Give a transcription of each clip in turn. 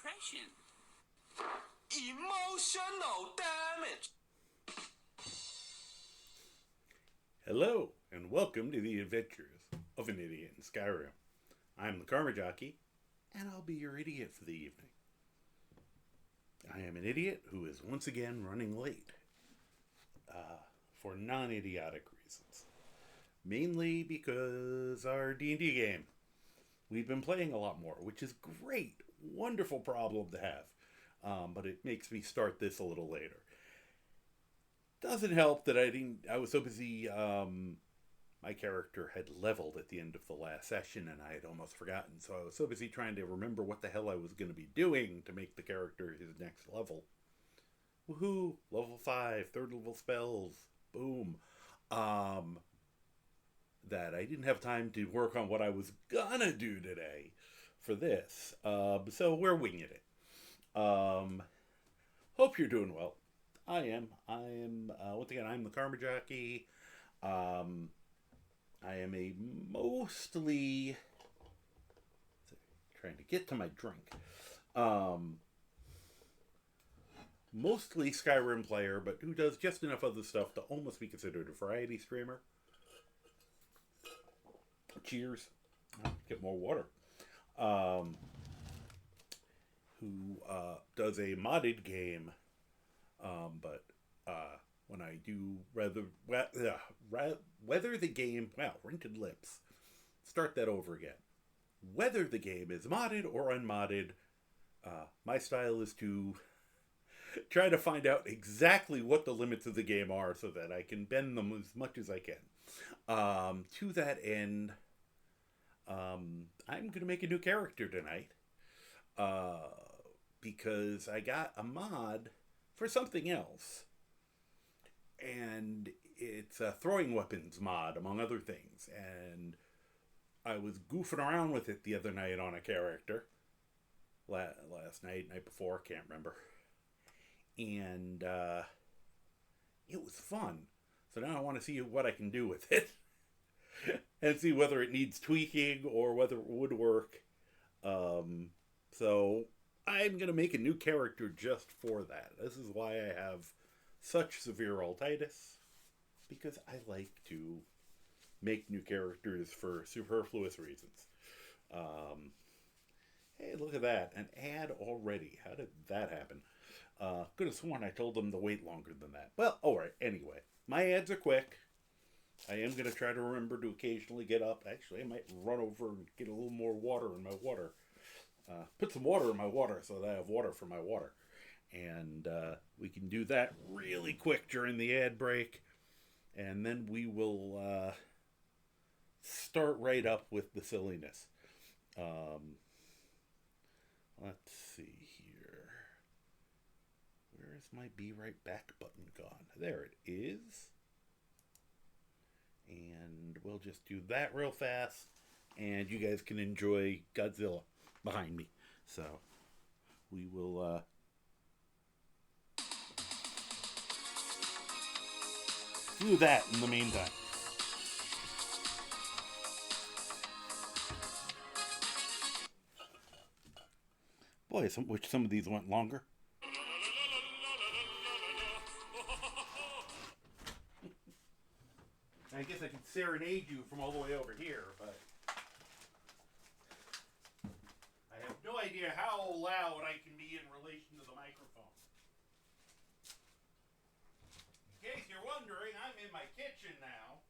depression. Emotional damage. Hello, and welcome to the adventures of an idiot in Skyrim. I'm the Karma Jockey, and I'll be your idiot for the evening. I am an idiot who is once again running late for non-idiotic reasons. Mainly because our D&D game, we've been playing a lot more, which is great, wonderful problem to have. But it makes me start this a little later. Doesn't help that I was so busy. My character had leveled at the end of the last session, and I had almost forgotten. So I was so busy trying to remember what the hell I was going to be doing to make the character his next level. Woohoo! Level 5, third level spells. Boom. That I didn't have time to work on what I was gonna do today for this. So we're winging it. Hope you're doing well. I am. Once again, I'm the Karma Jockey. I am a mostly trying to get to my drink. Mostly Skyrim player, but who does just enough other stuff to almost be considered a variety streamer. Cheers. Get more water. Who does a modded game, but when I do whether the game, wow, rented lips. Start that over again. Whether the game is modded or unmodded, my style is to try to find out exactly what the limits of the game are so that I can bend them as much as I can. To that end, I'm going to make a new character tonight because I got a mod for something else. And it's a throwing weapons mod, among other things. And I was goofing around with it the other night on a character. Last night before, can't remember. And it was fun. So now I want to see what I can do with it. And see whether it needs tweaking or whether it would work. So I'm going to make a new character just for that. This is why I have such severe altitis, because I like to make new characters for superfluous reasons. Hey, look at that. An ad already. How did that happen? Could have sworn I told them to wait longer than that. Well, alright, anyway. My ads are quick. I am going to try to remember to occasionally get up. Actually, I might run over and get a little more water in my water. Put some water in my water so that I have water for my water. And we can do that really quick during the ad break. And then we will start right up with the silliness. Let's see here. Where is my Be Right Back button gone? There it is. And we'll just do that real fast. And you guys can enjoy Godzilla behind me. So we will do that in the meantime. Boy, some of these went longer. I guess I could serenade you from all the way over here, but I have no idea how loud I can be in relation to the microphone. In case you're wondering, I'm in my kitchen now,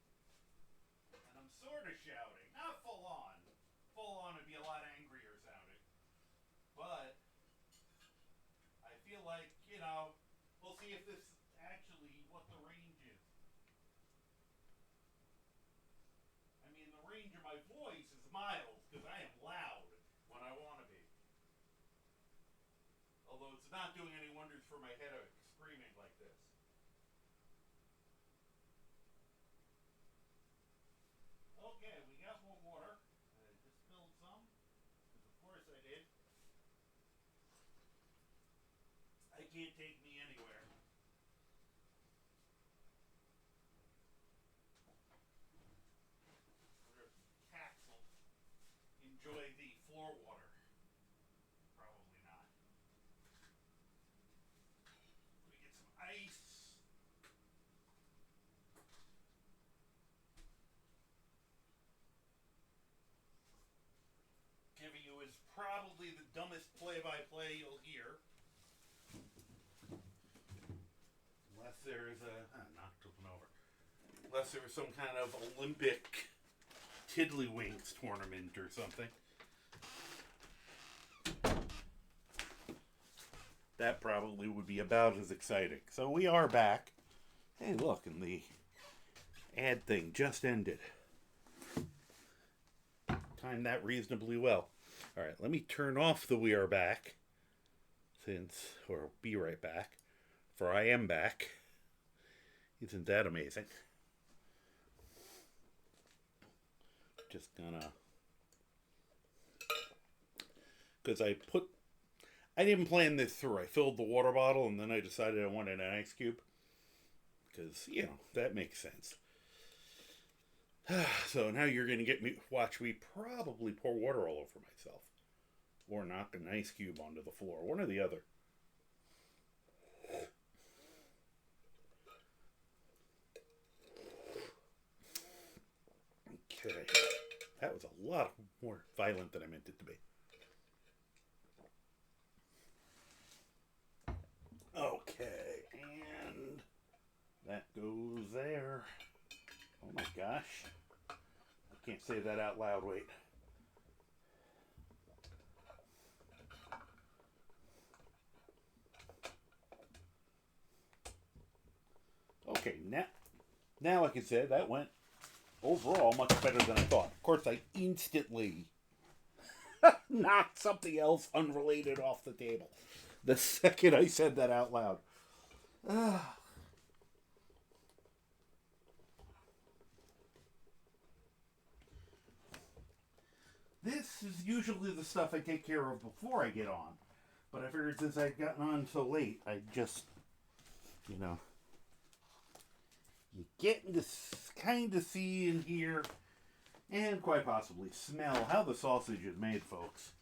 and I'm sort of shouting. Not full on. Full on would be a lot angrier sounding. But I feel like, we'll see if this actually what the range is. I mean, the range of my voice is miles, because I am loud when I want to be. Although it's not doing any wonders for my head screaming like this. Okay, we got more water. I just spilled some, because of course I did. I can't take me anywhere. Cats will enjoy the floor water. Probably not. probably the dumbest play-by-play you'll hear. Unless there's knocked something over. Unless there was some kind of Olympic tiddlywinks tournament or something. That probably would be about as exciting. So we are back. Hey, look, and the ad thing just ended. Timed that reasonably well. All right, let me turn off the "We Are Back," or "Be Right Back," for I am back. Isn't that amazing? Just gonna, because I didn't plan this through. I filled the water bottle and then I decided I wanted an ice cube because that makes sense. So now you're gonna watch me probably pour water all over myself, or knock an ice cube onto the floor, one or the other. Okay, that was a lot more violent than I meant it to be. Okay, and that goes there. Oh my gosh. I can't say that out loud, wait. Okay, now I can say that went overall much better than I thought. Of course, I instantly knocked something else unrelated off the table the second I said that out loud. This is usually the stuff I take care of before I get on. But I figured since I'd gotten on so late, I'd just, you get to kind of see and hear and quite possibly smell how the sausage is made, folks.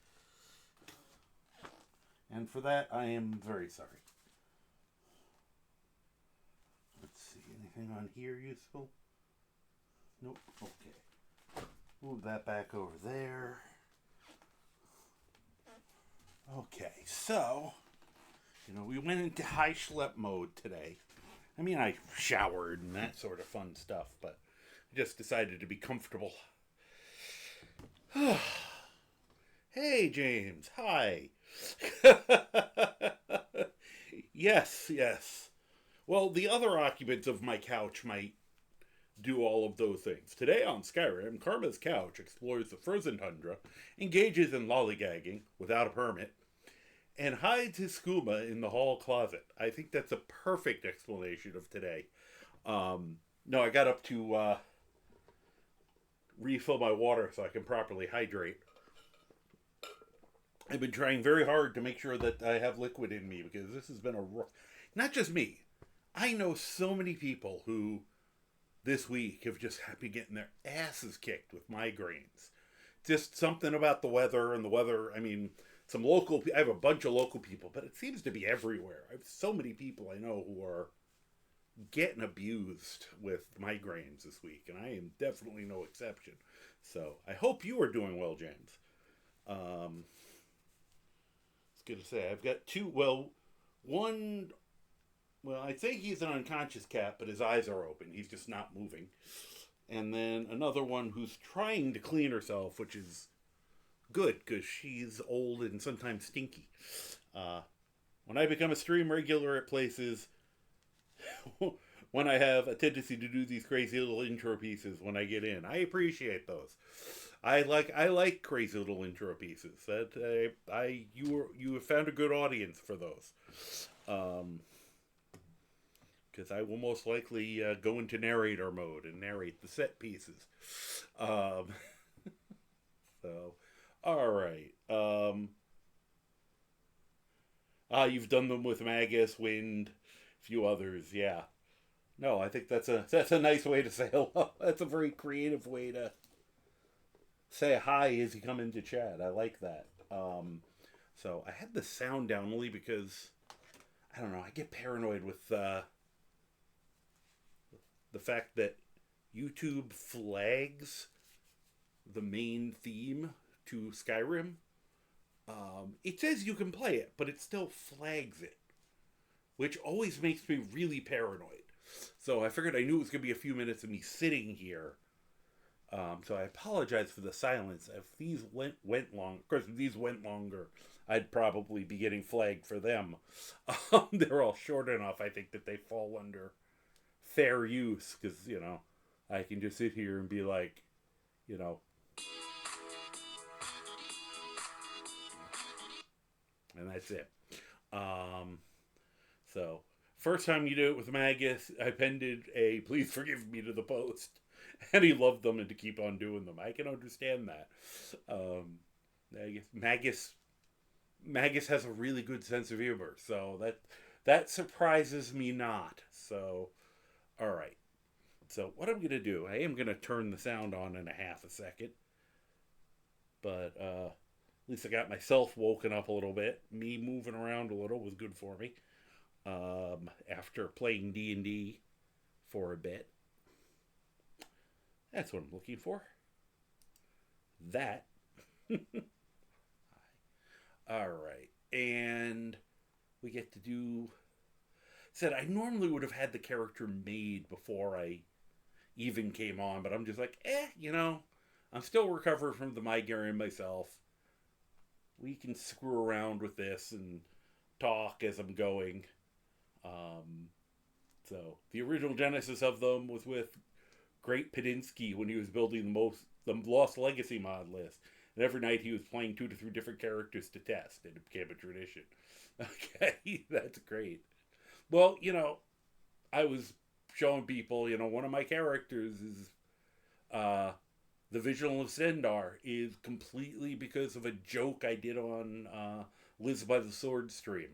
And for that, I am very sorry. Let's see, anything on here useful? Nope, okay. Move that back over there. Okay, so, we went into high schlep mode today. I mean, I showered and that sort of fun stuff, but I just decided to be comfortable. Hey, James. Hi. Yes. Well, the other occupants of my couch might do all of those things. Today on Skyrim, Karma's couch explores the frozen tundra, engages in lollygagging without a permit, and hides his scuba in the hall closet. I think that's a perfect explanation of today. No, I got up to refill my water so I can properly hydrate. I've been trying very hard to make sure that I have liquid in me because this has been not just me. I know so many people who this week have just been getting their asses kicked with migraines. Just something about the weather, I mean, I have a bunch of local people, but it seems to be everywhere. I have so many people I know who are getting abused with migraines this week, and I am definitely no exception. So I hope you are doing well, James. I was going to say, I've got one, I think he's an unconscious cat, but his eyes are open. He's just not moving. And then another one who's trying to clean herself, which is good because she's old and sometimes stinky. When I become a stream regular at places, when I have a tendency to do these crazy little intro pieces when I get in, I appreciate those. I like crazy little intro pieces. That you have found a good audience for those. Because I will most likely go into narrator mode and narrate the set pieces. So, all right. You've done them with Magus, Wind, a few others, yeah. No, I think that's a nice way to say hello. That's a very creative way to say hi as you come into chat. I like that. So I had the sound down only because I don't know. I get paranoid with the fact that YouTube flags the main theme to Skyrim It says you can play it, but it still flags it, which always makes me really paranoid. So I figured I knew it was going to be a few minutes of me sitting here. So I apologize for the silence. If these went long, of course, if these went longer, I'd probably be getting flagged for them. They're all short enough, I think, that they fall under fair use because, I can just sit here and be like, you know, and that's it. Um, so, first time you do it with Magus, I appended a please forgive me to the post. And he loved them and to keep on doing them. I can understand that. I guess Magus has a really good sense of humor, so that surprises me not. So, all right. So what I'm gonna do, I am gonna turn the sound on in a half a second, but at least I got myself woken up a little bit. Me moving around a little was good for me. After playing D&D for a bit, that's what I'm looking for. That. All right, and we get to do. Said I normally would have had the character made before I even came on, but I'm just like, I'm still recovering from the migraine myself. We can screw around with this and talk as I'm going. So the original genesis of them was with Great Pedinsky when he was building the Lost Legacy mod list. And every night he was playing 2 to 3 different characters to test. And it became a tradition. Okay, that's great. Well, I was showing people, one of my characters is the Vigil of Sendar is completely because of a joke I did on Liz by the Sword stream.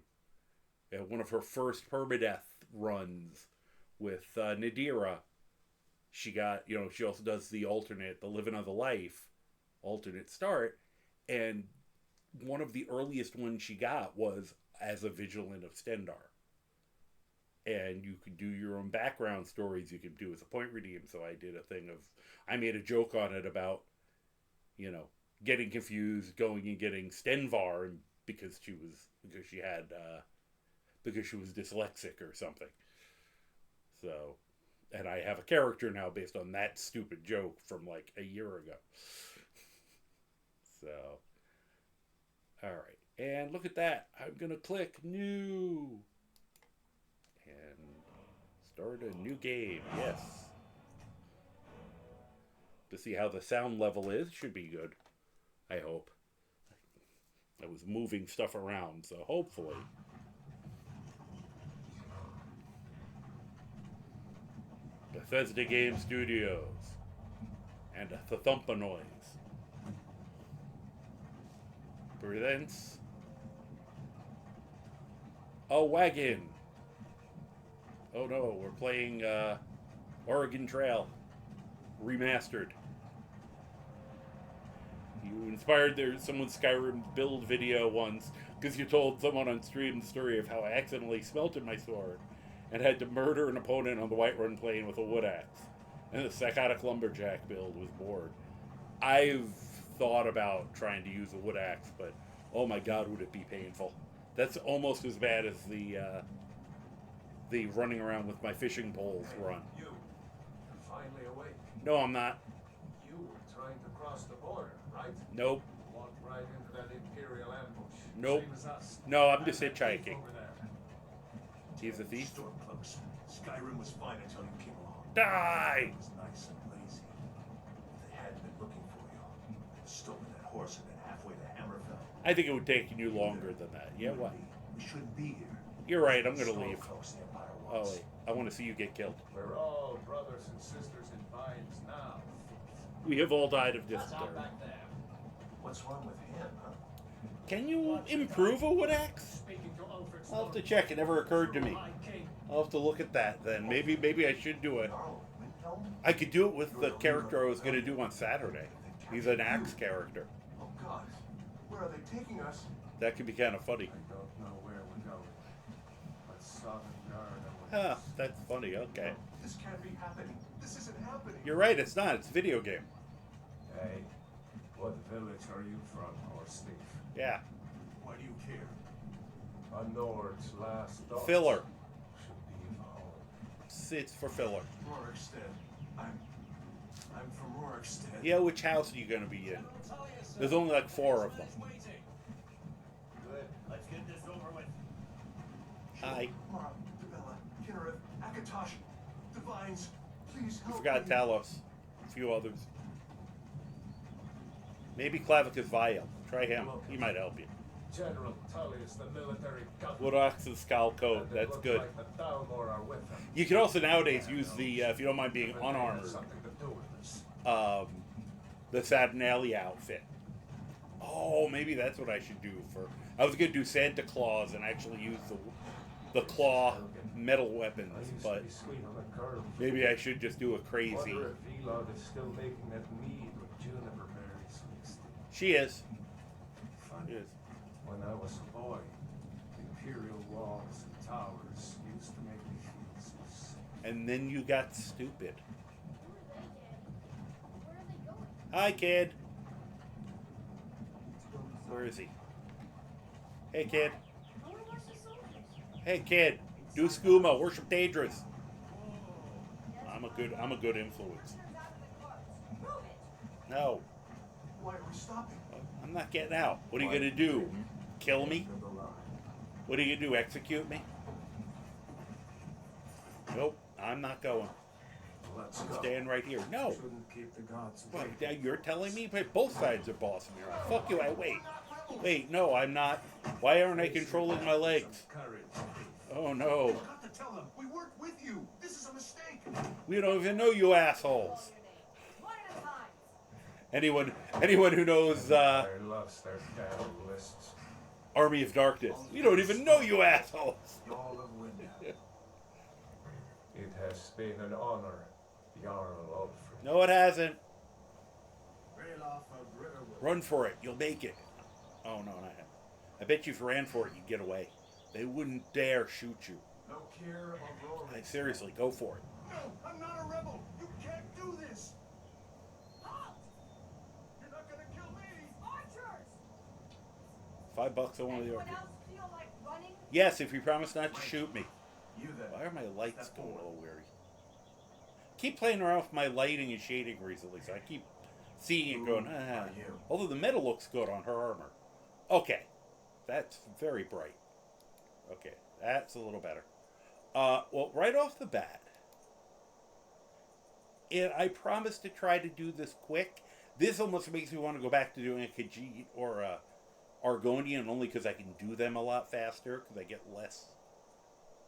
One of her first permadeath runs with Nadira. She got, she also does the Live Another Life alternate start. And one of the earliest ones she got was as a Vigilant of Stendar. And you could do your own background stories you could do as a point redeem. So I did a thing of, I made a joke on it about, getting confused, going and getting Stenvar, and because she was dyslexic or something. So, and I have a character now based on that stupid joke from like a year ago. So, all right. And look at that. I'm going to click new. And start a new game. Yes. To see how the sound level is. Should be good. I hope. I was moving stuff around, so hopefully. Bethesda Game Studios. And the Thumpa Noise presents a wagon. Oh no, we're playing Oregon Trail remastered. You inspired someone's Skyrim build video once because you told someone on stream the story of how I accidentally smelted my sword and had to murder an opponent on the Whiterun Plain with a wood axe. And the psychotic lumberjack build was bored. I've thought about trying to use a wood axe, but oh my god, would it be painful. That's almost as bad as the running around with my fishing poles run. You're finally awake. No, I'm not. You were trying to cross the border, right? Nope. Walked right into that Imperial ambush. Nope. Same as us. No, I'm just I'm a thief hitchhiking. over there. He's a thief. Stormcloaks. Skyrim was fine until you came along. Die! It was nice and lazy. If they hadn't been looking for you, they'd have stolen that horse and been halfway to Hammerfell. I think it would take you longer than that. Yeah, what? We shouldn't be here. You're right, I'm gonna leave. Stormcloaks the Empire Oh, wants. wait. I want to see you get killed. We're all brothers and sisters in binds now. We have all died of That's dysentery. out back there. What's wrong with him, huh? Can you improve a wood axe? Speaking to Ulfric I'll have to check. It never occurred to me. High King. I'll have to look at that then. Maybe I should do it. Jarl Windhelm? I could do it with the character I was going to do on Saturday. He's an axe character. Oh God, where are they taking us? That could be kind of funny. I don't know where we're going, but Sovngarde Huh, awaits. that's funny. Okay. This can't be happening. This isn't happening. You're right, it's not. It's a video game. Hey, what village are you from, horse thief? Yeah. Why do you care? A Nord's last thoughts Filler. should be home. It's for filler. Rorikstead. I'm from Rorikstead. Yeah, which house are you going to be in? There's only like 4 of them. Good. Let's get this over with. Hi. Mara, Devella, Kinnarev, Akatosh, Divines, please You help forgot me. Talos. A few others. Maybe Clavicus Vile. Try him. He might help you. General Tullius, the military governor. Woodrox's Skull Coat. And it That's looks good. like the Thalmor are with him. You can also nowadays use the, if you don't mind being But they have unarmored, something to do with this. the Saturnalia outfit. Oh, maybe that's what I should do for... I was going to do Santa Claus and actually use the claw metal weapons, I used but to be sweet on the curve. maybe I should just do a crazy... Wonder if Elon is still making that mead with juniper berries mixed in. She is. Funny. She is. When I was a boy, the imperial walls and towers used to make me feel so sick. And then you got stupid. Where are they going? Hi, kid. Where is he? Hey, kid. I want to watch the soldiers. Hey, kid. Do skooma. Worship Daedrus. I'm a good influence. Move it. No, Why are we stopping? I'm not getting out. What are you gonna do? Kill me? What are you gonna do? Execute me? Nope. I'm not going. Let's I'm go. staying right here. No. Shouldn't keep the gods Well, waiting. now you're telling me? But both sides are bossing me around. Fuck you. Wait, no, I'm not. Why aren't I controlling my legs? Courage. Oh no. You've got to tell them we worked with you. This is a mistake. We don't even know you assholes. One at a time. Anyone who knows Their loves their damn lists. Army of Darkness. We don't even know you assholes. Y'all of Winda. It has been an honor, Jarl Ulfric. No, it hasn't. Ralof of Riverwood. Run for it. You'll make it. Oh, no, not him. I bet you if you ran for it, you'd get away. They wouldn't dare shoot you. No care of Rorik. Like, seriously, go for it. No, I'm not a rebel. You can't do this. Halt! You're not gonna kill me. Archers! $5 on one of the Anyone orchids. else feel like running? Yes, if you promise not to shoot me. You then. Why are my lights Step going a forward. little weird? Keep playing around with my lighting and shading recently, so I keep seeing it going, Who ah. are you? Although the metal looks good on her armor. Okay. That's very bright. Okay, that's a little better. Well, right off the bat, and I promise to try to do this quick. This almost makes me want to go back to doing a Khajiit or a Argonian, only because I can do them a lot faster, because I get less...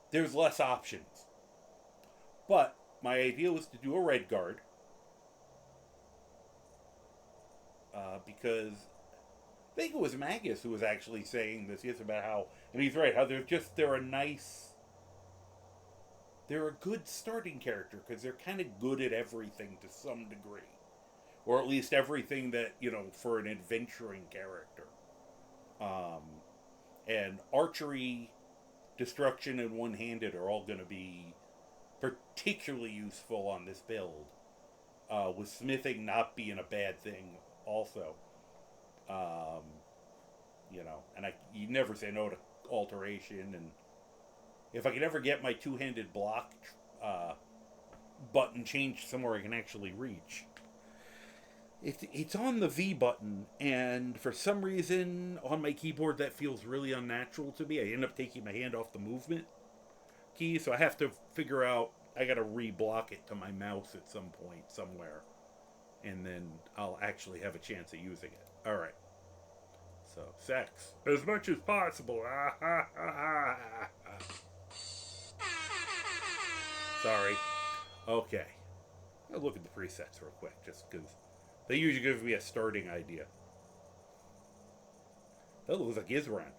There's less options. But my idea was to do a Red Guard. Because I think it was Magus who was actually saying this, yes, about how, and he's right, how they're a good starting character, because they're kind of good at everything to some degree. Or at least everything that, for an adventuring character. And archery, destruction, and one-handed are all going to be particularly useful on this build. With smithing not being a bad thing also. And you never say no to alteration, and if I could ever get my two-handed block button changed somewhere I can actually reach. It's on the V button, and for some reason on my keyboard that feels really unnatural to me. I end up taking my hand off the movement key, so I have to figure out, I gotta re-block it to my mouse at some point somewhere, and then I'll actually have a chance of using it. Alright. So, sex. As much as possible. Sorry. Okay. I'll look at the presets real quick, just because they usually give me a starting idea. That looks like Isran.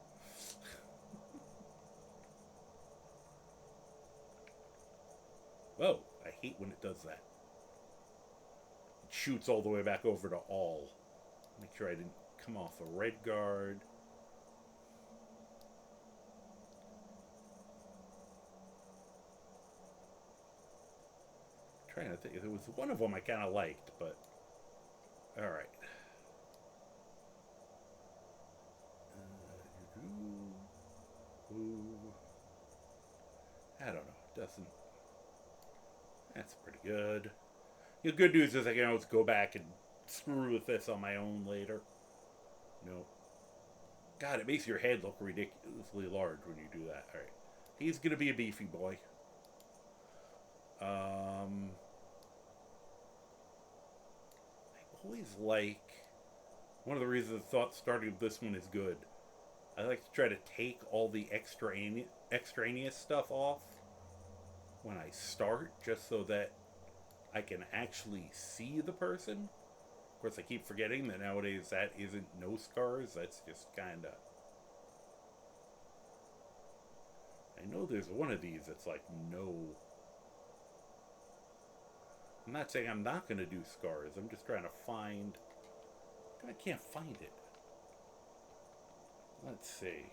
Whoa, I hate when it does that. It shoots all the way back over to all. Make sure I didn't come off a Red Guard. Trying to think. There was one of them I kind of liked, but all right. I don't know. Doesn't. That's pretty good. The good news is I can always go back and screw with this on my own later. No. God, it makes your head look ridiculously large when you do that. Alright. He's gonna be a beefy boy. I always like... One of the reasons I thought starting this one is good. I like to try to take all the extraneous stuff off when I start, just so that I can actually see the person. Of course, I keep forgetting that nowadays that isn't no scars. That's just kind of... I know there's one of these that's like no... I'm not saying I'm not going to do scars. I'm just trying to find... I can't find it. Let's see.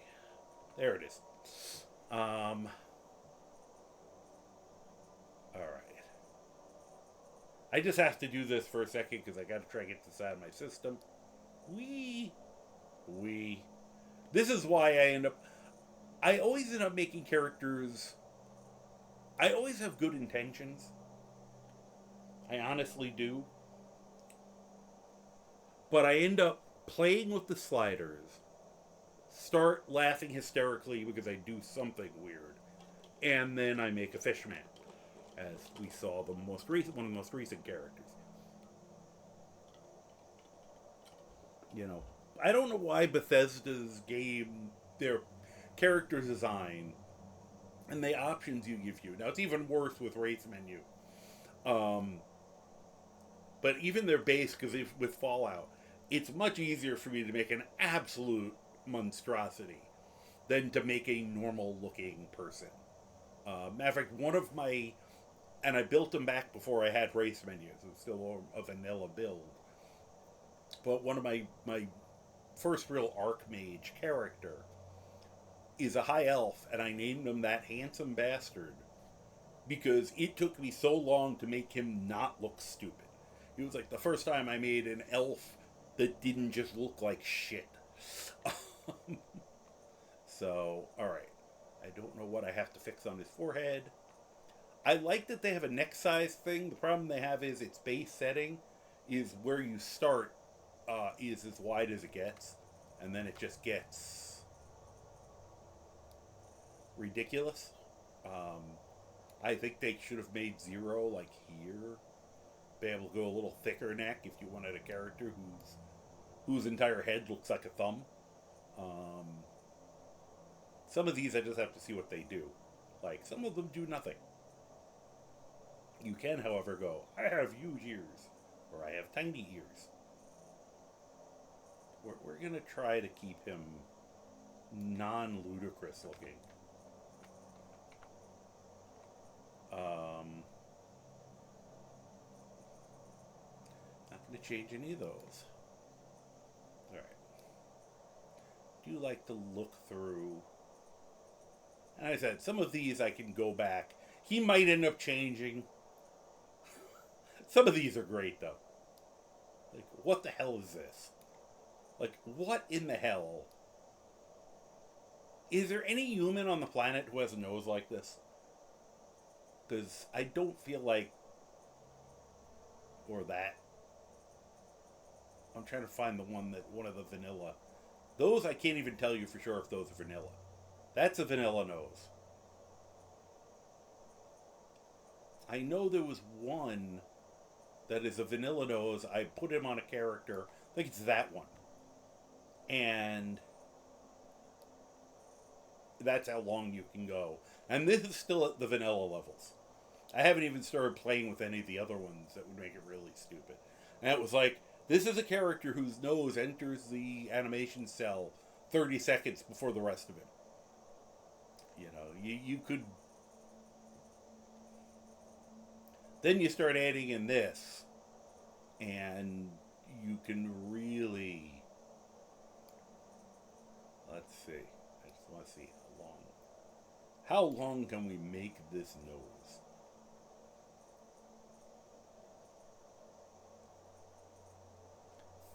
There it is. Alright. I just have to do this for a second because I got to try to get this out of my system. This is why I always end up making characters... I always have good intentions. I honestly do. But I end up playing with the sliders, start laughing hysterically because I do something weird, and then I make a fishman, as we saw one of the most recent characters. You know, I don't know why Bethesda's game, their character design, and the options you give you. Now, it's even worse with race menu. But even their base, because with Fallout, it's much easier for me to make an absolute monstrosity than to make a normal-looking person. Matter of fact, one of my... And I built them back before I had race menus. It was still a vanilla build. But one of my first real Archmage character is a high elf, and I named him that handsome bastard because it took me so long to make him not look stupid. It was like the first time I made an elf that didn't just look like shit. So, alright. I don't know what I have to fix on his forehead. I like that they have a neck size thing. The problem they have is its base setting is where you start is as wide as it gets. And then it just gets ridiculous. I think they should have made 0 like here. Be able to go a little thicker neck if you wanted a character whose entire head looks like a thumb. Some of these I just have to see what they do. Like, some of them do nothing. You can, however, go, I have huge ears, or I have tiny ears. We're going to try to keep him non-ludicrous looking. Not going to change any of those. Alright. Do like to look through. And I said, some of these I can go back. He might end up changing. Some of these are great, though. Like, what the hell is this? Like, what in the hell? Is there any human on the planet who has a nose like this? Because I don't feel like... Or that. I'm trying to find one of the vanilla. Those, I can't even tell you for sure if those are vanilla. That's a vanilla nose. I know there was one that is a vanilla nose. I put him on a character. I think it's that one. And that's how long you can go. And this is still at the vanilla levels. I haven't even started playing with any of the other ones that would make it really stupid. And it was like, this is a character whose nose enters the animation cell 30 seconds before the rest of it. You know, you could... Then you start adding in this, and you can really... Let's see. I just want to see how long. How long can we make this nose?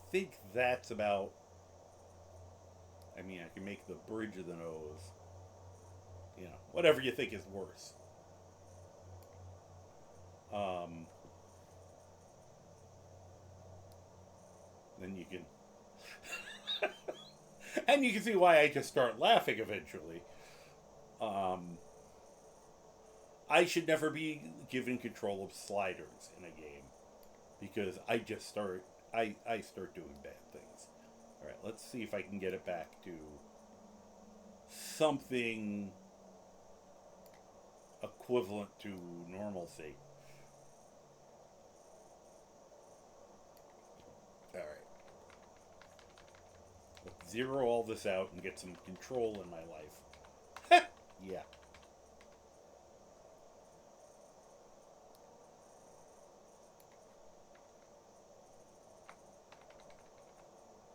I think that's about... I mean, I can make the bridge of the nose. You know, whatever you think is worse. Then you can, and you can see why I just start laughing eventually. I should never be given control of sliders in a game because I start doing bad things. All right, let's see if I can get it back to something equivalent to normalcy. All right. Let's zero all this out and get some control in my life. Yeah.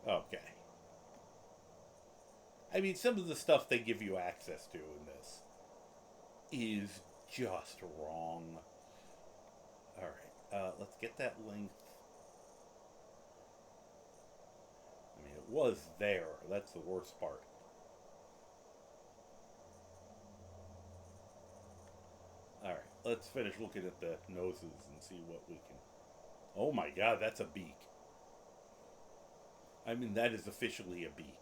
Okay. I mean, some of the stuff they give you access to in this is just wrong. Alright, let's get that length. I mean, it was there. That's the worst part. Alright, let's finish looking at the noses and see what we can... Oh my god, that's a beak. I mean, that is officially a beak.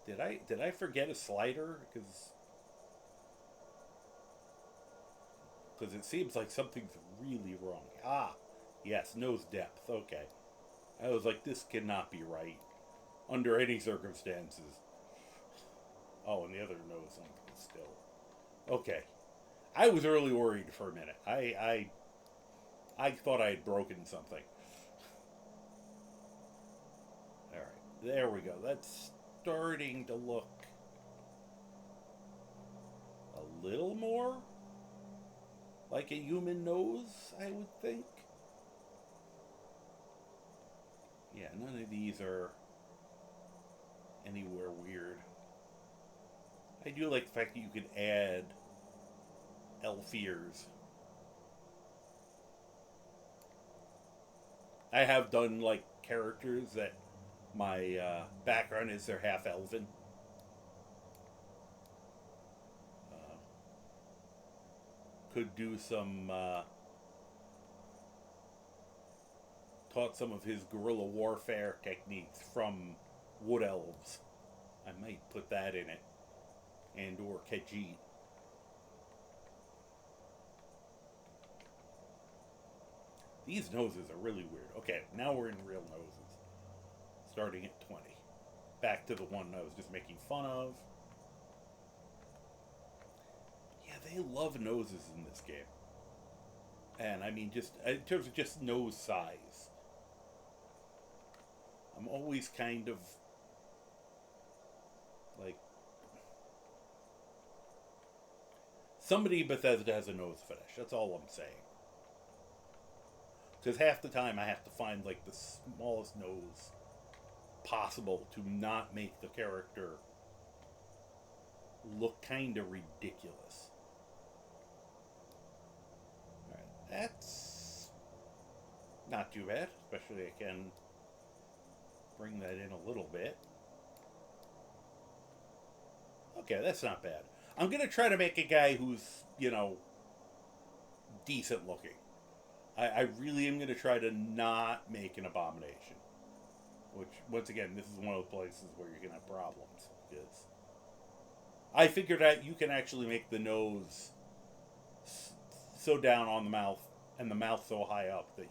Did I forget a slider? Because it seems like something's really wrong. Ah, yes, nose depth. Okay. I was like, this cannot be right under any circumstances. Oh, and the other nose length is still okay. I was really worried for a minute. I thought I had broken something. All right, there we go. That's starting to look a little more like a human nose, I would think. Yeah, none of these are anywhere weird. I do like the fact that you can add elf ears. I have done like characters that my background is they're half elven. Could do some taught some of his guerrilla warfare techniques from wood elves. I might put that in it, and or Khajiit. These noses are really weird. Okay, now we're in real noses. Starting at 20. Back to the one I was just making fun of. Yeah, they love noses in this game. And I mean, just in terms of just nose size, I'm always kind of like, somebody in Bethesda has a nose fetish. That's all I'm saying. Because half the time I have to find like the smallest nose possible to not make the character look kind of ridiculous. Alright, that's not too bad. Especially I can bring that in a little bit. Okay, that's not bad. I'm going to try to make a guy who's, you know, decent looking. I really am going to try to not make an abomination. Which, once again, this is one of the places where you're going to have problems. Because I figured out you can actually make the nose so down on the mouth and the mouth so high up that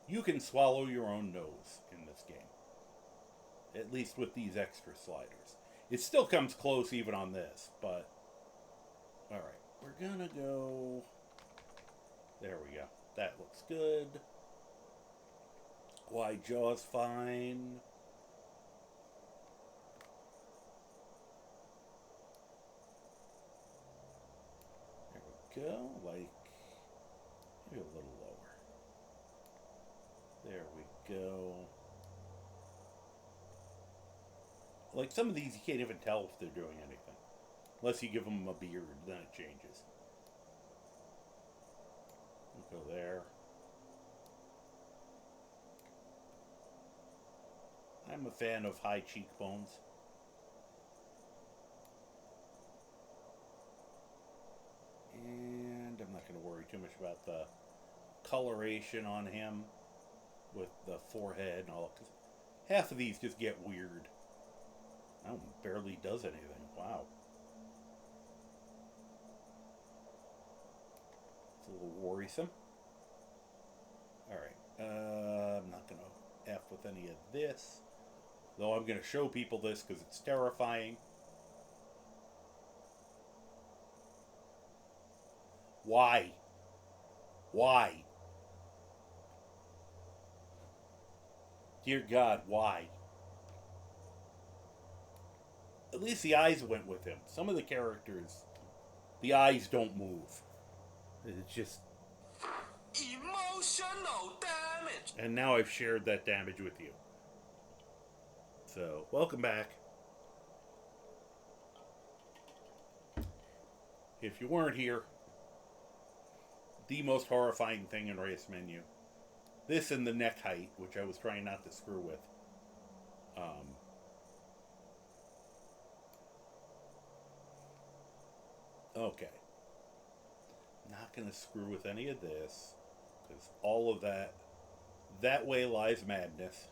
you can swallow your own nose in this game. At least with these extra sliders. It still comes close even on this, but... Alright, we're gonna go... There we go. That looks good. Wide jaw's fine. There we go. Like, maybe a little lower. There we go. Like, some of these you can't even tell if they're doing anything. Unless you give them a beard, then it changes. We'll go there. I'm a fan of high cheekbones. too much about the coloration on him with the forehead and all. Because half of these just get weird. That one barely does anything. Wow. It's a little worrisome. Alright. I'm not going to F with any of this. Though I'm going to show people this because it's terrifying. Why? Why? Dear God, why? At least the eyes went with him. Some of the characters, the eyes don't move. It's just... Emotional damage. And now I've shared that damage with you. So, welcome back. If you weren't here, the most horrifying thing in race menu. This and the neck height, which I was trying not to screw with. Okay. Not going to screw with any of this, because all of that way lies madness.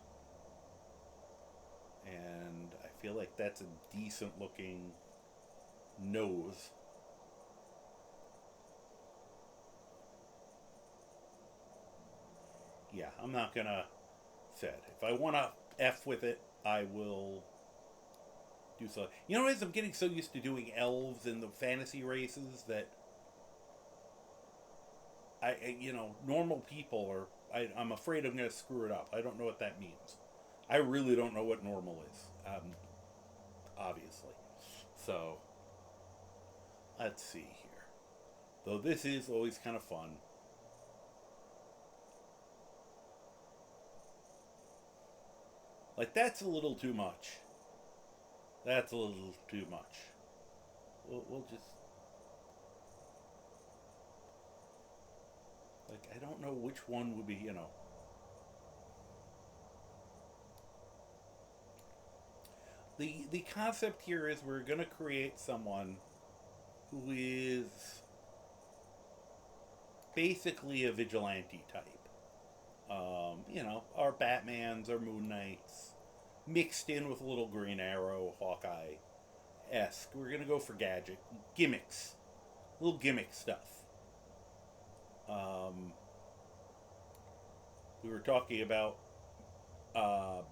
And I feel like that's a decent looking nose. Yeah, I'm not gonna set. If I want to F with it, I will do so. You know what? I'm getting so used to doing elves in the fantasy races that normal people are. I'm afraid I'm gonna screw it up. I don't know what that means. I really don't know what normal is. Obviously. So let's see here. Though this is always kind of fun. Like, that's a little too much. That's a little too much. We'll just... Like, I don't know which one would be, The concept here is we're going to create someone who is basically a vigilante type. Our Batmans, our Moon Knights, mixed in with a little Green Arrow, Hawkeye-esque. We're going to go for gimmicks. Little gimmick stuff. We were talking about... sorry.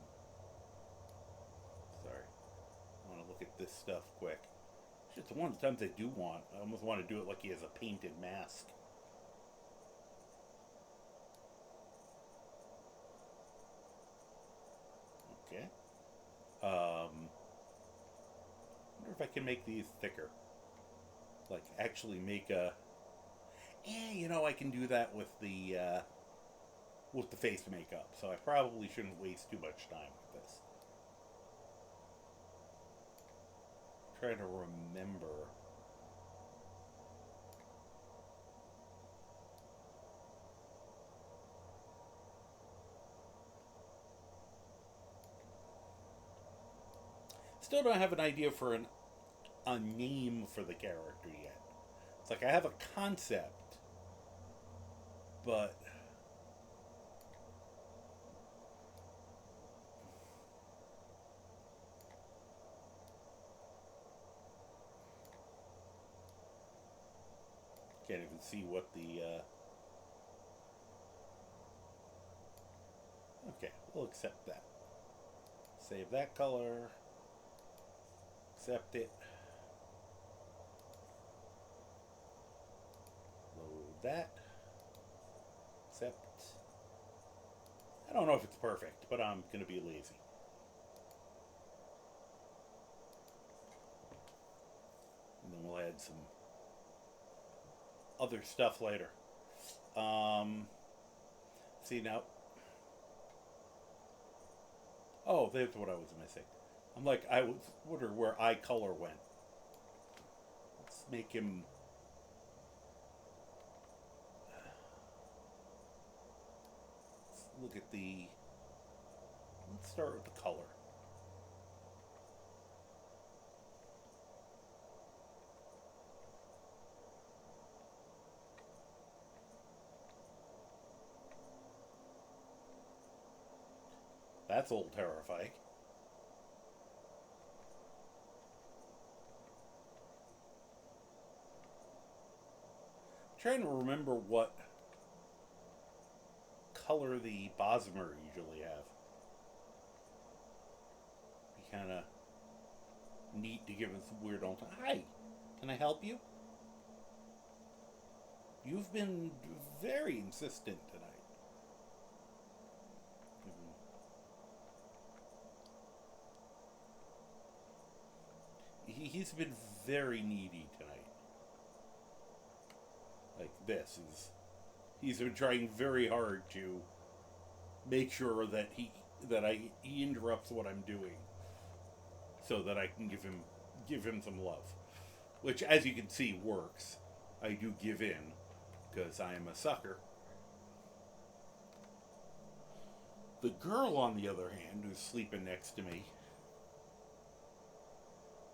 I want to look at this stuff quick. Shit, the one of the times I do want. I almost want to do it like he has a painted mask. Okay. Wonder if I can make these thicker. Like, actually make a... I can do that with the face makeup. So I probably shouldn't waste too much time with this. Trying to remember... Still don't have an idea for a name for the character yet. It's like I have a concept, but can't even see what the okay, we'll accept that. Save that color. Accept it. Load that. Accept. I don't know if it's perfect, but I'm going to be lazy. And then we'll add some other stuff later. See now. Oh, that's what I was missing. I'm like, I was wondering where eye color went. Let's make him... Let's look at the... Let's start with the color. That's a little terrifying. I'm trying to remember what color the Bosmer usually have. Be kind of neat to give us some weird old time. Hi, can I help you? You've been very insistent tonight. He's been very needy tonight. Like this is, he's been trying very hard to make sure that he interrupts what I'm doing, so that I can give him some love, which, as you can see, works. I do give in because I am a sucker. The girl, on the other hand, who's sleeping next to me,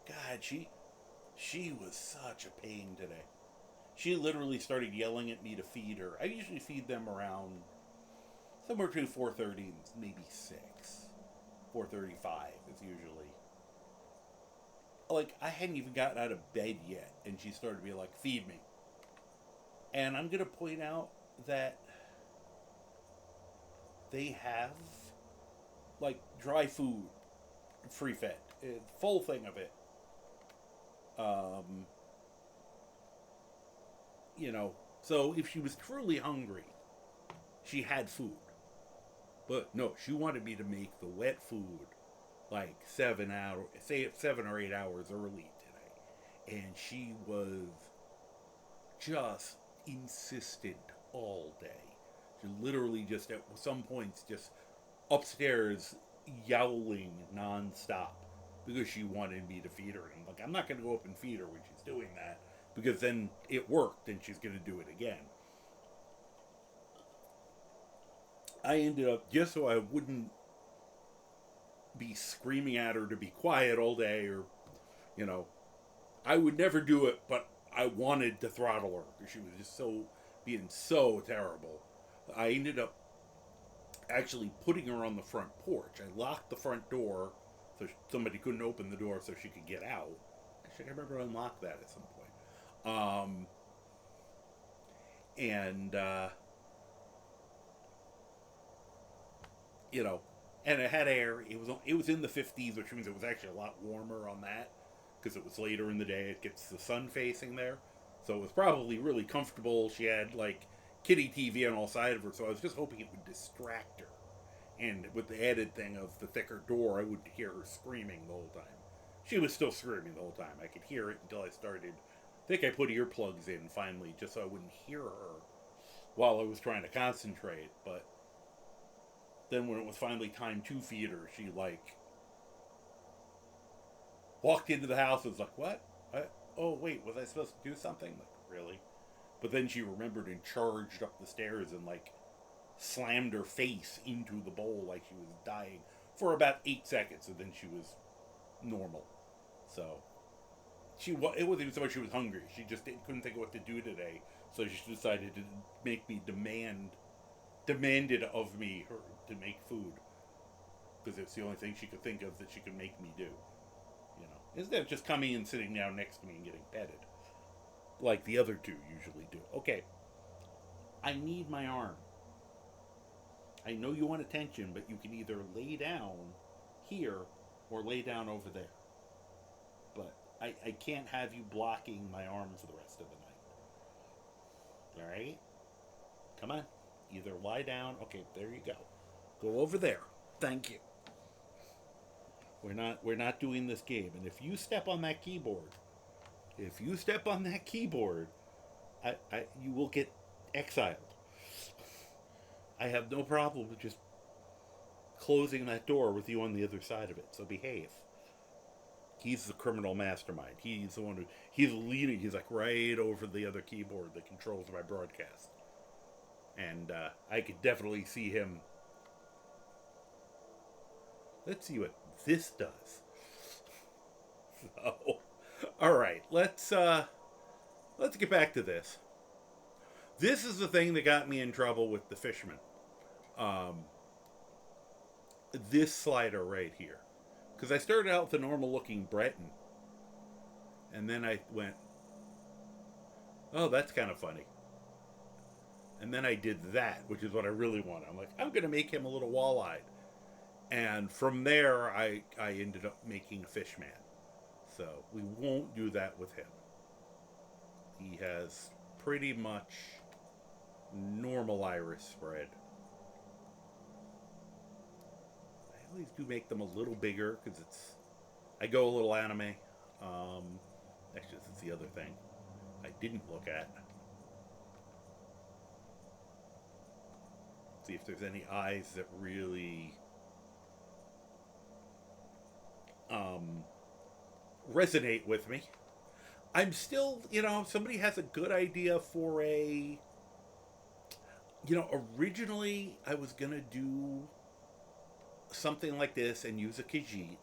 God, she was such a pain today. She literally started yelling at me to feed her. I usually feed them around somewhere between 4:30 and maybe 6. 4:35 is usually. Like, I hadn't even gotten out of bed yet, and she started to be like, feed me. And I'm going to point out that they have, like, dry food, free fed, full thing of it. You know, so if she was truly hungry, she had food. But no, she wanted me to make the wet food like 7 or 8 hours early today. And she was just insistent all day. She literally just at some points just upstairs yowling nonstop because she wanted me to feed her. And I'm like, I'm not going to go up and feed her when she's doing that, because then it worked and she's going to do it again. I ended up, just so I wouldn't be screaming at her to be quiet all day, or, you know, I would never do it, but I wanted to throttle her because she was just being so terrible. I ended up actually putting her on the front porch. I locked the front door so somebody couldn't open the door so she could get out. Actually, I remember I unlocked that at some point. You know, and it had air. It was in the 50s, which means it was actually a lot warmer on that because it was later in the day. It gets the sun facing there, so it was probably really comfortable. She had like kitty TV on all sides of her, so I was just hoping it would distract her. And with the added thing of the thicker door, I would hear her screaming the whole time. She was still screaming the whole time. I could hear it until I started. I think I put earplugs in finally, just so I wouldn't hear her while I was trying to concentrate. But then when it was finally time to feed her, she like walked into the house and was like, "What? Oh wait, was I supposed to do something?" Like, really? But then she remembered and charged up the stairs and like slammed her face into the bowl like she was dying for about 8 seconds, and then she was normal. So it wasn't even so much she was hungry. She just couldn't think of what to do today, so she decided to make me demanded of me to make food, because it's the only thing she could think of that she could make me do. You know, instead of just coming and sitting down next to me and getting petted like the other two usually do. Okay, I need my arm. I know you want attention, but you can either lay down here or lay down over there. But I can't have you blocking my arm for the rest of the night. Alright? Come on. Either lie down. Okay, there you go. Go over there. Thank you. We're not doing this game. And if you step on that keyboard, you will get exiled. I have no problem with just closing that door with you on the other side of it, so behave. He's the criminal mastermind. He's the one he's leading. He's like right over the other keyboard that controls my broadcast. And I could definitely see him. Let's see what this does. So, all right, let's get back to this. This is the thing that got me in trouble with the fisherman. this slider right here. Because I started out with the normal looking Breton. And then I went, oh, that's kind of funny. And then I did that, which is what I really want. I'm like, I'm going to make him a little wall-eyed. And from there, I ended up making a fish man. So we won't do that with him. He has pretty much normal iris spread. I always do make them a little bigger because I go a little anime. Actually, this is the other thing I didn't look at. See if there's any eyes that really resonate with me. I'm still, if somebody has a good idea for originally I was going to do something like this and use a Khajiit.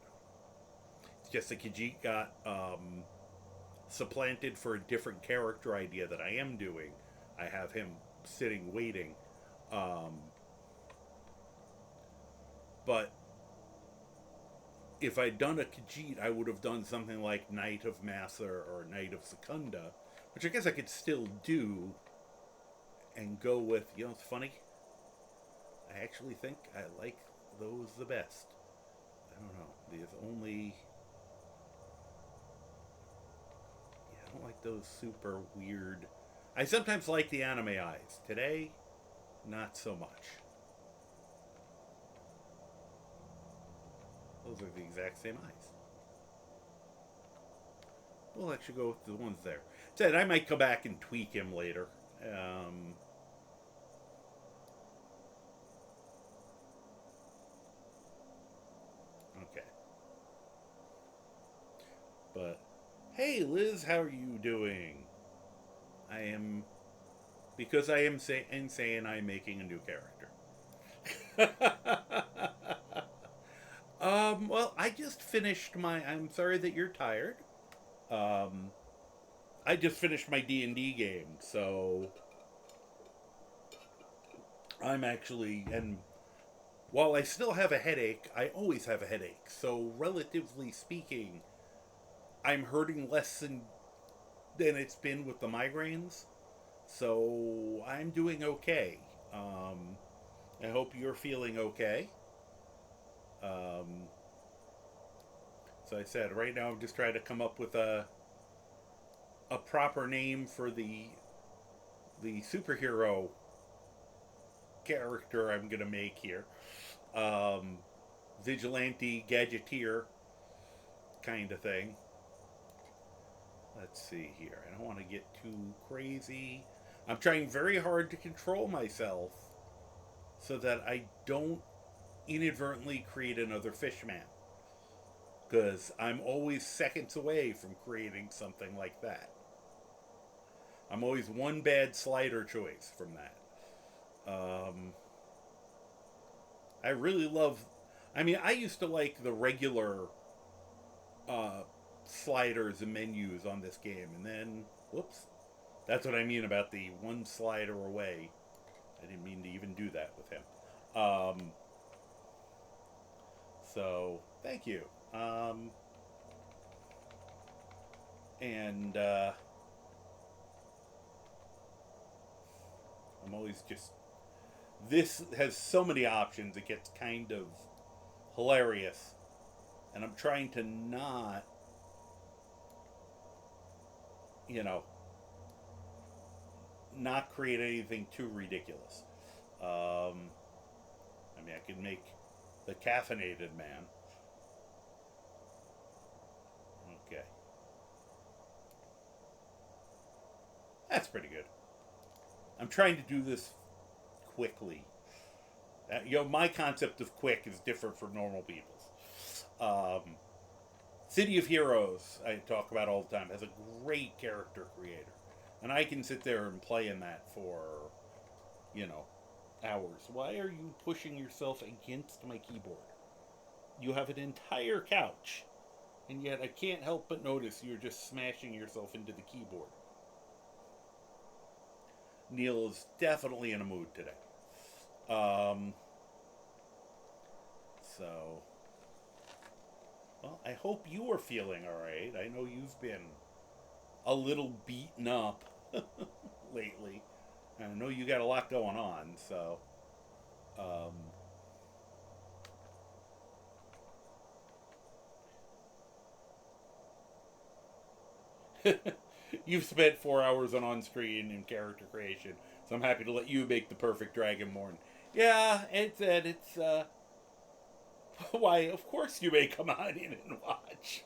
It's just the Khajiit got supplanted for a different character idea that I am doing. I have him sitting waiting. But if I'd done a Khajiit, I would have done something like Knight of Massa or Knight of Secunda, which I guess I could still do and go with, it's funny. I actually think I like those the best. I don't know. There's only... I don't like those super weird... I sometimes like the anime eyes. Today, not so much. Those are the exact same eyes. We'll actually go with the ones there. Said I might come back and tweak him later. Okay. But, hey Liz, how are you doing? Because I am insane, I'm making a new character. Well, I just finished I'm sorry that you're tired. I just finished my D&D game, so I'm actually, and while I still have a headache, I always have a headache, so relatively speaking, I'm hurting less than it's been with the migraines, so I'm doing okay. I hope you're feeling okay. So I said, right now I'm just trying to come up with a proper name for the superhero character I'm gonna make here. Vigilante gadgeteer kind of thing. Let's see here. I don't want to get too crazy. I'm trying very hard to control myself so that I don't inadvertently create another fishman. Because I'm always seconds away from creating something like that. I'm always one bad slider choice from that. I really love... I used to like the regular sliders and menus on this game. And then, whoops. That's what I mean about the one slider away. I didn't mean to even do that with him. So, thank you. I'm always just... This has so many options, it gets kind of hilarious. And I'm trying to not, not create anything too ridiculous. I could make the caffeinated man. Okay. That's pretty good. I'm trying to do this quickly. My concept of quick is different from normal people's. City of Heroes, I talk about all the time, has a great character creator. And I can sit there and play in that for, hours. Why are you pushing yourself against my keyboard? You have an entire couch, and yet I can't help but notice you're just smashing yourself into the keyboard. Neil is definitely in a mood today. So, well, I hope you are feeling all right. I know you've been a little beaten up lately. I know you got a lot going on, so you've spent 4 hours on screen in character creation, so I'm happy to let you make the perfect Dragonborn. Yeah, it's why, of course you may come on in and watch.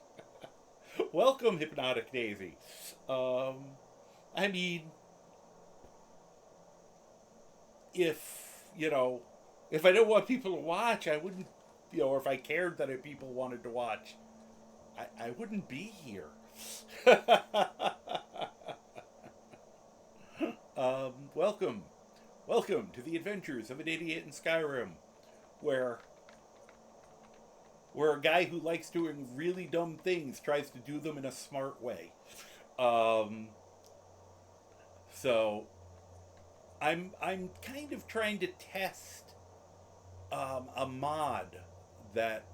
Welcome, Hypnotic Daisy. I mean, if I don't want people to watch, I wouldn't, or if I cared that if people wanted to watch, I wouldn't be here. Welcome. Welcome to the adventures of an idiot in Skyrim, where a guy who likes doing really dumb things tries to do them in a smart way. So I'm kind of trying to test a mod that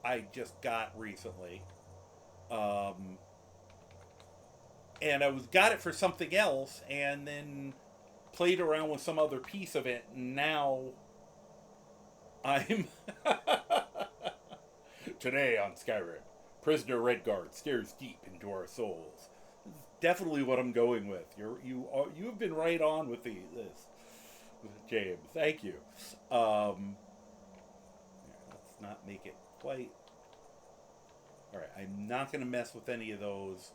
I just got recently. And I got it for something else, and then played around with some other piece of it, and now I'm today on Skyrim, Prisoner Redguard stares deep into our souls. This is definitely what I'm going with. You've been right on with this, James. Thank you. Let's not make it quite. All right, I'm not going to mess with any of those,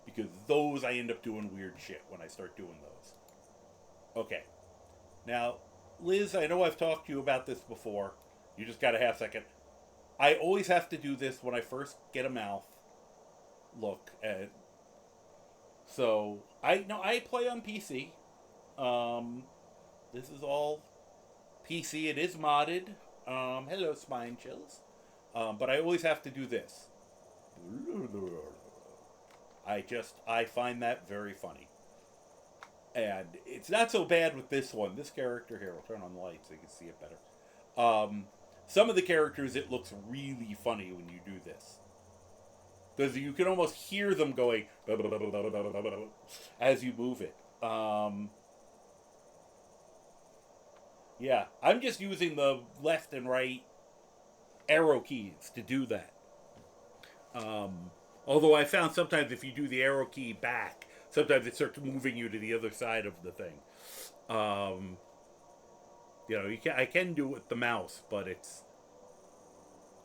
because those I end up doing weird shit when I start doing those. Okay. Now, Liz, I know I've talked to you about this before. You just got a half second. I always have to do this when I first get a mouth look at. So I play on PC. This is all PC. It is modded. Hello, Spine Chills. But I always have to do this. I find that very funny. And it's not so bad with this one. This character here, I'll turn on the light so you can see it better. Some of the characters, it looks really funny when you do this. Because you can almost hear them going as you move it. Yeah, I'm just using the left and right arrow keys to do that. Although I found sometimes if you do the arrow key back, sometimes it starts moving you to the other side of the thing. I can do it with the mouse, but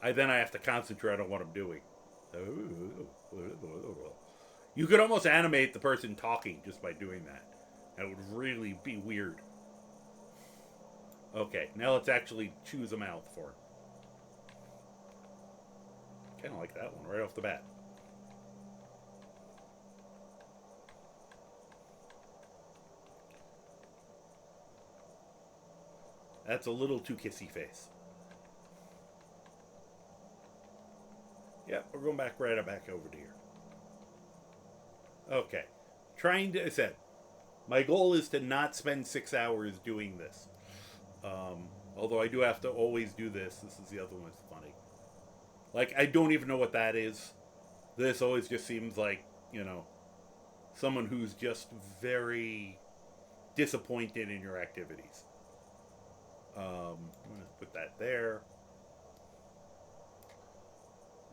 then I have to concentrate on what I'm doing. You could almost animate the person talking just by doing that. That would really be weird. Okay, now let's actually choose a mouth for it. Kind of like that one right off the bat. That's a little too kissy face. Yeah, we're going back over to here. Okay. I said, my goal is to not spend 6 hours doing this. Although I do have to always do this. This is the other one that's funny. Like, I don't even know what that is. This always just seems like, someone who's just very disappointed in your activities. I'm going to put that there.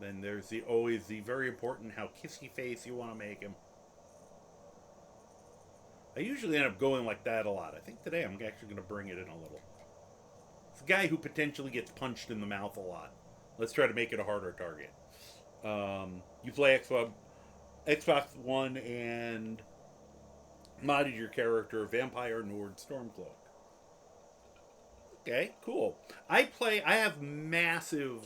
Then there's always the very important how kissy face you want to make him. I usually end up going like that a lot. I think today I'm actually going to bring it in a little. It's a guy who potentially gets punched in the mouth a lot. Let's try to make it a harder target. You play Xbox One and modded your character Vampire Nord Stormcloak. Okay, cool. I have massive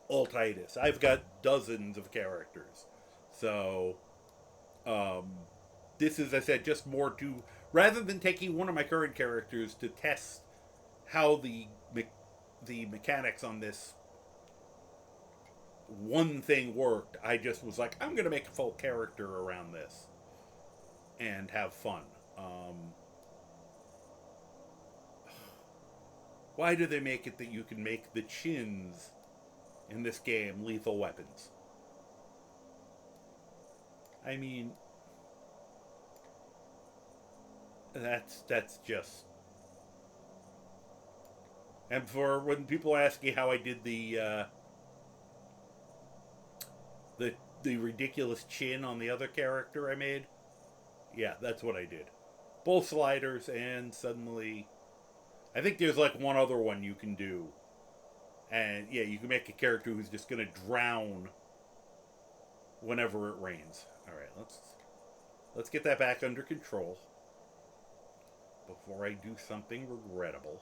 ultitis. I've got dozens of characters. So this is, as I said, just more to, rather than taking one of my current characters to test how the mechanics on this one thing worked, I just was like, I'm going to make a full character around this and have fun. Why do they make it that you can make the chins in this game lethal weapons? I mean, that's just. And for when people ask me how I did the ridiculous chin on the other character I made, yeah, that's what I did. Both sliders, and suddenly, I think there's like one other one you can do, and yeah, you can make a character who's just gonna drown whenever it rains. All right, let's get that back under control before I do something regrettable.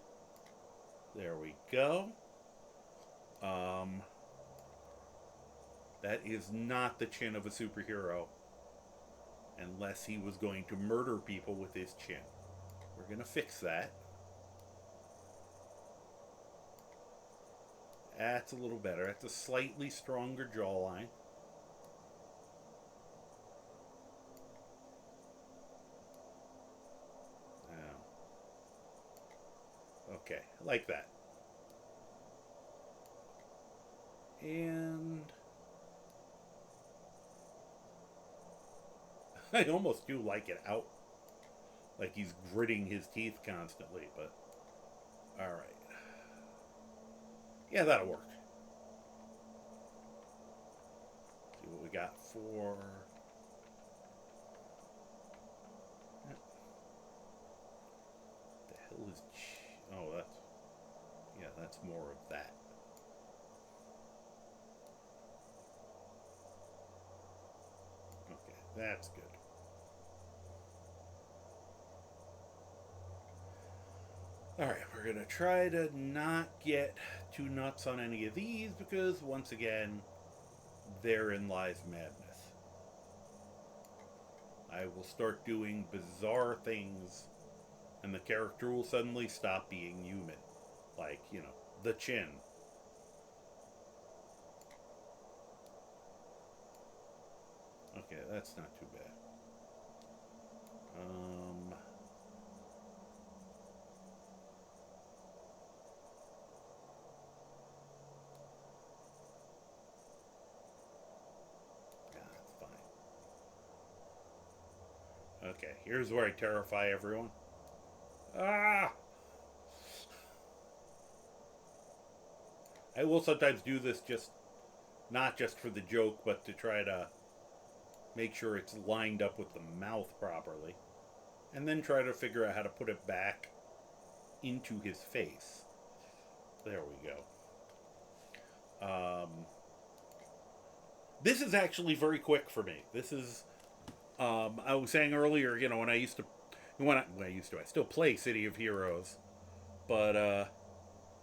There we go. That is not the chin of a superhero, unless he was going to murder people with his chin. We're going to fix that. That's a little better. That's a slightly stronger jawline. Now, okay, like that. And I almost do like it out. Like he's gritting his teeth constantly, but alright. Yeah, that'll work. See what we got for. The hell is. Oh, that's. Yeah, that's more of that. Okay, that's good. Alright, we're going to try to not get too nuts on any of these because, once again, therein lies madness. I will start doing bizarre things and the character will suddenly stop being human. Like, you know, the chin. Okay, that's not too bad. That's fine. Okay, here's where I terrify everyone. Ah! I will sometimes do this just, not just for the joke, but to try to make sure it's lined up with the mouth properly. And then try to figure out how to put it back into his face. There we go. This is actually very quick for me. This is, I was saying earlier, you know, when I still play City of Heroes, but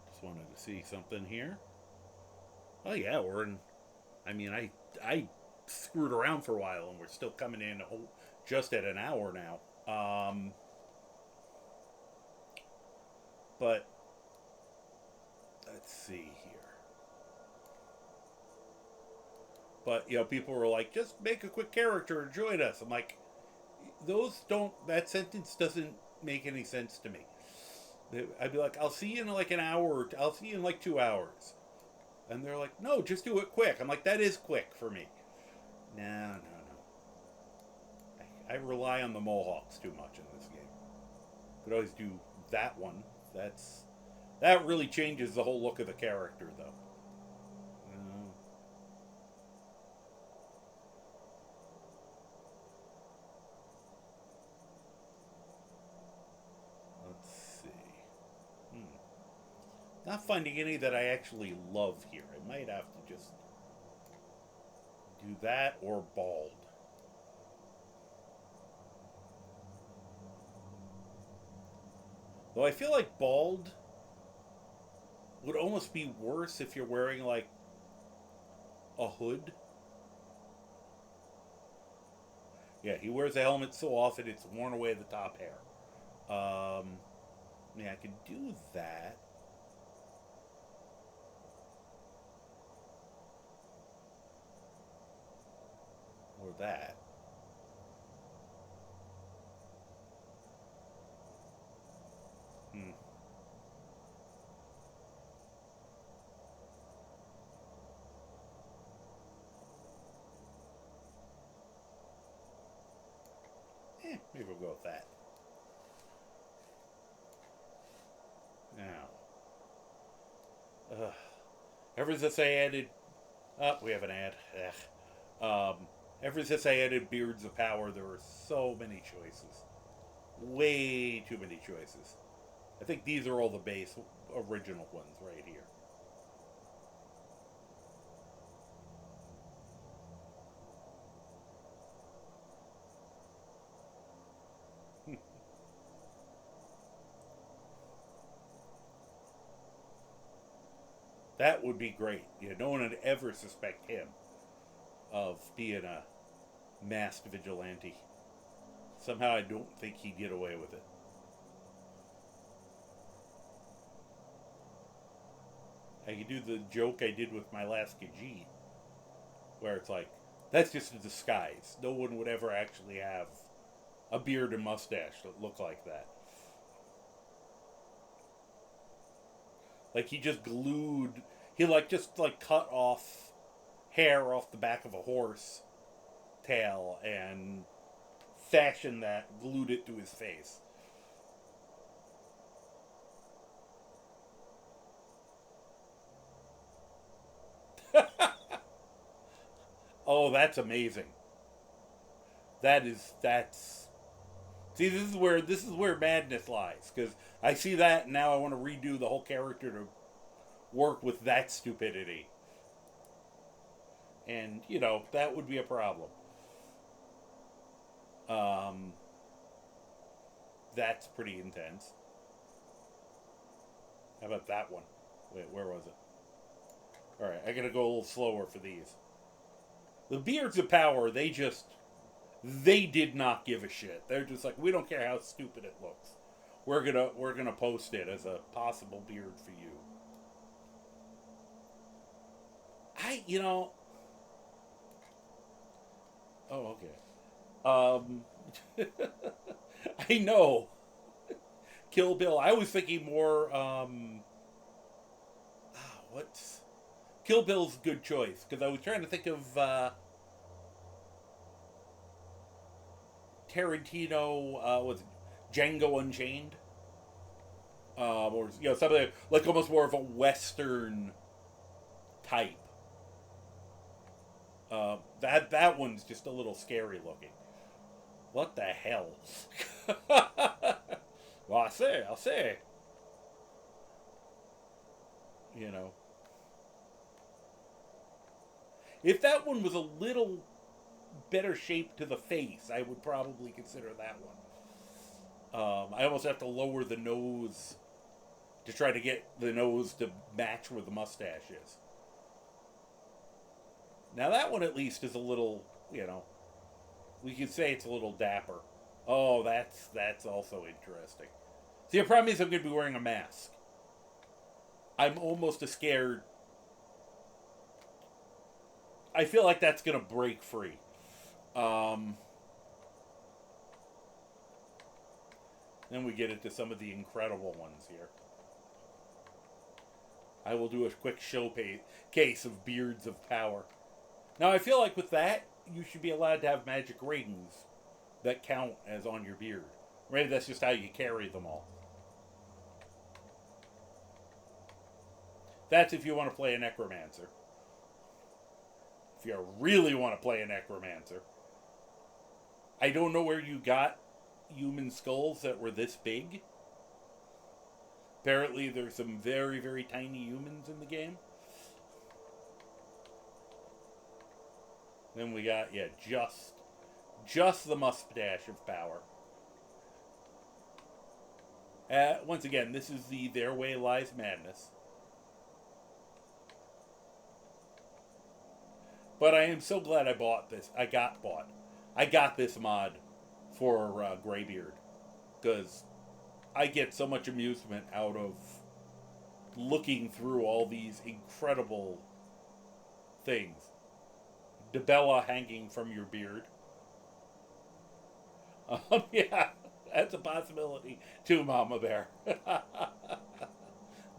just wanted to see something here. Oh yeah, we're in. I mean, I screwed around for a while, and we're still coming in just at an hour now. But let's see here. But, you know, people were like, just make a quick character and join us. I'm like, that sentence doesn't make any sense to me. I'd be like, I'll see you in like an hour, I'll see you in like 2 hours. And they're like, no, just do it quick. I'm like, that is quick for me. No. I rely on the Mohawks too much in this game. Could always do that one. That really changes the whole look of the character, though. Let's see. Not finding any that I actually love here. I might have to just do that or bald. Though I feel like bald would almost be worse if you're wearing like a hood. Yeah, he wears a helmet so often it's worn away the top hair. Yeah, I could do that. Or that. Maybe we'll go with that. Now, ever since I added, we have an ad. Ever since I added Beards of Power, there were so many choices, way too many choices. I think these are all the base original ones right here. That would be great. Yeah, no one would ever suspect him of being a masked vigilante. Somehow I don't think he'd get away with it. I could do the joke I did with my last Khajiit, where it's like, that's just a disguise. No one would ever actually have a beard and mustache that look like that. Like he just glued, he just cut off hair off the back of a horse tail and fashioned that, glued it to his face. Oh, that's amazing. That's see, this is where madness lies, because I see that and now I want to redo the whole character to work with that stupidity. And, that would be a problem. That's pretty intense. How about that one? Wait, where was it? Alright, I gotta go a little slower for these. The Beards of Power, they did not give a shit. They're just like, we don't care how stupid it looks. We're gonna post it as a possible beard for you. Oh, okay. I know. Kill Bill. I was thinking more, what's... Kill Bill's a good choice, because I was trying to think of, Tarantino, was it Django Unchained? Or, something like almost more of a Western type. That one's just a little scary looking. What the hell? Well, I'll say. If that one was a little better shaped to the face, I would probably consider that one. I almost have to lower the nose to try to get the nose to match where the mustache is. Now that one at least is a little, we could say it's a little dapper. Oh, that's also interesting. See, the problem is I'm going to be wearing a mask. I'm almost as scared. I feel like that's going to break free. Then we get into some of the incredible ones here. I will do a quick case of Beards of Power. Now, I feel like with that, you should be allowed to have magic rings that count as on your beard. Maybe that's just how you carry them all. That's if you want to play a necromancer. If you really want to play a necromancer. I don't know where you got human skulls that were this big. Apparently there's some very, very tiny humans in the game. Then we got, just the mustache of power. Once again, this is the Their Way Lies Madness. But I am so glad I bought this. I got this mod for Greybeard. Because I get so much amusement out of looking through all these incredible things. Debella hanging from your beard. Yeah, that's a possibility too, Mama Bear.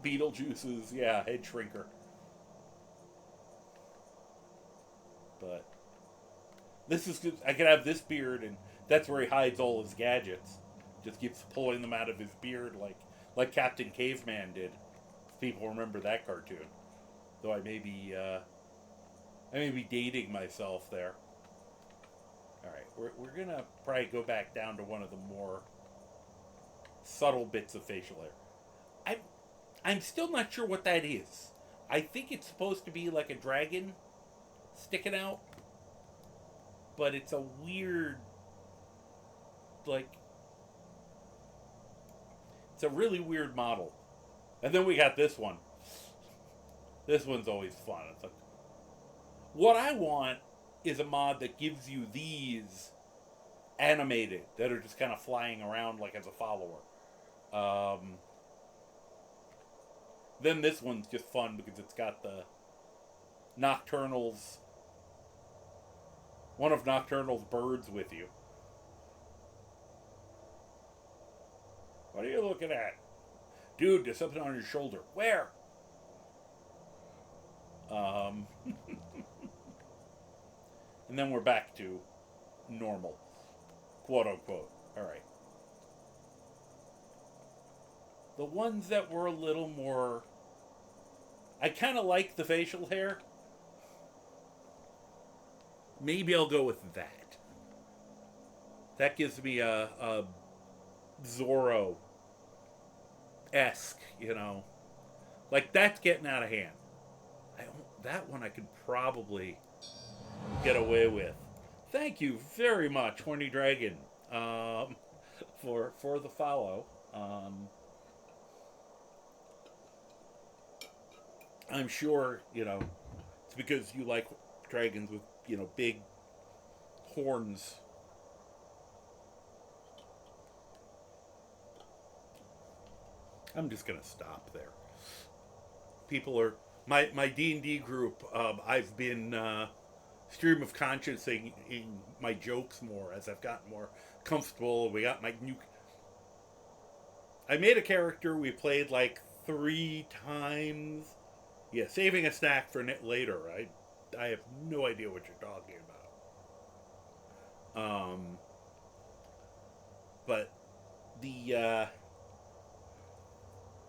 Beetlejuice's, head shrinker. But this is good. I could have this beard and That's where he hides all his gadgets. Just keeps pulling them out of his beard like Captain Caveman did. If people remember that cartoon. Though I may be dating myself there. Alright, we're gonna probably go back down to one of the more subtle bits of facial hair. I'm still not sure what that is. I think it's supposed to be like a dragon sticking out, but it's a weird, like, it's a really weird model. And then we got this one. This one's always fun. It's like, what I want is a mod that gives you these animated that are just kind of flying around like as a follower. Then this one's just fun because it's got the Nocturnal's, one of Nocturnal's birds with you. What are you looking at? Dude, there's something on your shoulder. Where? And then we're back to normal. Quote unquote. Alright. The ones that were a little more... I kind of like the facial hair. Maybe I'll go with that. That gives me a Zorro-esque, you know. Like, that's getting out of hand. That one I could probably get away with. Thank you very much, Horny Dragon, for the follow. I'm sure, you know, it's because you like dragons with, you know, big horns. I'm just gonna stop there. People are my D&D group. I've been stream of consciousing in my jokes more as I've gotten more comfortable. We got my new. I made a character we played like 3 times. Yeah, saving a snack for later. I have no idea what you're talking about. But the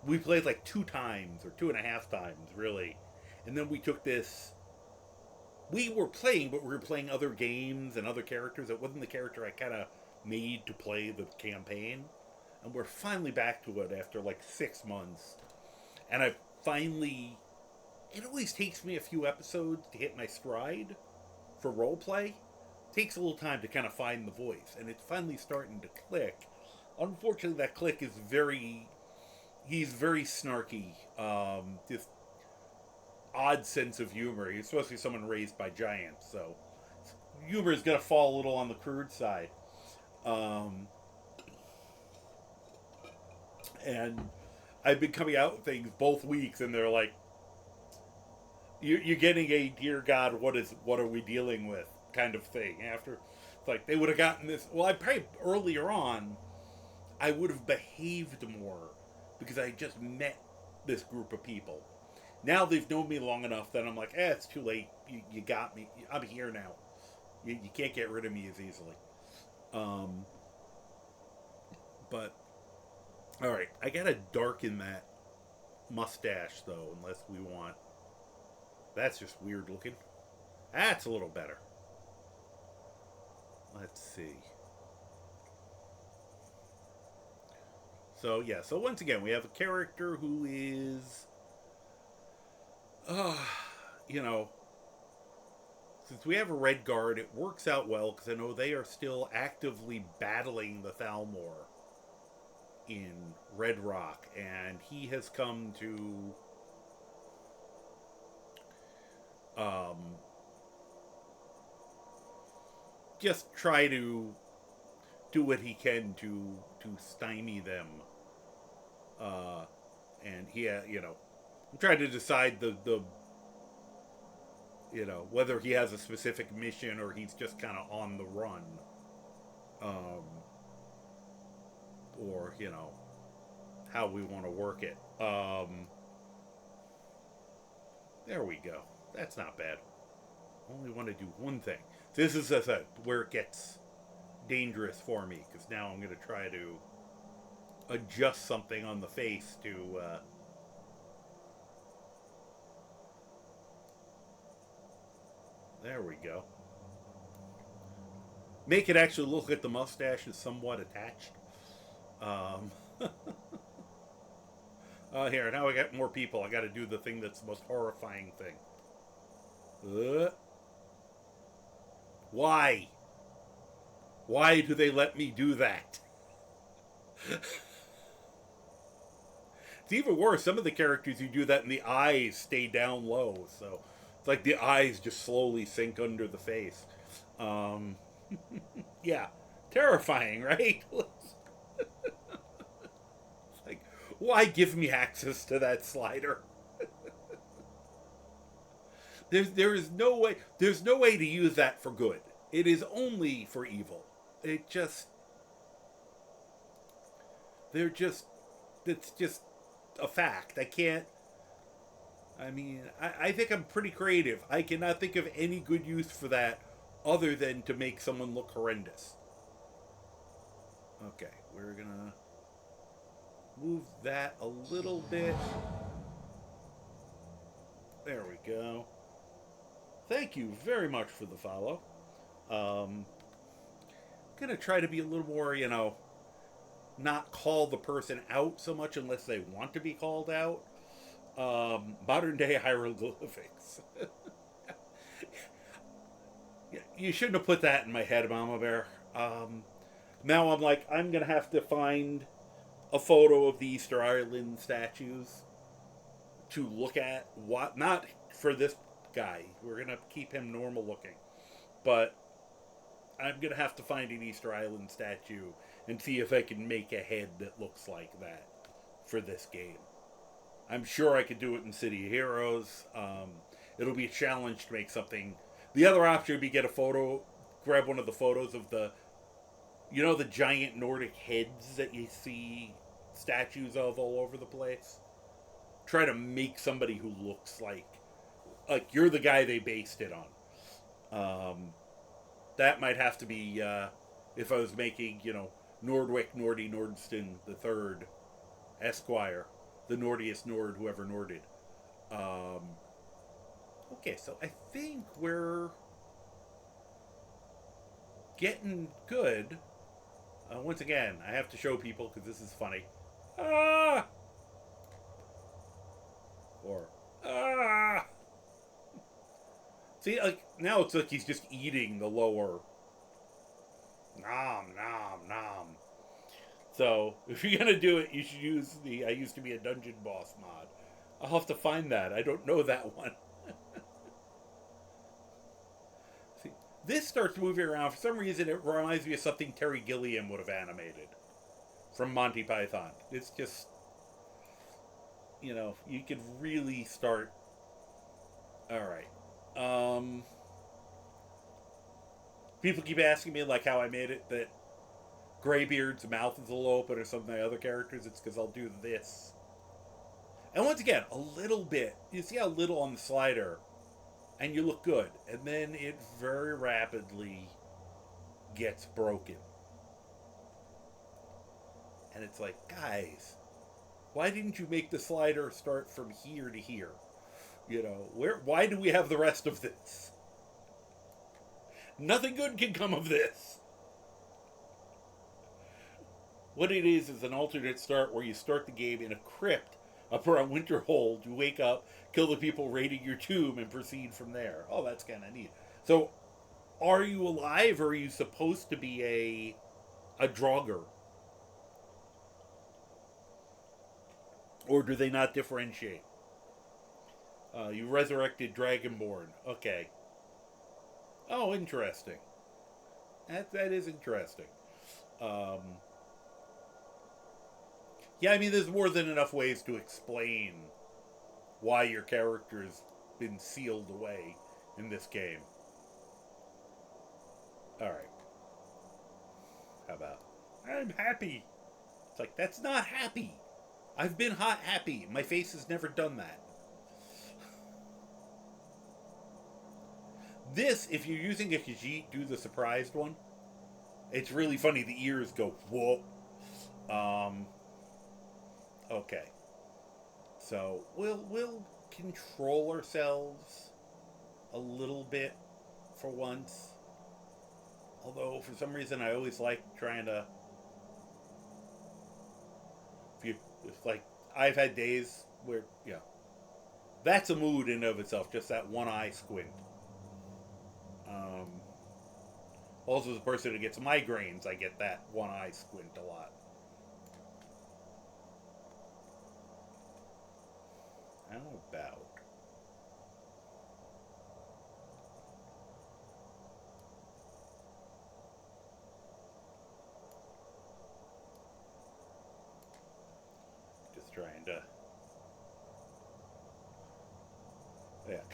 we played like 2 times or 2.5 times really, and then we took this. We were playing, but we were playing other games and other characters. It wasn't the character I kind of made to play the campaign, and we're finally back to it after like 6 months, and I finally. It always takes me a few episodes to hit my stride for roleplay. It takes a little time to kind of find the voice, and it's finally starting to click. Unfortunately, that click is he's very snarky, just odd sense of humor. He's supposed to be someone raised by giants, so humor is going to fall a little on the crude side. And I've been coming out with things both weeks, and they're like, you're getting a dear God, what are we dealing with kind of thing. After it's like they would have gotten this. Well, I probably earlier on I would have behaved more because I just met this group of people. Now they've known me long enough that I'm like, it's too late. You got me. I'm here now. You can't get rid of me as easily. But all right, I gotta darken that mustache though, unless we want. That's just weird looking. That's a little better. Let's see. So, yeah. So, once again, we have a character who is... you know... Since we have a Red Guard, it works out well, because I know they are still actively battling the Thalmor in Red Rock, and he has come to... just try to do what he can to stymie them. And he, you know, I'm trying to decide the you know, whether he has a specific mission or he's just kind of on the run. Or, you know, how we want to work it. There we go. That's not bad. Only want to do one thing. This is where it gets dangerous for me, because now I'm going to try to adjust something on the face to... there we go. Make it actually look like the mustache is somewhat attached. Here, now I got more people. I got to do the thing that's the most horrifying thing. Why? Why do they let me do that? It's even worse. Some of the characters, you do that and the eyes stay down low. So it's like the eyes just slowly sink under the face. Yeah. Terrifying, right? It's like, why give me access to that slider? There's no way to use that for good. It is only for evil. It's just a fact. I think I'm pretty creative. I cannot think of any good use for that other than to make someone look horrendous. Okay, we're gonna move that a little bit. There we go. Thank you very much for the follow. Gonna try to be a little more, not call the person out so much unless they want to be called out. Modern day hieroglyphics. You shouldn't have put that in my head, Mama Bear. Now I'm like, I'm gonna have to find a photo of the Easter Island statues to look at. What? Not for this guy. We're gonna keep him normal looking, but I'm gonna have to find an Easter Island statue and see if I can make a head that looks like that for this game. I'm sure I could do it in City of Heroes. It'll be a challenge to make something. The other option would be get a photo, grab one of the photos of the giant Nordic heads that you see statues of all over the place. Try to make somebody who looks like you're the guy they based it on. That might have to be, if I was making, Nordwick, Nordy, Nordston the Third, Esquire, the Nordiest Nord, whoever Norded. Okay, so I think we're getting good. Once again, I have to show people because this is funny. Ah! Or, ah! See, now it's like he's just eating the lower. Nom, nom, nom. So, if you're gonna do it, you should use the I used to be a dungeon boss mod. I'll have to find that. I don't know that one. See, this starts moving around. For some reason, it reminds me of something Terry Gilliam would have animated from Monty Python. It's just, you could really start. Alright. People keep asking me, how I made it that Graybeard's mouth is a little open or some of my other characters. It's because I'll do this. And once again, a little bit. You see how little on the slider, and you look good. And then it very rapidly gets broken. And it's like, guys, why didn't you make the slider start from here to here? Why do we have the rest of this? Nothing good can come of this. What it is an alternate start where you start the game in a crypt up around Winterhold. You wake up, kill the people raiding your tomb, and proceed from there. Oh, that's kind of neat. So, are you alive, or are you supposed to be a Draugr? Or do they not differentiate? You resurrected Dragonborn. Okay. Oh, interesting. That is interesting. Yeah, there's more than enough ways to explain why your character's been sealed away in this game. Alright. How about, I'm happy. It's like, that's not happy. I've been hot happy. My face has never done that. This, if you're using a Khajiit, do the surprised one. It's really funny. The ears go whoa. Okay. So we'll control ourselves a little bit for once. Although for some reason I always like trying to. If like I've had days where that's a mood in and of itself. Just that one eye squint. Also, as a person who gets migraines, I get that one eye squint a lot. How about just trying to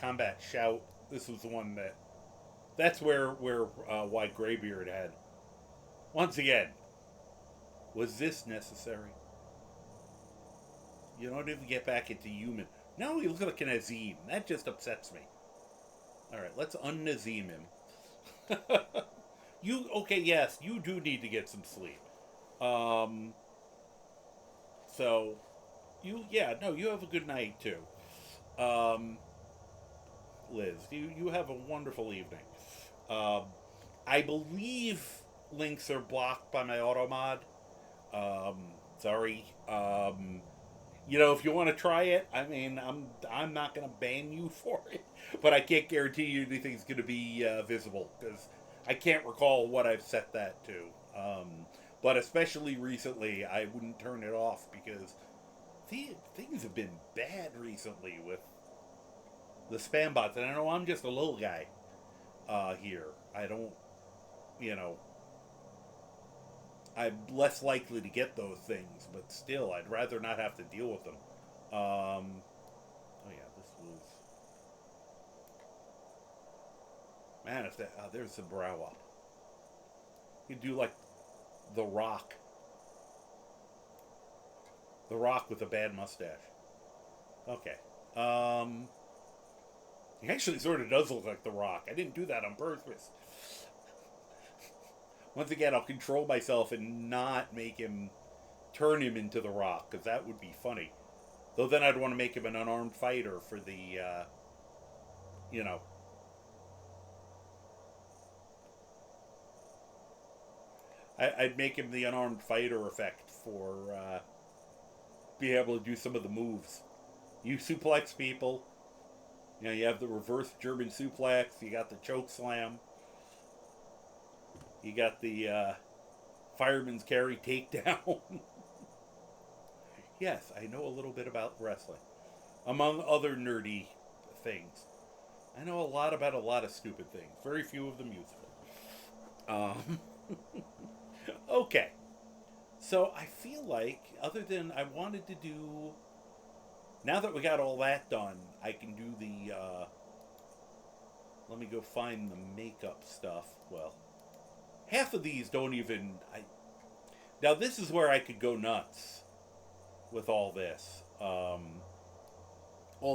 combat shout. This was the one that's where White Graybeard had. Once again, was this necessary? You don't even get back into human. No, he looks like an Azim. That just upsets me. Alright, let's un-Nazim him. Yes, you do need to get some sleep. So, you have a good night too. Liz, you have a wonderful evening. I believe links are blocked by my auto mod. Sorry. If you want to try it, I mean, I'm not going to ban you for it, but I can't guarantee you anything's going to be visible because I can't recall what I've set that to. But especially recently, I wouldn't turn it off because things have been bad recently with the spam bots, and I know I'm just a little guy here. I don't, I'm less likely to get those things, but still, I'd rather not have to deal with them. This was... Man, if that... there's the brow up. You do, like, The Rock. The Rock with a bad mustache. Okay. He actually sort of does look like The Rock. I didn't do that on purpose. Once again, I'll control myself and not turn him into The Rock, because that would be funny. Though then I'd want to make him an unarmed fighter for the, I'd make him the unarmed fighter effect for, be able to do some of the moves. You suplex people. You have the reverse German suplex. You got the choke slam. You got the fireman's carry takedown. Yes, I know a little bit about wrestling. Among other nerdy things. I know a lot about a lot of stupid things. Very few of them useful. Okay. So I feel like, other than I wanted to do... Now that we got all that done, I can do the... let me go find the makeup stuff. Well... Half of these don't even... Now, this is where I could go nuts with all this. All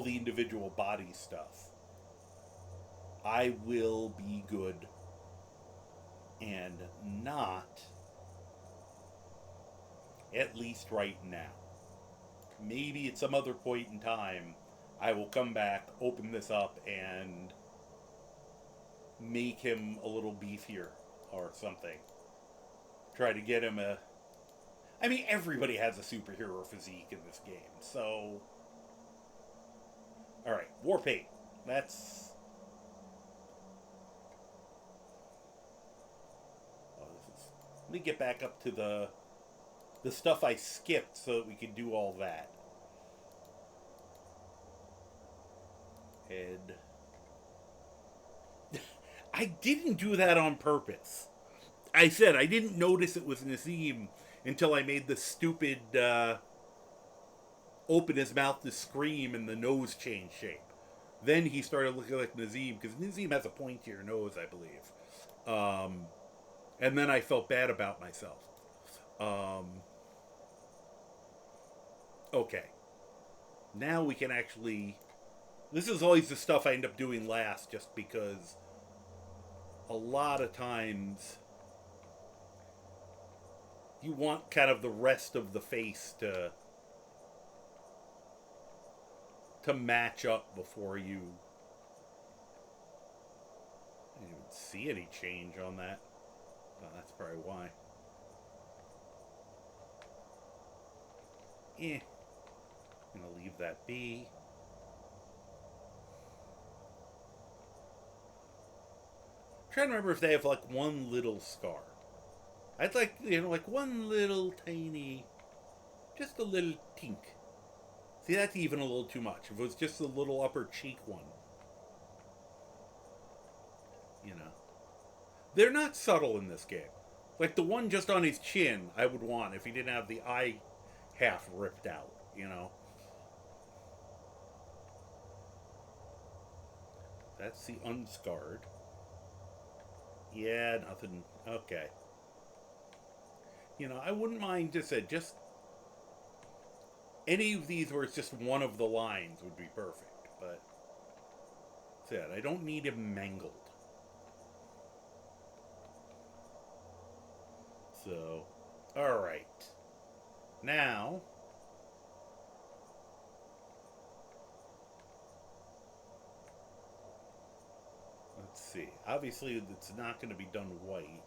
the individual body stuff. I will be good and not, at least right now. Maybe at some other point in time, I will come back, open this up, and make him a little beefier. Or something. Try to get him I mean, everybody has a superhero physique in this game, so... Alright, War Paint. That's... Let me get back up to the stuff I skipped so that we can do all that. And... I didn't do that on purpose. I said I didn't notice it was Nazim until I made the stupid open his mouth to scream and the nose change shape. Then he started looking like Nazim, because Nazim has a pointier nose, I believe. And then I felt bad about myself. Okay. Now we can actually... This is always the stuff I end up doing last, just because... A lot of times you want kind of the rest of the face to match up before you. I didn't even see any change on that. Well, that's probably why. I'm gonna leave that be. I'm trying to remember if they have like one little scar. I'd like, like one little tiny, just a little tink. See, that's even a little too much. If it was just a little upper cheek one. They're not subtle in this game. Like the one just on his chin, I would want if he didn't have the eye half ripped out, That's the unscarred. Yeah, nothing. Okay. I wouldn't mind just any of these where it's just one of the lines would be perfect, but said I don't need him mangled. So, all right. Now, let's see. Obviously, it's not going to be done white.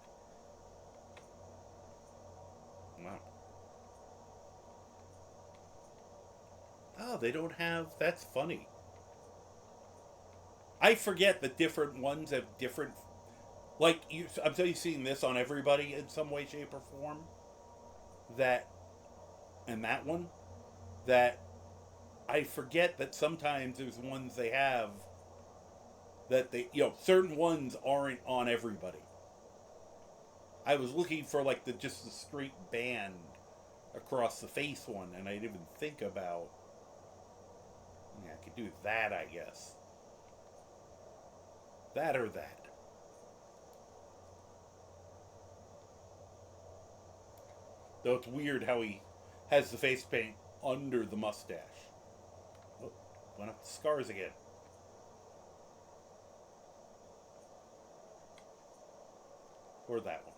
Wow. Oh, they don't have... That's funny. I forget that different ones have different... Like, I'm so used to seeing this on everybody in some way, shape, or form. And that one. That I forget that sometimes there's ones they have that they... certain ones aren't on everybody. I was looking for, like, just the straight band across the face one, and I didn't even think about... Yeah, I could do that, I guess. That or that. Though it's weird how he has the face paint under the mustache. Oh, went up the scars again. Or that one.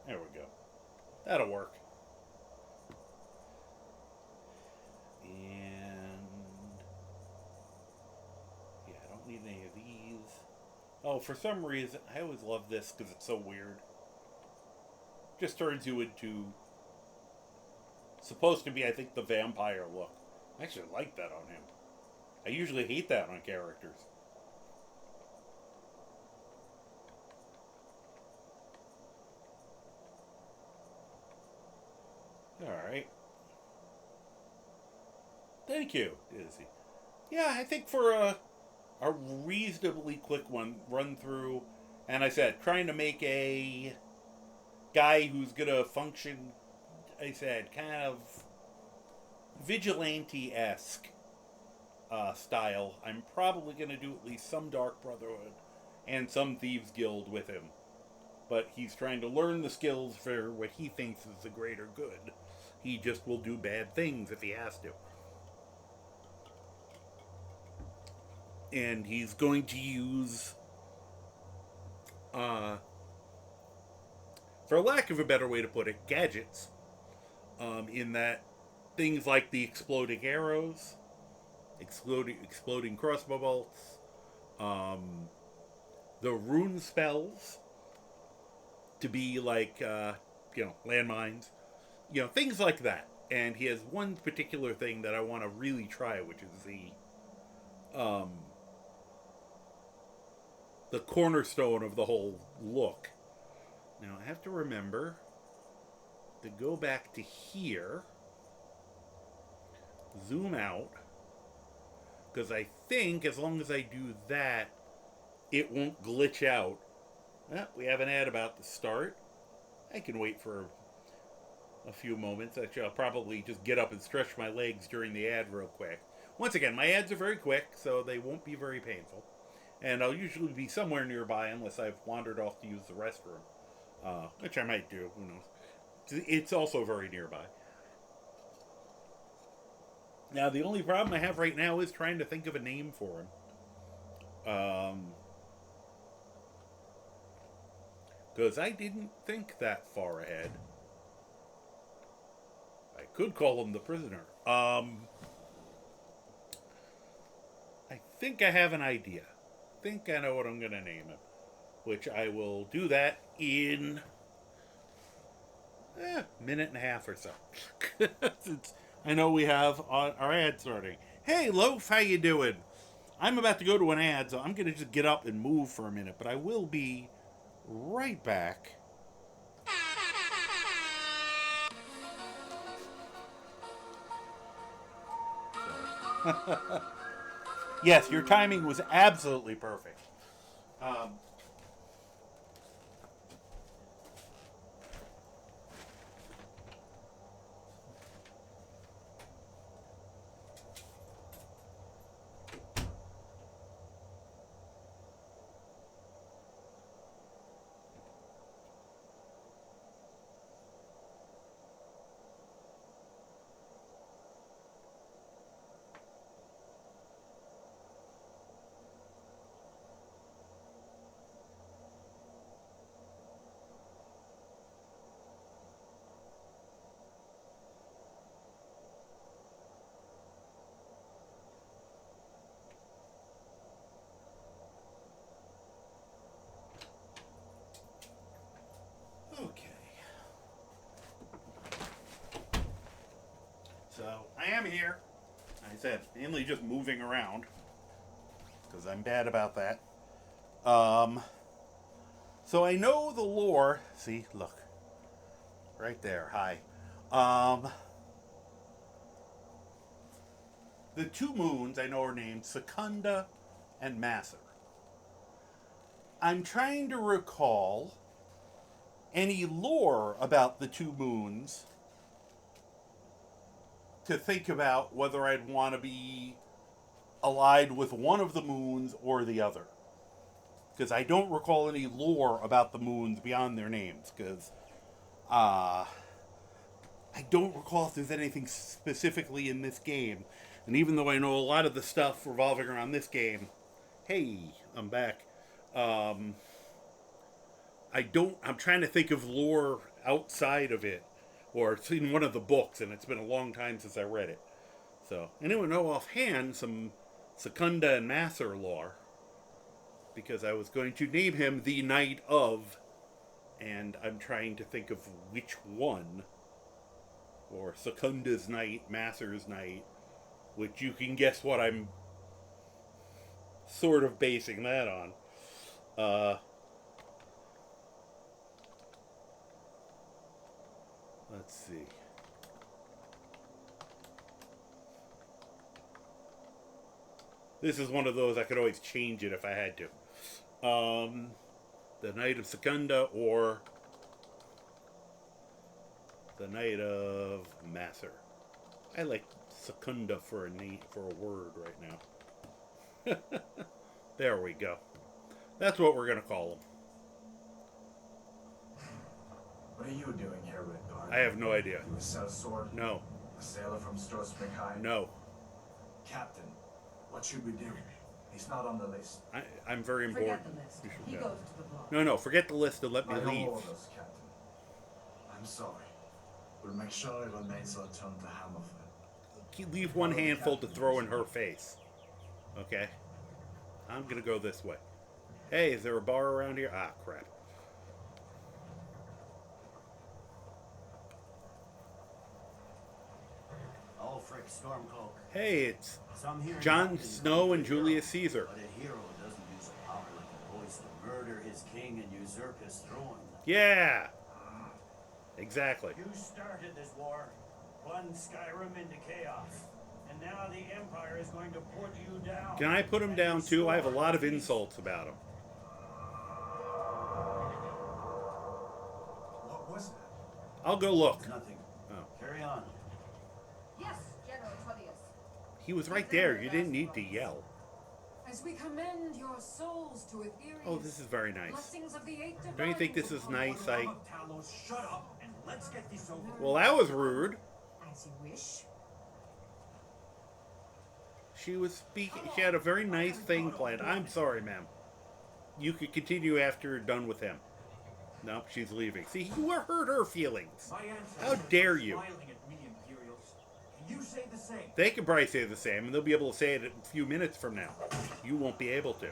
There we go. That'll work. And yeah, I don't need any of these. Oh, for some reason, I always love this because it's so weird. Just turns you into supposed to be, I think, the vampire look. I actually like that on him. I usually hate that on characters. Alright. Thank you, Izzy. Yeah, I think for a reasonably quick one run through, and I said, trying to make a guy who's gonna function, I said, kind of vigilante-esque style. I'm probably gonna do at least some Dark Brotherhood and some Thieves Guild with him. But he's trying to learn the skills for what he thinks is the greater good. He just will do bad things if he has to. And he's going to use, for lack of a better way to put it, gadgets. In that things like the exploding arrows, exploding crossbow bolts, the rune spells to be like, landmines, things like that. And he has one particular thing that I want to really try, which is the cornerstone of the whole look. Now, I have to remember to go back to here, zoom out, because I think as long as I do that, it won't glitch out. We have an ad about to start. I can wait for a few moments. Actually, I'll probably just get up and stretch my legs during the ad real quick. Once again, my ads are very quick, so they won't be very painful. And I'll usually be somewhere nearby unless I've wandered off to use the restroom. which I might do. Who knows? It's also very nearby. Now, the only problem I have right now is trying to think of a name for him. Because I didn't think that far ahead. I could call him the prisoner. I think I have an idea. I think I know what I'm going to name him. Which I will do that in a minute and a half or so. Since I know we have our ad starting. Hey, Loaf, how you doing? I'm about to go to an ad, so I'm going to just get up and move for a minute. But I will be right back. Yes, your timing was absolutely perfect. Okay. So, I am here. I said, mainly just moving around. Because I'm bad about that. So I know the lore. See, look. Right there. Hi. The two moons I know are named Secunda and Masser. I'm trying to recall any lore about the two moons to think about whether I'd want to be allied with one of the moons or the other. Because I don't recall any lore about the moons beyond their names. Because I don't recall if there's anything specifically in this game. And even though I know a lot of the stuff revolving around this game, hey, I'm back. I'm trying to think of lore outside of it, or it's in one of the books, and it's been a long time since I read it. So, anyone know offhand some Secunda and Masser lore? Because I was going to name him the Knight of, and I'm trying to think of which one, or Secunda's Knight, Masser's Knight, which you can guess what I'm sort of basing that on. Let's see. This is one of those I could always change it if I had to. The Knight of Secunda or the Knight of Masser. I like Secunda for a word right now. There we go. That's what we're gonna call him. What are you doing here, Red Guard? I have no idea. You a sellsword? No. A sailor from Strosbeck? No. Captain, what should we do? He's not on the list. I'm very important. Forget the list. You should He go. goes to the block. No, forget the list and let me By your leave. orders, Captain. I'm sorry. We'll make sure it remains returned to Hammerfell. Leave one handful to throw in her face. Okay? I'm gonna go this way. Hey, is there a bar around here? Ah, crap. Ulfric Stormcloak. Hey, it's Some here Jon know him Snow as and a hero, Julius Caesar. But a hero doesn't use a power like the voice to murder his king and usurp his throne. Yeah! Exactly. You started this war, plunged Skyrim into chaos, and now the Empire is going to put you down. Can I put him down too? I have a lot of insults about him. What was that? I'll go look. It's nothing. Oh. Carry on. Yes, General Tullius. He was right there. You didn't need to yell. As we commend your souls to Aetherius. Oh, this is very nice. Blessings of the eighth Don't you think divine this is nice? I Talos, shut up and let's get this over with. Well, that was rude. As you wish. She was speaking. She had a very nice thing planned. I'm sorry, ma'am. You could continue after you're done with him. Nope, she's leaving. See, you hurt her feelings. My ancestors How dare were you? smiling at me, Imperials. Can you say the same? They can probably say the same, and they'll be able to say it a few minutes from now. You won't be able to.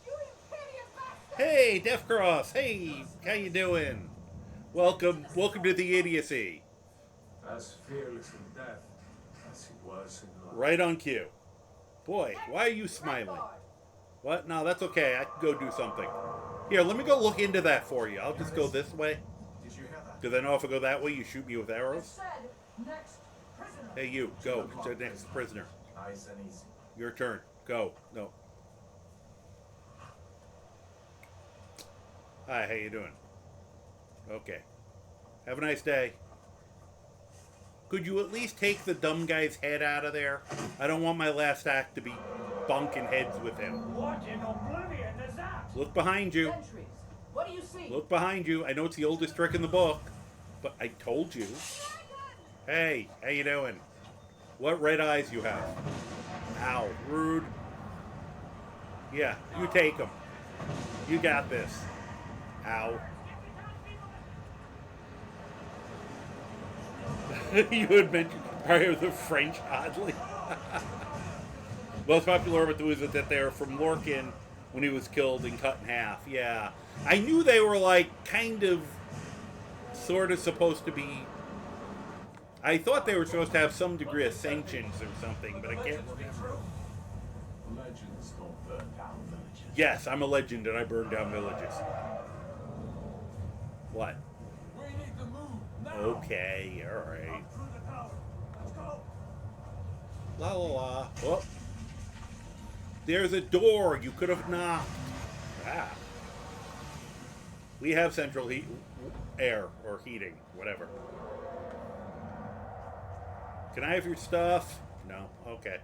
You insidious bastard! Hey, Deathcross. Hey, how you doing? Welcome to the idiocy. As fearless in death as he was in life. Right on cue. Boy, why are you smiling? What? No, that's okay. I can go do something. Here, let me go look into that for you. I'll just go this way. Did you hear that? Because I know if I go that way, you shoot me with I arrows. said, next prisoner. Hey, you, go to the next prisoner. Nice and easy. Your turn. Go. No. Hi, how you doing? Okay. Have a nice day. Could you at least take the dumb guy's head out of there? I don't want my last act to be bunking heads with him. What in oblivion is that? Look behind you. Sentries. What do you see? Look behind you. I know it's the oldest trick in the book, but I told you. Hey, how you doing? What red eyes you have? Ow, rude. Yeah, you take them. You got this. Ow. You had mentioned prior the French, oddly. Most popular with was that they were from Lorcan when he was killed and cut in half. Yeah. I knew they were like kind of sort of supposed to be. I thought they were supposed to have some degree of sentience or something, but I can't remember. Legends don't burn down villages. Yes, I'm a legend and I burn down villages. What? We need to move now. Okay, alright. Through the tower. Let's go. La la la. Oh. There's a door. You could have knocked. Ah. We have central heat, air, or heating, whatever. Can I have your stuff? No. Okay.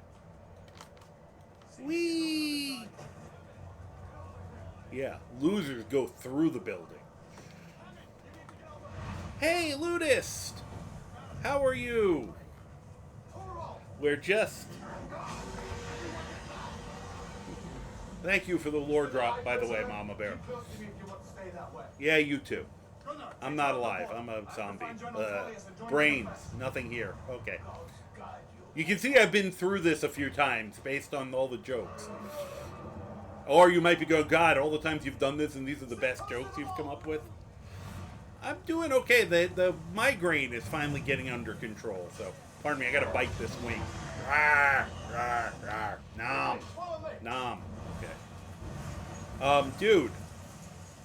Whee! Yeah, losers go through the building. Hey, Ludist! How are you? We're just... Thank you for the lore drop, by the way, Mama Bear. Yeah, you too. I'm not alive. I'm a zombie. Brains. Nothing here. Okay. You can see I've been through this a few times based on all the jokes. Or you might be going, God, all the times you've done this and these are the best jokes you've come up with. I'm doing okay. The migraine is finally getting under control. So, pardon me, I gotta bite this wing. Rawr, rawr, rawr. Nom. Nom. Okay. Dude.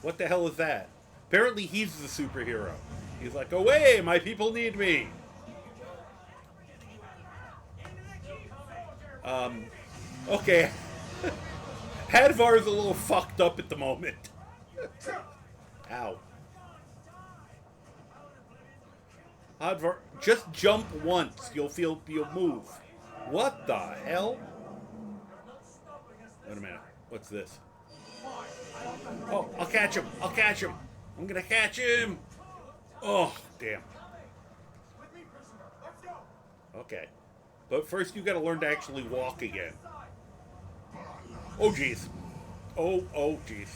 What the hell is that? Apparently he's the superhero. He's like, away, my people need me. Okay. Hadvar's a little fucked up at the moment. Ow. Hadvar, just jump once. You'll move. What the hell? Wait a minute. What's this? Oh, I'll catch him. I'll catch him. I'm gonna catch him. Oh, damn. Okay. But first you gotta learn to actually walk again. Oh, jeez. Oh, jeez.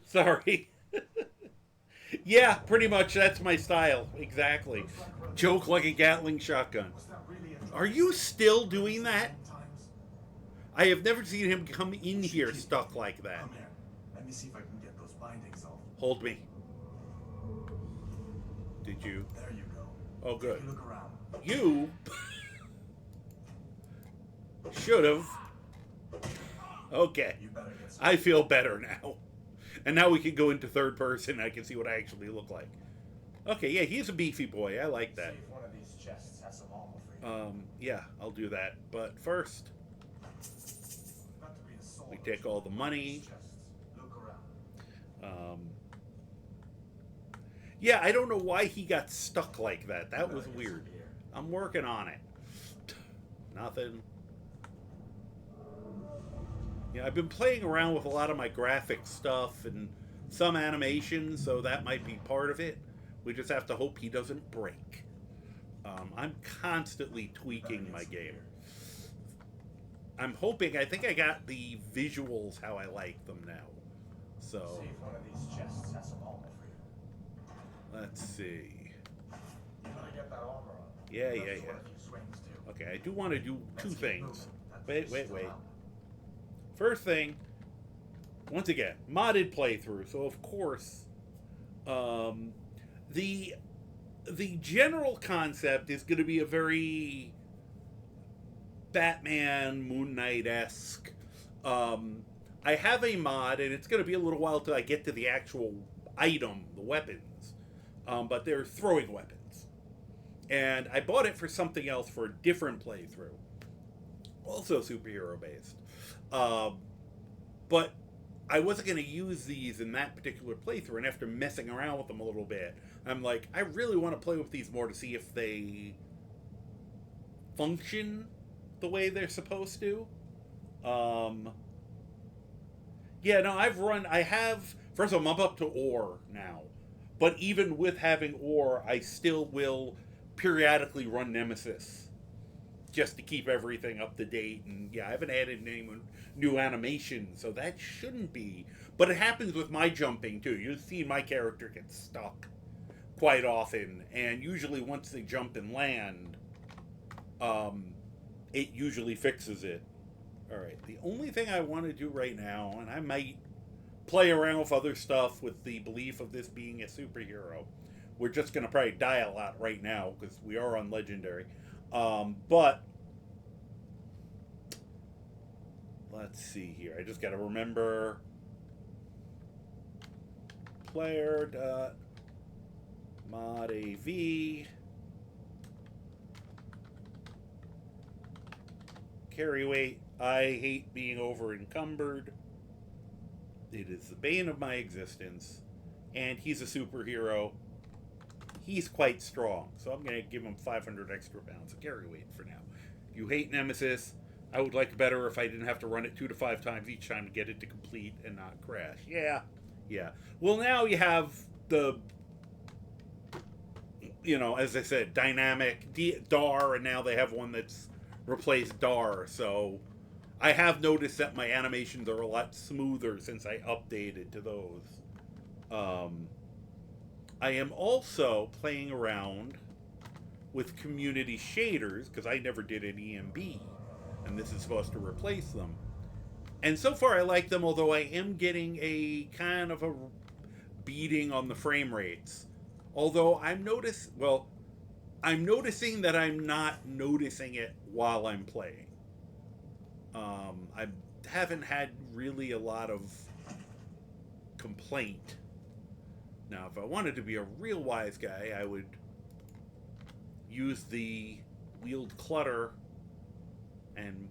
Sorry. Yeah, pretty much that's my style. Exactly. Joke like a Gatling shotgun. Are you still doing that? I have never seen him come in here stuck like that. Come here. Let me see if I can get those bindings off. Hold me. Did you? There you go. Oh, good. Take a look around. You should have. Okay. You better get some. I feel better now. And now we can go into third person. I can see what I actually look like. Okay, yeah, he's a beefy boy. I like that. See if one of these chests has some armor for you. Yeah, I'll do that. But first, Got to be a sword. we take all the money. Chests. Look around. Yeah, I don't know why he got stuck like that. That was weird. I'm working on it. Nothing. Yeah, I've been playing around with a lot of my graphic stuff and some animations, so that might be part of it. We just have to hope he doesn't break. I'm constantly tweaking my game. I'm hoping, I think I got the visuals how I like them now. So, See if one of these chests has some armor for you. let's see. You gotta get that armor on. Yeah, That's yeah, what yeah. a few swings do. Okay, I do want to do two Let's keep things. moving. That Wait, door's wait, still wait. out. First thing, once again, modded playthrough. So of course, the general concept is going to be a very Batman Moon Knight-esque. I have a mod, and it's going to be a little while till I get to the actual item, the weapons. But they're throwing weapons. And I bought it for something else for a different playthrough. Also superhero-based. But I wasn't going to use these in that particular playthrough, and after messing around with them a little bit, I'm like, I really want to play with these more to see if they function the way they're supposed to. Yeah, no, I have, first of all, I'm up to ore now. But even with having ore, I still will periodically run Nemesis just to keep everything up to date. And yeah, I haven't added any new animations, so that shouldn't be. But it happens with my jumping too. You've seen my character get stuck quite often, and usually once they jump and land, it usually fixes it. Alright, the only thing I want to do right now, and I might play around with other stuff with the belief of this being a superhero. We're just going to probably die a lot right now because we are on Legendary. But let's see here. I just got to remember player.modav carry weight. I hate being over encumbered. It is the bane of my existence. And he's a superhero. He's quite strong. So I'm going to give him 500 extra pounds of carry weight for now. You hate Nemesis. I would like better if I didn't have to run it 2 to 5 times each time to get it to complete and not crash. Yeah. Yeah. Well, now you have the, you know, as I said, dynamic DAR, and now they have one that's replaced DAR. So I have noticed that my animations are a lot smoother since I updated to those. I am also playing around with community shaders because I never did an EMB, and this is supposed to replace them. And so far I like them, although I am getting a kind of a beating on the frame rates. Although I'm noticing that I'm not noticing it while I'm playing. I haven't had really a lot of complaint. Now, if I wanted to be a real wise guy, I would use the wheeled clutter and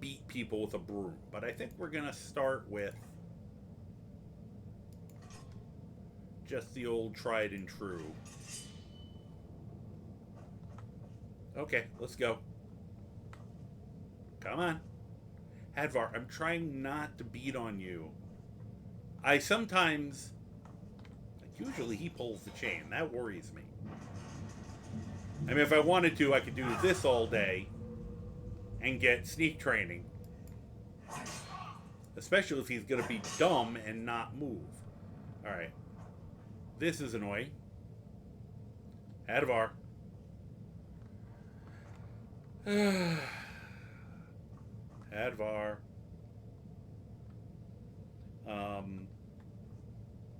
beat people with a broom. But I think we're going to start with just the old tried and true. Okay, let's go. Come on. Hadvar, I'm trying not to beat on you. Usually he pulls the chain. That worries me. I mean, if I wanted to, I could do this all day and get sneak training. Especially if he's going to be dumb and not move. Alright. This is annoying. Hadvar. Hadvar.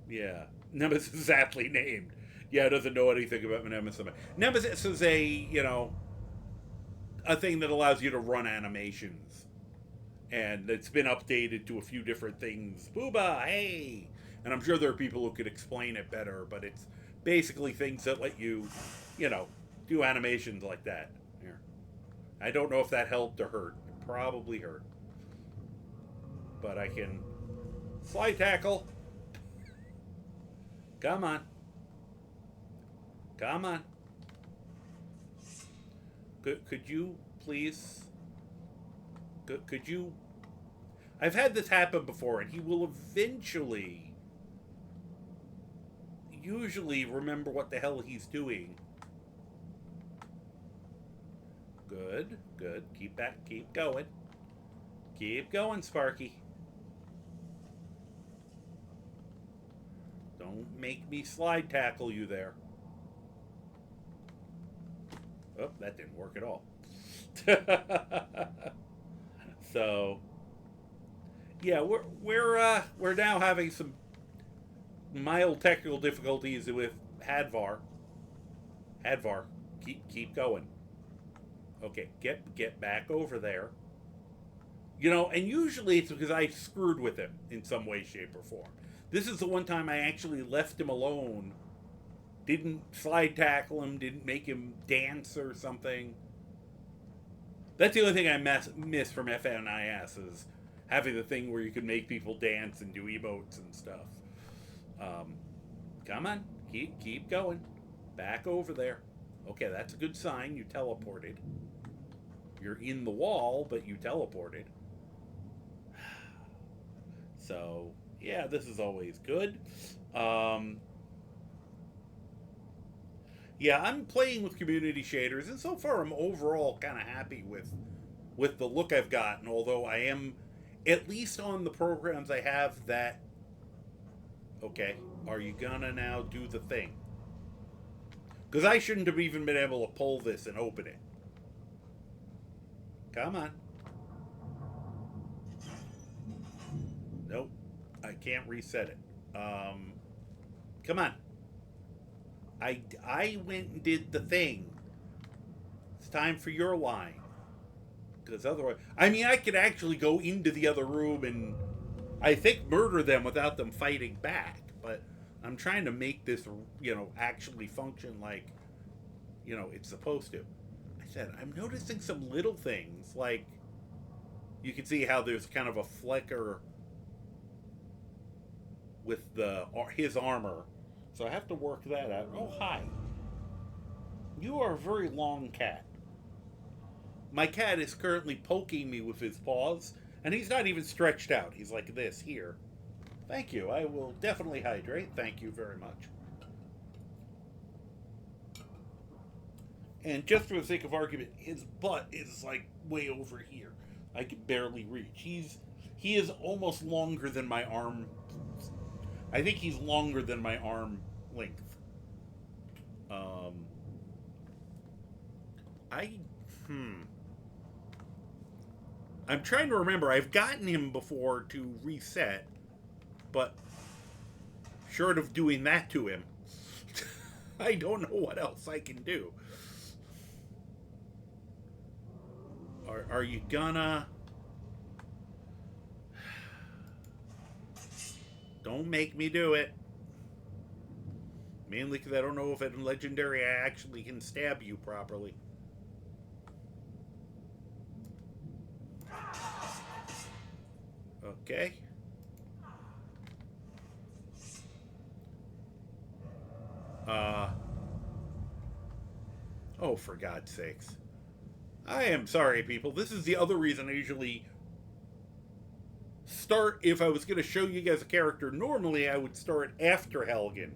Yeah. Nemesis is aptly named. Yeah, doesn't know anything about Nemesis. Nemesis is a thing that allows you to run animations. And it's been updated to a few different things. Booba, hey! And I'm sure there are people who could explain it better, but it's basically things that let you, do animations like that. Here. I don't know if that helped or hurt. It probably hurt. But I can slide tackle. Come on. Come on. Could you please? Could you? I've had this happen before, and he will eventually, usually, remember what the hell he's doing. Good, good. Keep going. Keep going, Sparky. Don't make me slide tackle you there. Oh, that didn't work at all. So, yeah, we're now having some mild technical difficulties with Hadvar. Hadvar, keep going. Okay, get back over there. You know, and usually it's because I screwed with him in some way, shape, or form. This is the one time I actually left him alone. Didn't slide tackle him, didn't make him dance or something. That's the only thing I miss from FNIS is having the thing where you could make people dance and do emotes and stuff. Come on, keep going. Back over there. Okay, that's a good sign. You teleported. You're in the wall, but you teleported. So, yeah, this is always good. Yeah, I'm playing with community shaders, and so far I'm overall kind of happy with the look I've gotten, although I am, at least on the programs I have that... Okay, are you gonna now do the thing? Because I shouldn't have even been able to pull this and open it. Come on. Nope, I can't reset it. Come on. I went and did the thing. It's time for your line. Because otherwise... I mean, I could actually go into the other room and, I think, murder them without them fighting back. But I'm trying to make this, you know, actually function like, you know, it's supposed to. I said, I'm noticing some little things. Like, you can see how there's kind of a flicker with his armor. So I have to work that out. Oh, hi. You are a very long cat. My cat is currently poking me with his paws, and he's not even stretched out. He's like this here. Thank you. I will definitely hydrate. Thank you very much. And just for the sake of argument, his butt is like way over here. I can barely reach. He is almost longer than my arm. I think he's longer than my arm length. I'm trying to remember. I've gotten him before to reset, but short of doing that to him, I don't know what else I can do. Are you gonna... Don't make me do it. Mainly because I don't know if in Legendary I actually can stab you properly. Okay. Oh, for God's sakes. I am sorry, people. This is the other reason I usually start, if I was going to show you guys a character, normally I would start after Helgen.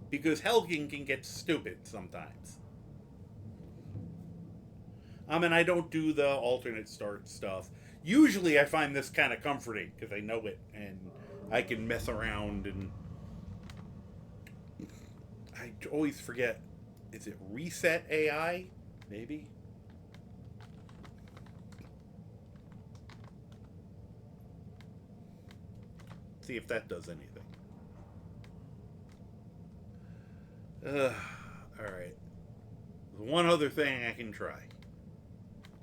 Because Helgen can get stupid sometimes. I mean, I don't do the alternate start stuff. Usually I find this kind of comforting, because I know it, and I can mess around, and... I always forget. Is it Reset AI? Maybe? See if that does anything. Alright. There's one other thing I can try.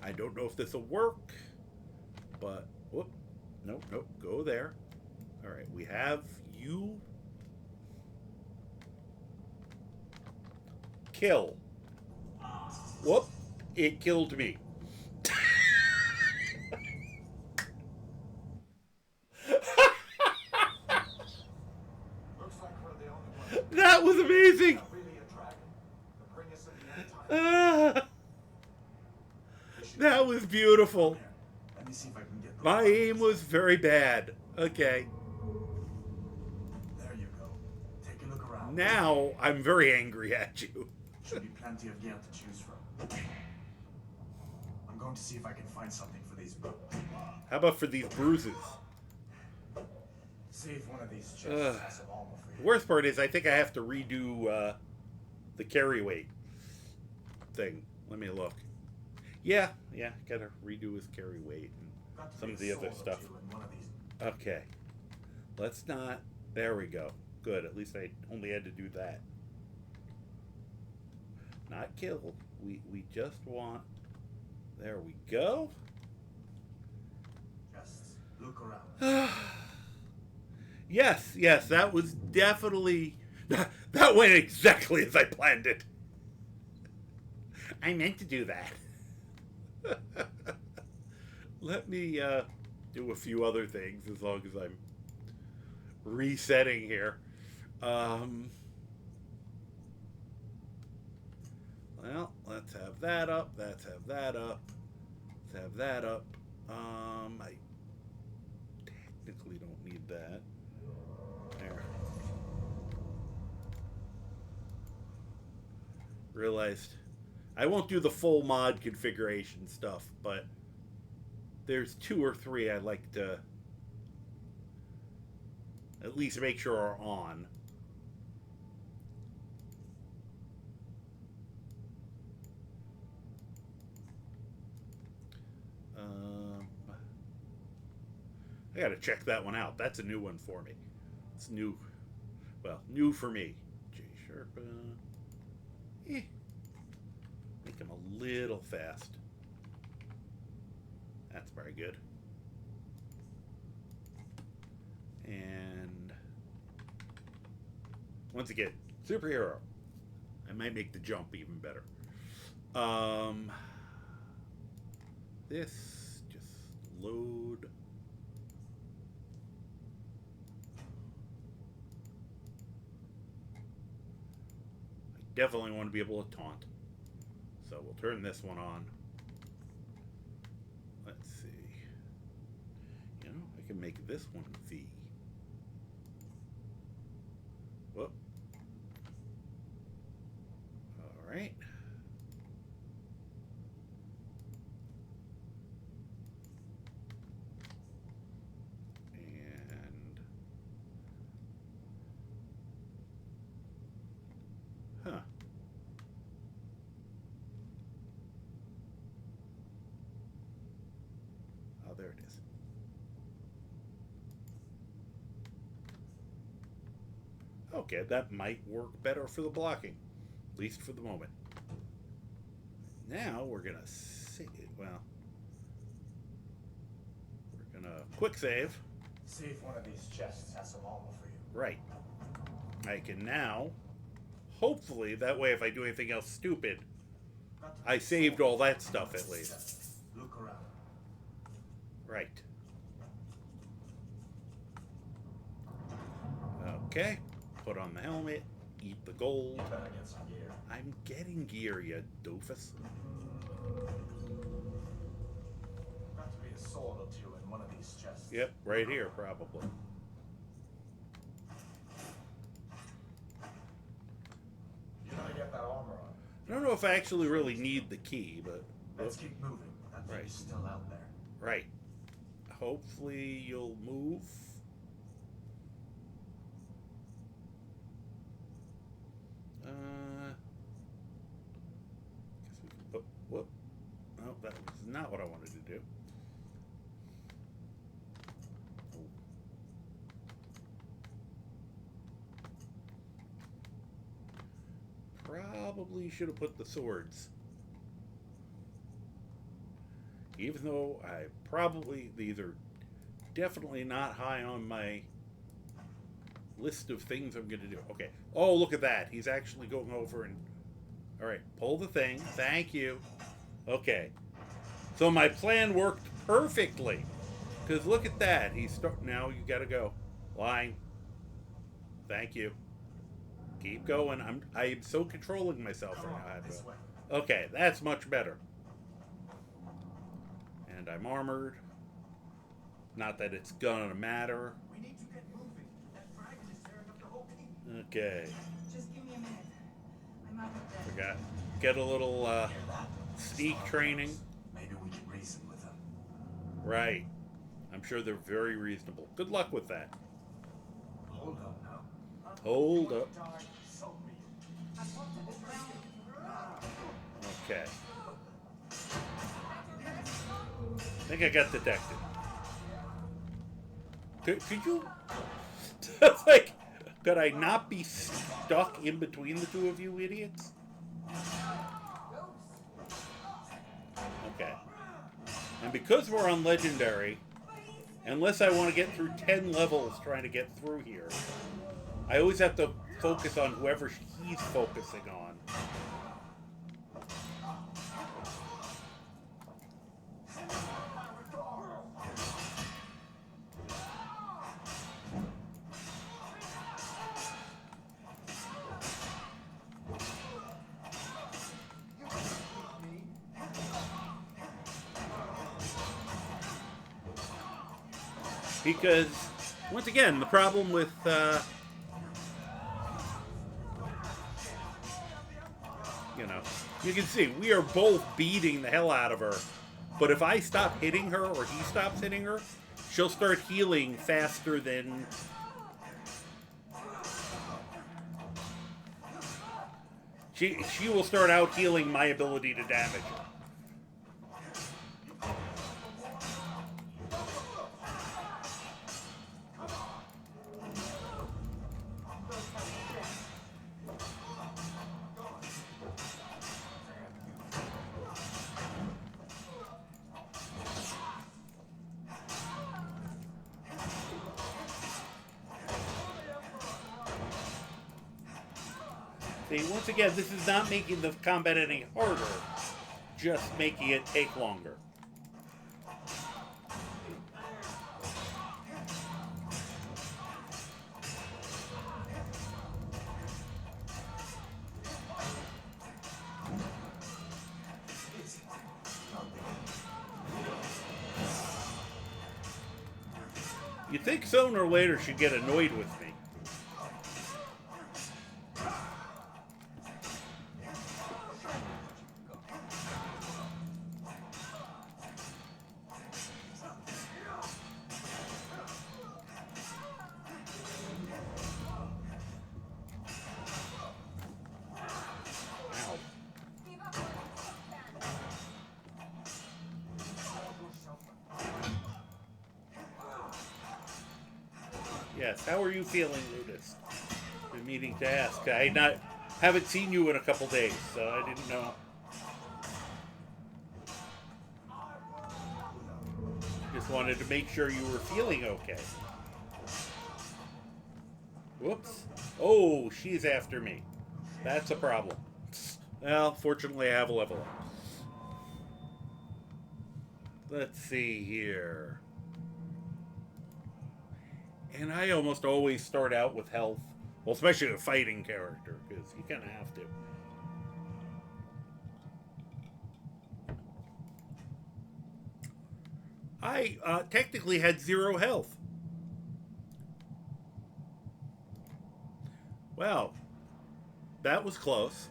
I don't know if this will work, but... Whoop. Nope, nope. Go there. Alright, we have you. Kill. Whoop. It killed me. That was amazing. That was beautiful. Here, let me see if I can get the My lock. aim was very bad. Okay. There you go. Take a look around. Now I'm very angry at you. Should be plenty of gear to choose from. I'm going to see if I can find something for these. How about for these bruises? See if one of these chests Ugh. has some armor for The you. worst part is I think I have to redo the carry weight thing. Let me look. Yeah, gotta redo his carry weight and Got to some be of a the other sword or stuff. two in one of these. Okay. Let's not. There we go. Good. At least I only had to do that. Not kill. We just want. There we go. Just look around. Yes, that was definitely. That went exactly as I planned it. I meant to do that. Let me do a few other things as long as I'm resetting here. Well, let's have that up. Let's have that up. Let's have that up. I technically don't need that. There. Realized I won't do the full mod configuration stuff, but there's 2 or 3 I'd like to at least make sure are on. I gotta check that one out. That's a new one for me. It's new. Well, new for me. J Sharp. Make him a little fast. That's very good. And once again, superhero. I might make the jump even better. This just load. I definitely want to be able to taunt. So we'll turn this one on. Let's see. You know, I can make this one V. Whoop. All right. And huh. Oh, there it is. Okay, that might work better for the blocking, at least for the moment. Now we're gonna save. Well, we're gonna quick save. See if one of these chests has some armor for you. Right. I can now, hopefully, that way if I do anything else stupid, Got to be I a saved sword all or that two in stuff one of at these least. chests. Look around. Right. Okay. Put on the helmet. Eat the gold. Better get some gear. I'm getting gear, you doofus. Got to be a sword or two in one of these chests. Yep, right here, probably. You gotta get that armor on. I don't know if I actually really need the key, but Let's keep moving. That thing Right. is still out there. right. Hopefully you'll move. Guess we can put. Whoop. No, that was not what I wanted to do. Probably should have put the swords. Even though I probably, these are definitely not high on my list of things I'm going to do. Okay. Oh, look at that. He's actually going over and... Alright, pull the thing. Thank you. Okay. So my plan worked perfectly. Because look at that. Now you got to go. Line. Thank you. Keep going. I'm so controlling myself Come right on, now. I have this to- way. Okay, that's much better. And I'm armored. Not that it's gonna matter. We need to get moving. That dragon is tearing up the whole keep. Okay. Just give me a minute. I'm out of We breath. get a little Hear that? sneak Smart training. ones. Maybe we can reason with them. Right. I'm sure they're very reasonable. Good luck with that. Hold up now. Hold up. Die, so me. I want to distract you. Okay. I think I got detected. Could you... like, could I not be stuck in between the two of you idiots? Okay. And because we're on Legendary, unless I want to get through 10 levels trying to get through here, I always have to focus on whoever he's focusing on. Because, once again, the problem with, you know, you can see we are both beating the hell out of her. But if I stop hitting her or he stops hitting her, she'll start healing faster than... She will start out healing my ability to damage her. See, once again, this is not making the combat any harder, just making it take longer. You'd think sooner or later she'd get annoyed with me. Yes, how are you feeling, Ludus? Been meaning to ask. Haven't seen you in a couple days, so I didn't know. Just wanted to make sure you were feeling okay. Whoops. Oh, she's after me. That's a problem. Well, fortunately I have a level up. Let's see here. And I almost always start out with health. Well, especially a fighting character, because you kind of have to. I technically had 0 health. Well, that was close.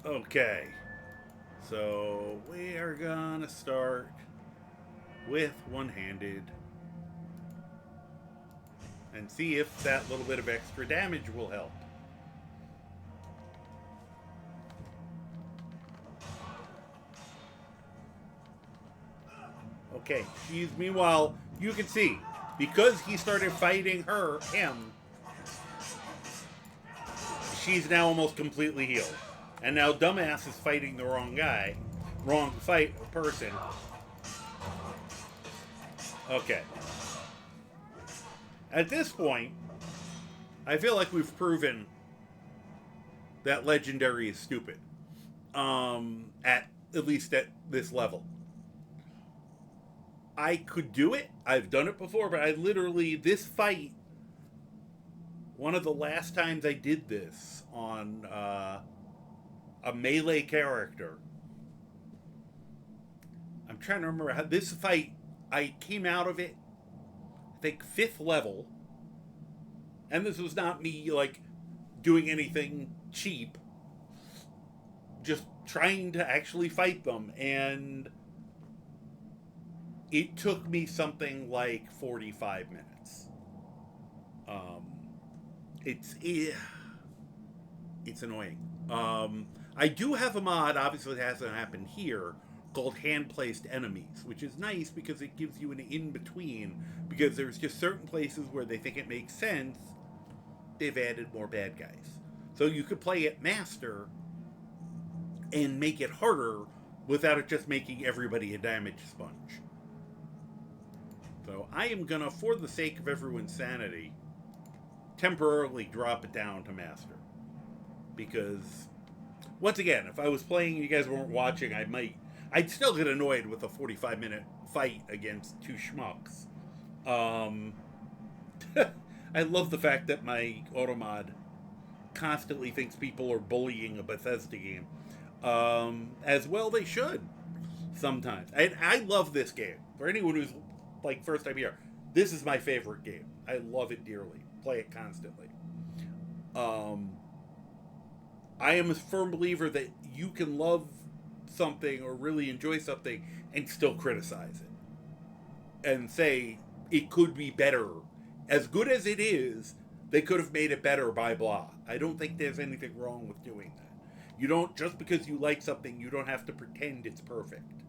Okay. So, we are gonna start with one-handed and see if that little bit of extra damage will help. Okay, meanwhile, you can see, because he started fighting him, she's now almost completely healed. And now Dumbass is fighting the wrong person. Okay. At this point, I feel like we've proven that Legendary is stupid. At least at this level. I could do it. I've done it before, but I literally, this fight, one of the last times I did this on a melee character, I'm trying to remember how this fight, I came out of it, I think 5th level. And this was not me, like, doing anything cheap. Just trying to actually fight them. And it took me something like 45 minutes. It's annoying. I do have a mod, obviously it hasn't happened here, called hand-placed enemies, which is nice because it gives you an in-between, because there's just certain places where they think it makes sense, they've added more bad guys. So you could play it master and make it harder without it just making everybody a damage sponge. So I am gonna, for the sake of everyone's sanity, temporarily drop it down to master. Because, once again, if I was playing and you guys weren't watching, I'd still get annoyed with a 45-minute fight against 2 schmucks. I love the fact that my automod constantly thinks people are bullying a Bethesda game. As well they should, sometimes. And I love this game. For anyone who's, like, first time here, this is my favorite game. I love it dearly. Play it constantly. I am a firm believer that you can love something or really enjoy something and still criticize it. And say, it could be better. As good as it is, they could have made it better by blah. I don't think there's anything wrong with doing that. You don't, just because you like something, you don't have to pretend it's perfect.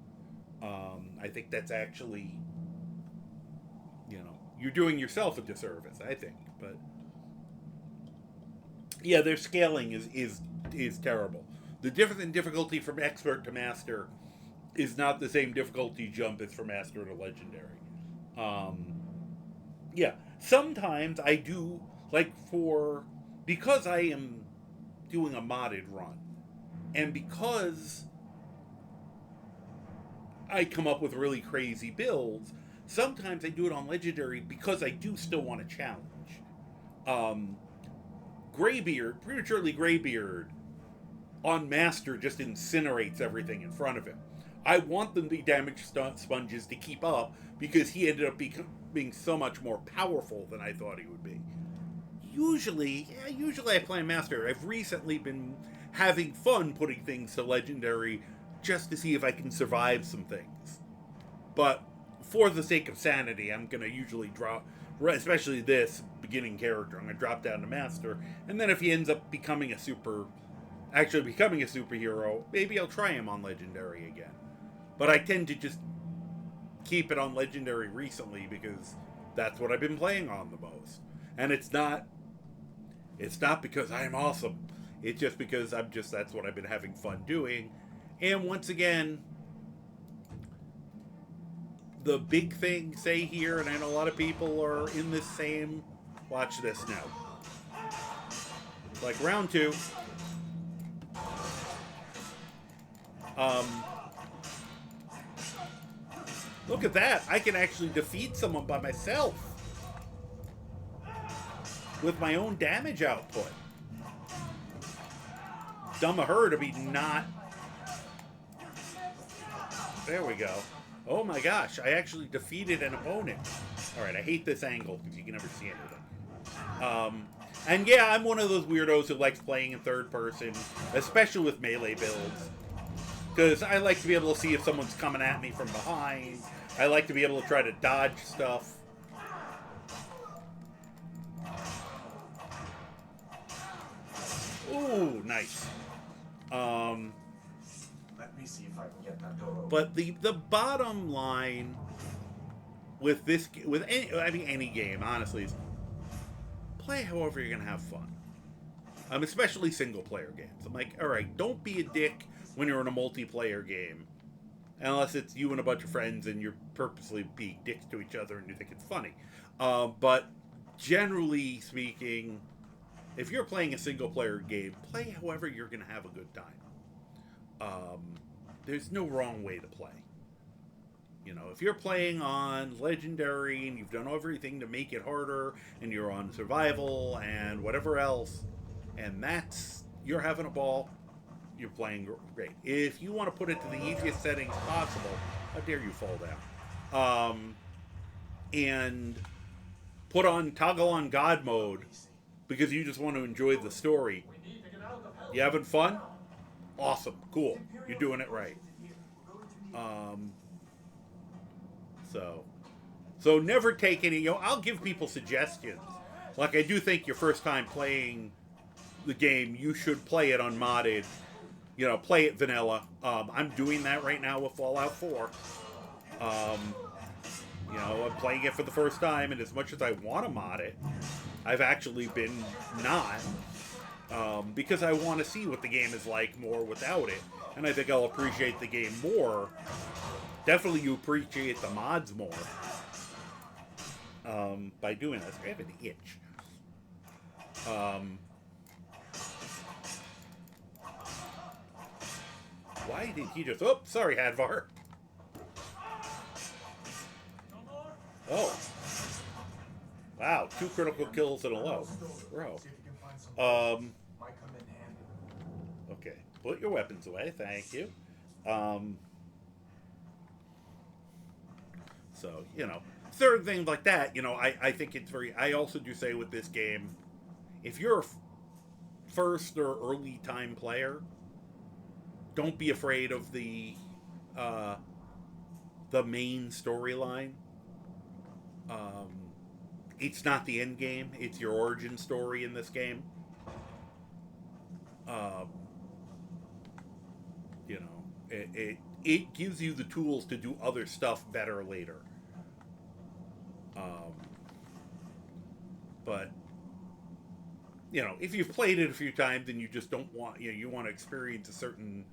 I think that's actually, you're doing yourself a disservice, I think. But yeah, their scaling is terrible. The difference in difficulty from expert to master is not the same difficulty jump as from master to legendary. Yeah, sometimes I do, because I am doing a modded run, and because I come up with really crazy builds, sometimes I do it on legendary because I do still want a challenge. Graybeard, prematurely Graybeard, on Master just incinerates everything in front of him. I want the damage sponges to keep up because he ended up being so much more powerful than I thought he would be. Usually I play Master. I've recently been having fun putting things to Legendary just to see if I can survive some things. But for the sake of sanity, I'm going to usually drop, especially this beginning character, I'm going to drop down to Master. And then if he ends up becoming a superhero, maybe I'll try him on Legendary again. But I tend to just keep it on Legendary recently because that's what I've been playing on the most. And it's not because I'm awesome. It's just because that's what I've been having fun doing. And once again, the big thing, say here, and I know a lot of people are in this same, watch this now. Like round 2. Look at that. I can actually defeat someone by myself with my own damage output. Dumb of her to be not. There we go. Oh my gosh, I actually defeated an opponent. Alright, I hate this angle because you can never see anything. And yeah, I'm one of those weirdos who likes playing in third person, especially with melee builds. Because I like to be able to see if someone's coming at me from behind. I like to be able to try to dodge stuff. Ooh, nice. Let me see if I can get that door open. But the bottom line with any game, honestly, is play however you're gonna have fun. Especially single player games. I'm like, all right, don't be a dick when you're in a multiplayer game, unless it's you and a bunch of friends and you're purposely being dicks to each other and you think it's funny. But generally speaking, if you're playing a single player game, play however you're gonna have a good time. There's no wrong way to play. If you're playing on Legendary and you've done everything to make it harder, and you're on Survival and whatever else, and you're having a ball, you're playing great. If you want to put it to the easiest settings possible, How dare you fall down? And toggle on God mode because you just want to enjoy the story. You having fun? Awesome, cool. You're doing it right. So never take any. I'll give people suggestions. Like I do think your first time playing the game, you should play it unmodded. Play it vanilla. I'm doing that right now with Fallout 4. I'm playing it for the first time, and as much as I want to mod it, I've actually been not. Because I want to see what the game is like more without it. And I think I'll appreciate the game more. Definitely you appreciate the mods more. By doing this. I have an itch. Why did he just... Oh, sorry, Hadvar. Oh. Wow, 2 critical kills in a low. Bro. Okay. Put your weapons away. Thank you. So, certain things like that, I think it's very... I also do say with this game, if you're a first or early time player, don't be afraid of the main storyline. It's not the end game. It's your origin story in this game. It gives you the tools to do other stuff better later. But if you've played it a few times and you just don't want, you want to experience a certain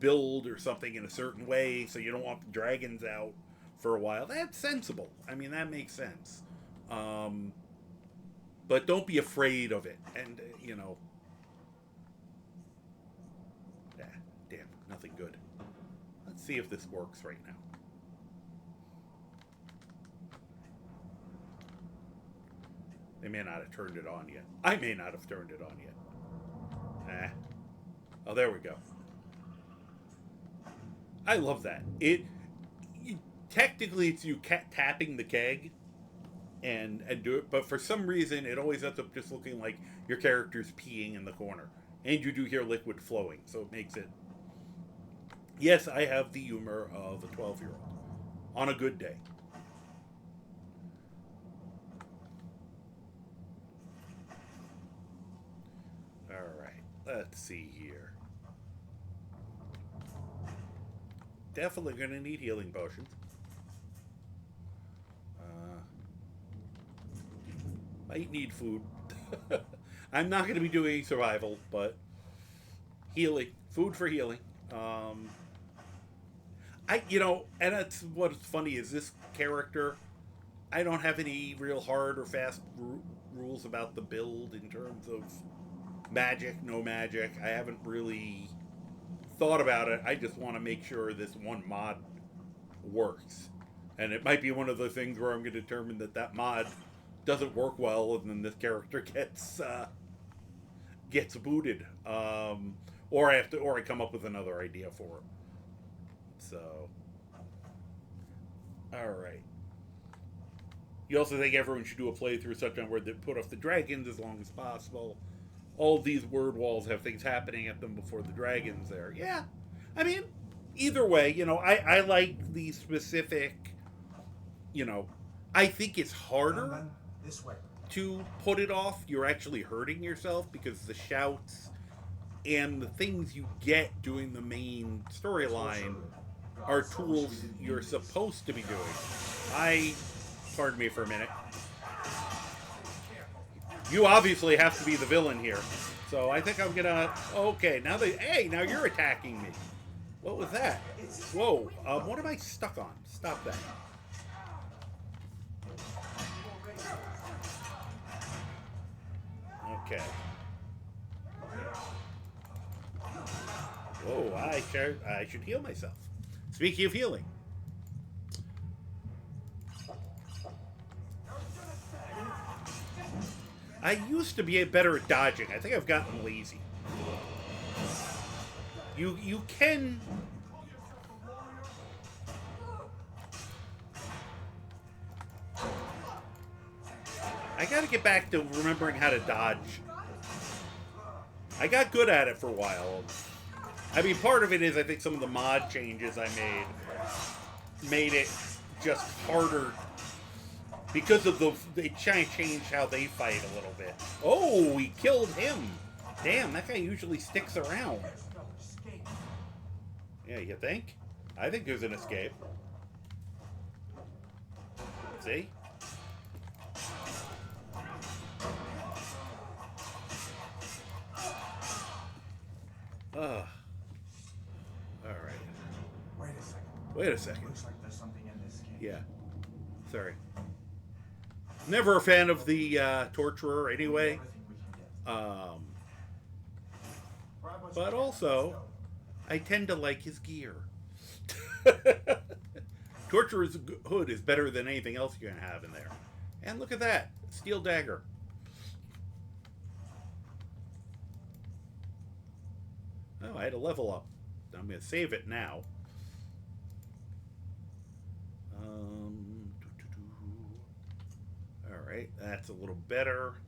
build or something in a certain way, so you don't want the dragons out for a while, that's sensible. I mean, that makes sense. But don't be afraid of it. And, damn, nothing good. Let's see if this works right now. They may not have turned it on yet. I may not have turned it on yet. Oh, there we go. I love that. Technically, it's you tapping the keg and do it, but for some reason, it always ends up just looking like your character's peeing in the corner. And you do hear liquid flowing, so it makes it... Yes, I have the humor of a 12-year-old. On a good day. Alright, let's see here. Definitely going to need healing potions. Might need food. I'm not going to be doing any survival, but healing. Food for healing. And that's what's funny is this character, I don't have any real hard or fast rules about the build in terms of magic, no magic. I haven't really thought about it. I just want to make sure this one mod works. And it might be one of the things where I'm going to determine that mod doesn't work well, and then this character gets booted. Or I come up with another idea for it. So, all right. You also think everyone should do a playthrough such on where they put off the dragons as long as possible. All these word walls have things happening at them before the dragon's there. Yeah, I mean, either way, I like the specific. I think it's harder this way to put it off. You're actually hurting yourself because the shouts and the things you get doing the main storyline are tools you're supposed to be doing. Pardon me for a minute. You obviously have to be the villain here. So I think I'm gonna... Okay, now you're attacking me. What was that? Whoa, what am I stuck on? Stop that. Okay. Whoa, I should heal myself. Speaking of healing. I used to be better at dodging. I think I've gotten lazy. You can... I gotta get back to remembering how to dodge. I got good at it for a while. I mean, part of it is I think some of the mod changes I made it just harder because of they changed how they fight a little bit. Oh, we killed him. Damn, that guy usually sticks around. Yeah, you think? I think there's an escape. See? Ugh. Alright. Wait a second. Wait a second. Looks like there's something in this game. Yeah. Sorry. Never a fan of the torturer anyway. Everything we can get. But also, I tend to like his gear. Torturer's hood is better than anything else you're going to have in there. And look at that. Steel dagger. Oh, I had a level up. I'm going to save it now. Alright, that's a little better.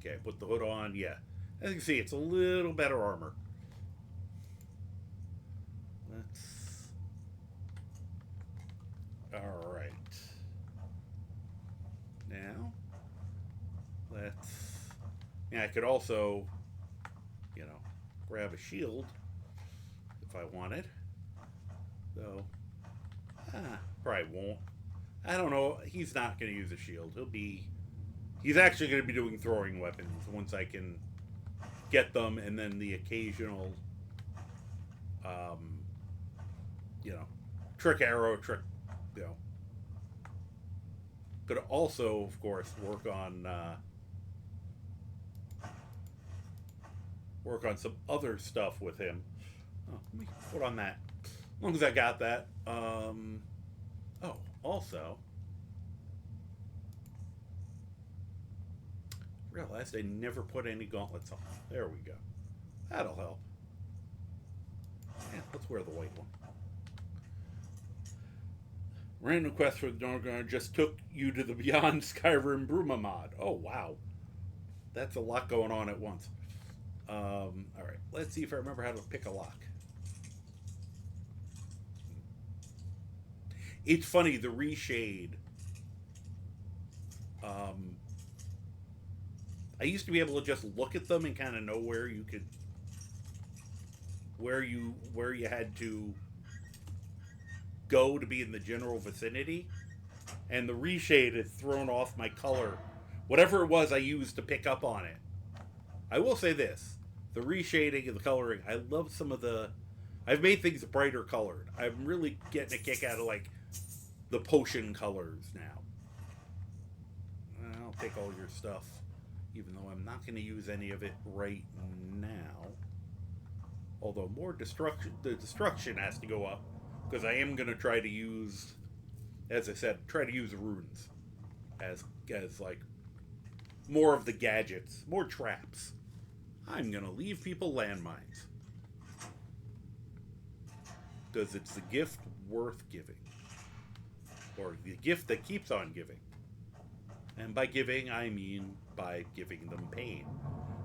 Okay, put the hood on. Yeah. As you can see, it's a little better armor. Let's... Alright. Now, let's... Yeah, I could also, you know, grab a shield if I wanted. Though, probably won't. I don't know. He's not going to use a shield. He's actually going to be doing throwing weapons once I can get them, and then the occasional, you know, trick arrow, you know. Could also, of course, work on some other stuff with him. Oh, let me put on that. As long as I got that. Oh, also, realized I never put any gauntlets on. There we go. That'll help. Yeah, let's wear the white one. Random quest for the Dorgar just took you to the Beyond Skyrim Bruma mod. Oh, wow. That's a lot going on at once. Alright, let's see if I remember how to pick a lock. It's funny, the reshade. I used to be able to just look at them and kind of know where you could, where you had to go to be in the general vicinity, and the reshade had thrown off my color, whatever it was I used to pick up on it. I will say this: the reshading and the coloring, I love some of the. I've made things brighter colored. I'm really getting a kick out of like the potion colors now. I'll take all your stuff, even though I'm not going to use any of it right now. Although more destruction, the destruction has to go up, because I am going to try to use, as I said, try to use runes as like more of the gadgets, more traps. I'm going to leave people landmines, because it's the gift worth giving, or the gift that keeps on giving. And by giving, I mean by giving them pain.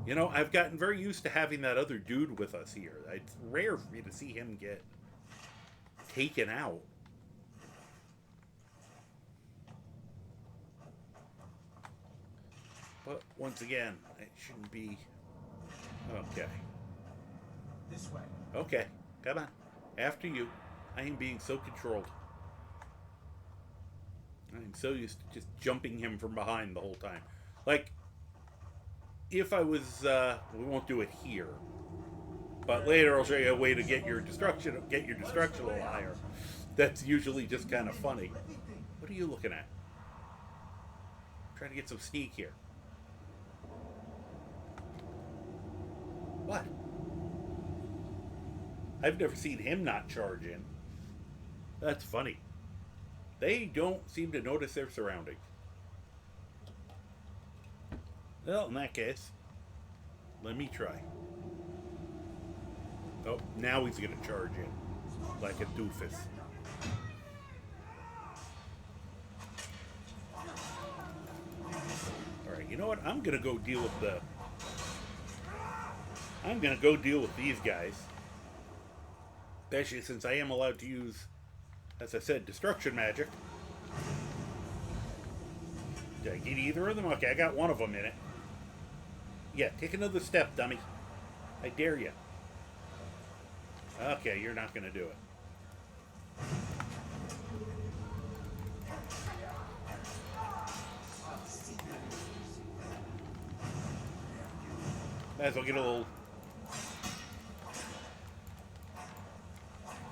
You know, I've gotten very used to having that other dude with us here. It's rare for me to see him get taken out. But once again, it shouldn't be... Okay. This way. Okay, come on. After you. I am being so controlled. I'm so used to just jumping him from behind the whole time. Like, if I was, we won't do it here, but later I'll show you a way to get your destruction a little higher. That's usually just kind of funny. What are you looking at? I'm trying to get some sneak here. What? I've never seen him not charge in. That's funny. They don't seem to notice their surroundings. Well, in that case, let me try. Oh, now he's going to charge in like a doofus. You know what? I'm gonna go deal with the... I'm gonna go deal with these guys. Especially since I am allowed to use, as I said, destruction magic. Did I get either of them? Okay, I got one of them in it. Yeah, take another step, dummy. I dare you. Okay, you're not gonna do it. Might as well get a little...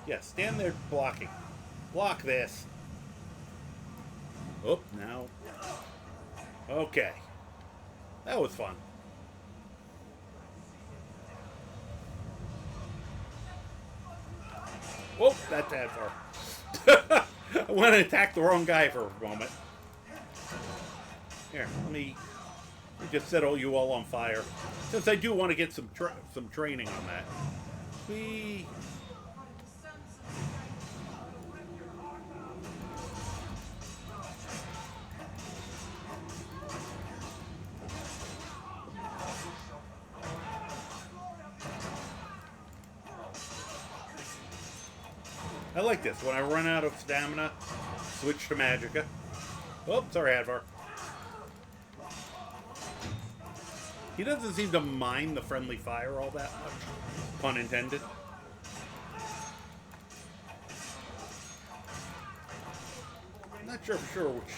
Yeah, stand there blocking. Block this. Oh, now. Okay. That was fun. Whoa, that's bad far. I want to attack the wrong guy for a moment. Here, let me just set all you all on fire. Since I do want to get some training on that. Whee! I like this. When I run out of stamina, switch to Magicka. Oh, sorry, Advar. He doesn't seem to mind the friendly fire all that much. Pun intended. I'm not sure for sure which...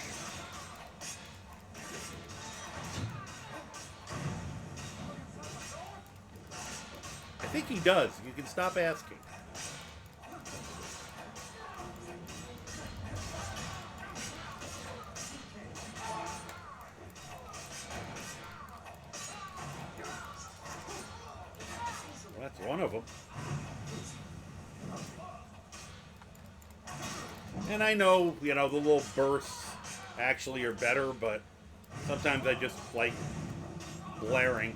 I think he does. You can stop asking. That's one of them. And I know, you know, the little bursts actually are better, but sometimes I just like blaring.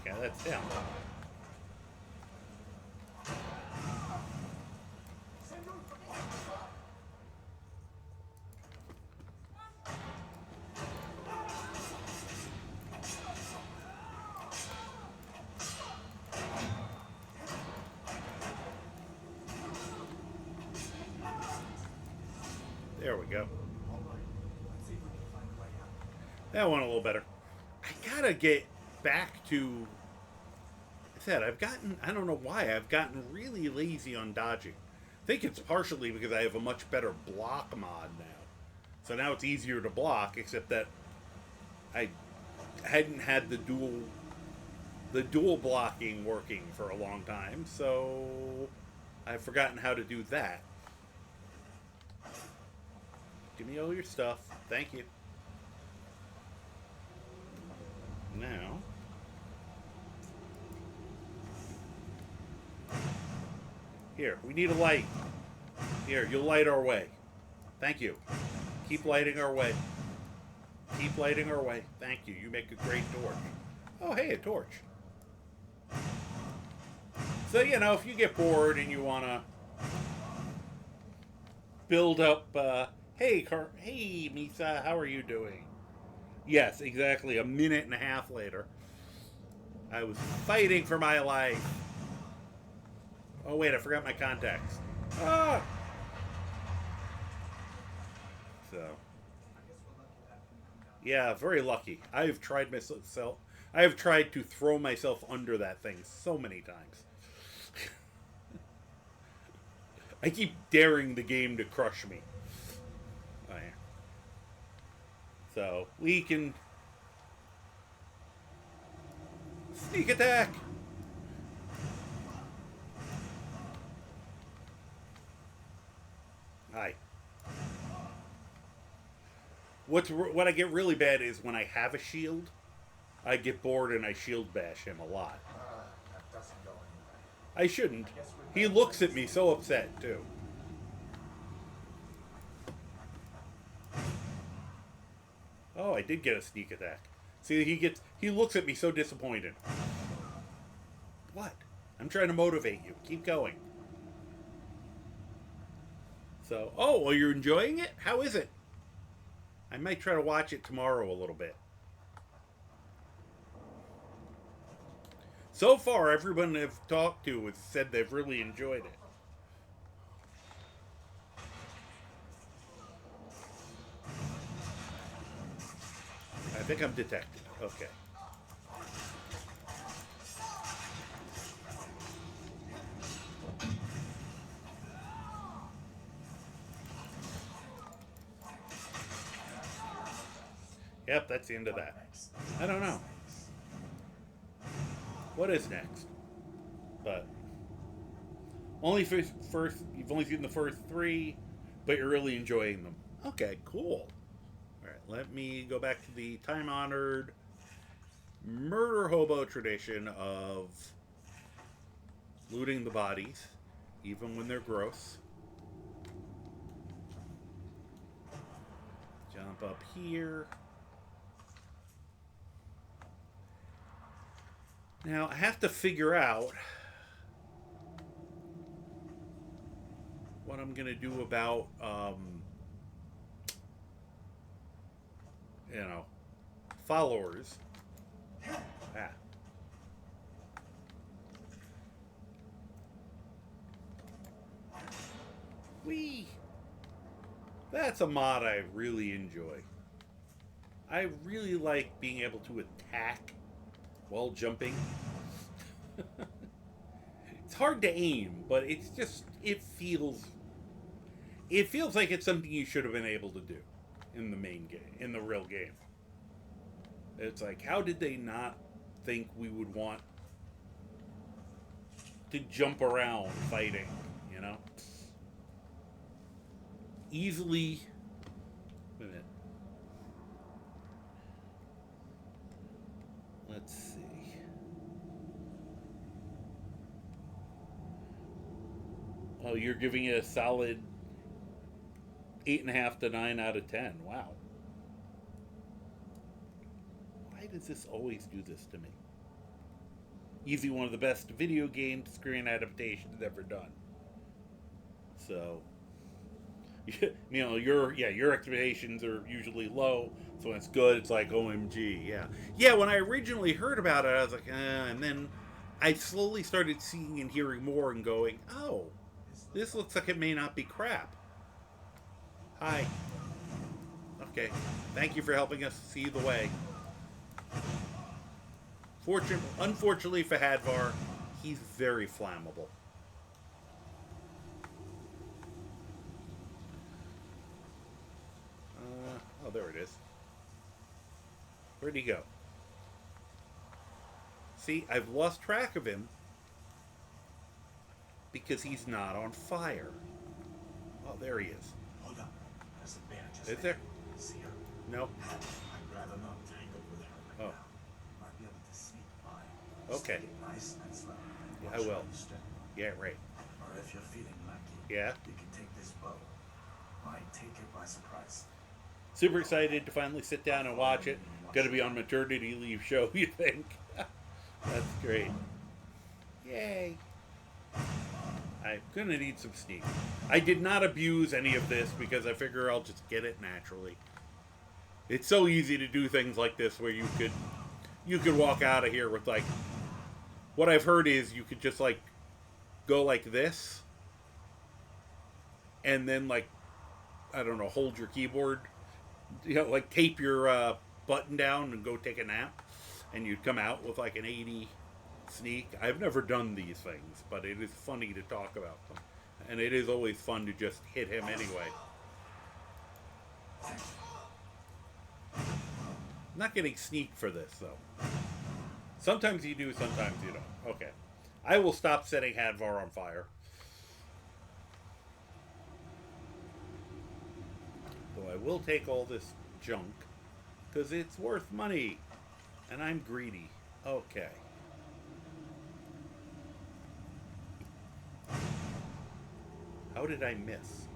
Okay, that's down. There we go. That went a little better. I gotta get back to... I said, I've gotten... I don't know why. I've gotten really lazy on dodging. I think it's partially because I have a much better block mod now. So now it's easier to block, except that I hadn't had the dual blocking working for a long time, so I've forgotten how to do that. Give me all your stuff. Thank you. Now. Here, we need a light. Here, you'll light our way. Thank you. Keep lighting our way. Keep lighting our way. Thank you. You make a great torch. Oh, hey, a torch. So, you know, if you get bored and you want to build up... Hey, Misa, how are you doing? Yes, exactly. A minute and a half later. I was fighting for my life. Oh, wait, I forgot my contacts. Ah! So. Yeah, very lucky. I've tried to throw myself under that thing so many times. I keep daring the game to crush me. Oh, yeah. So, we can... Sneak attack! Hi. What I get really bad is when I have a shield, I get bored and I shield bash him a lot. That doesn't go anywhere. I shouldn't. He looks at me so upset, too. Oh, I did get a sneak attack. See, he looks at me so disappointed. What? I'm trying to motivate you. Keep going. So, oh, well, you're enjoying it? How is it? I might try to watch it tomorrow a little bit. So far, everyone I've talked to has said they've really enjoyed it. I think I'm detected. Okay. Yep, that's the end of that. I don't know. What is next? But only first you've only seen the first 3, but you're really enjoying them. Okay, cool. Alright, let me go back to the time-honored murder hobo tradition of looting the bodies, even when they're gross. Jump up here. Now, I have to figure out what I'm going to do about, followers. Ah. Whee! That's a mod I really enjoy. I really like being able to attack while jumping. It's hard to aim, but it's just, it feels like it's something you should have been able to do in the main game, in the real game. It's like, how did they not think we would want to jump around fighting, you know? Easily. Wait a minute. Let's see. Oh, you're giving it a solid 8.5 to 9 out of 10. Wow. Why does this always do this to me? Easily one of the best video game screen adaptations ever done. So, your expectations are usually low. So when it's good, it's like OMG, yeah. Yeah, when I originally heard about it, I was like, and then I slowly started seeing and hearing more and going, oh, this looks like it may not be crap. Hi. Okay. Thank you for helping us see the way. Unfortunately for Hadvar, he's very flammable. Oh, there it is. Where'd he go? See, I've lost track of him because he's not on fire. Oh, there he is. Hold up. There's a bear just Is there? See her? No. I'd rather not tangle with her right Oh. now. Might be able to sneak by. Okay. Take it nice and slow. Yeah, I Watch will. where you step. Yeah, right. Or if you're feeling lucky, Yeah. you can take this bow. Might take it by surprise. Super excited to finally sit down and watch it. Gonna be on maternity leave show, you think? That's great. Yay. I'm gonna need some sneak. I did not abuse any of this because I figure I'll just get it naturally. It's so easy to do things like this where you could walk out of here with like, what I've heard is you could just like go like this and then like, I don't know, hold your keyboard, like tape your button down and go take a nap, and you'd come out with like an 80 sneak. I've never done these things, but it is funny to talk about them, and it is always fun to just hit him anyway. I'm not getting sneak for this though. Sometimes you do, sometimes you don't. Okay, I will stop setting Hadvar on fire. Though I will take all this junk because it's worth money, and I'm greedy. Okay. How did I miss?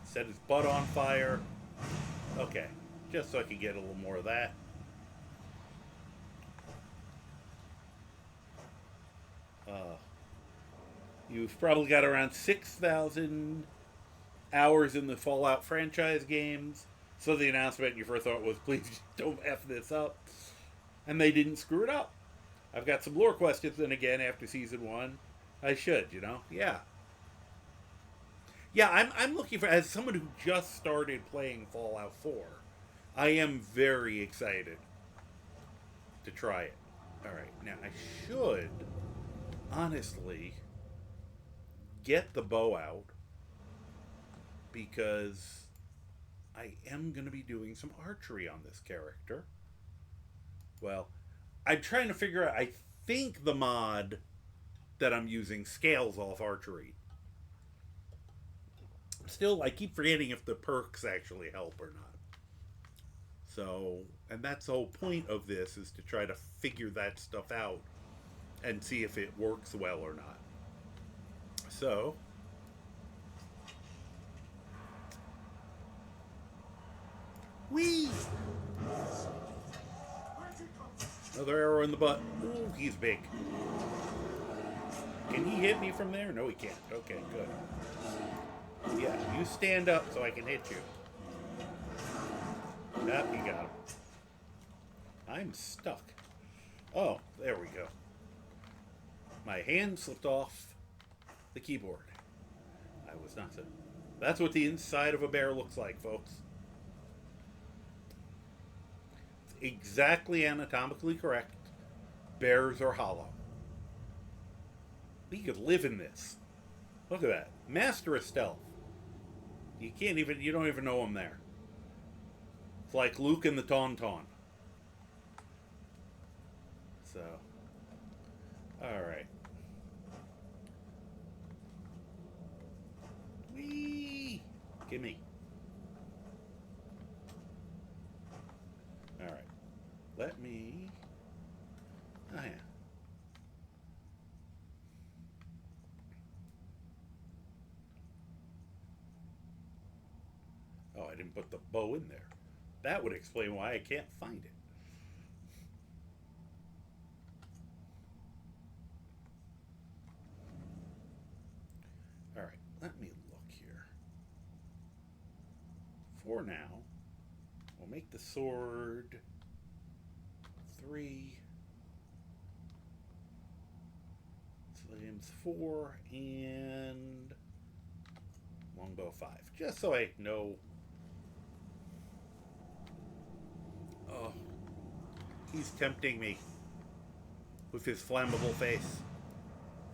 Set his butt on fire. Okay, just so I could get a little more of that. You've probably got around 6,000 hours in the Fallout franchise games. So the announcement your first thought was, please don't F this up. And they didn't screw it up. I've got some lore questions, and again, after season 1, I should, you know? Yeah. Yeah, I'm looking for, as someone who just started playing Fallout 4, I am very excited to try it. Alright, now I should, honestly, get the bow out, because I am going to be doing some archery on this character. Well, I'm trying to figure out, I think the mod that I'm using scales off archery. Still, I keep forgetting if the perks actually help or not. So, and that's the whole point of this, is to try to figure that stuff out and see if it works well or not. So, whee! Another arrow in the butt. Ooh, he's big. Can he hit me from there? No, he can't. Okay, good. Yeah, you stand up so I can hit you. Yep, you got him. I'm stuck. Oh, there we go. My hand slipped off the keyboard. I was not so. That's what the inside of a bear looks like, folks. It's exactly anatomically correct. Bears are hollow. We could live in this. Look at that. Master of stealth. You don't even know I'm there. It's like Luke and the Tauntaun. So, alright. Whee! Gimme. Alright. Let me... Oh, yeah. Oh, I didn't put the bow in there. That would explain why I can't find it. Alright, let me look here. For now, we'll make the sword 3, flames 4, and longbow 5. Just so I know. Oh, he's tempting me with his flammable face.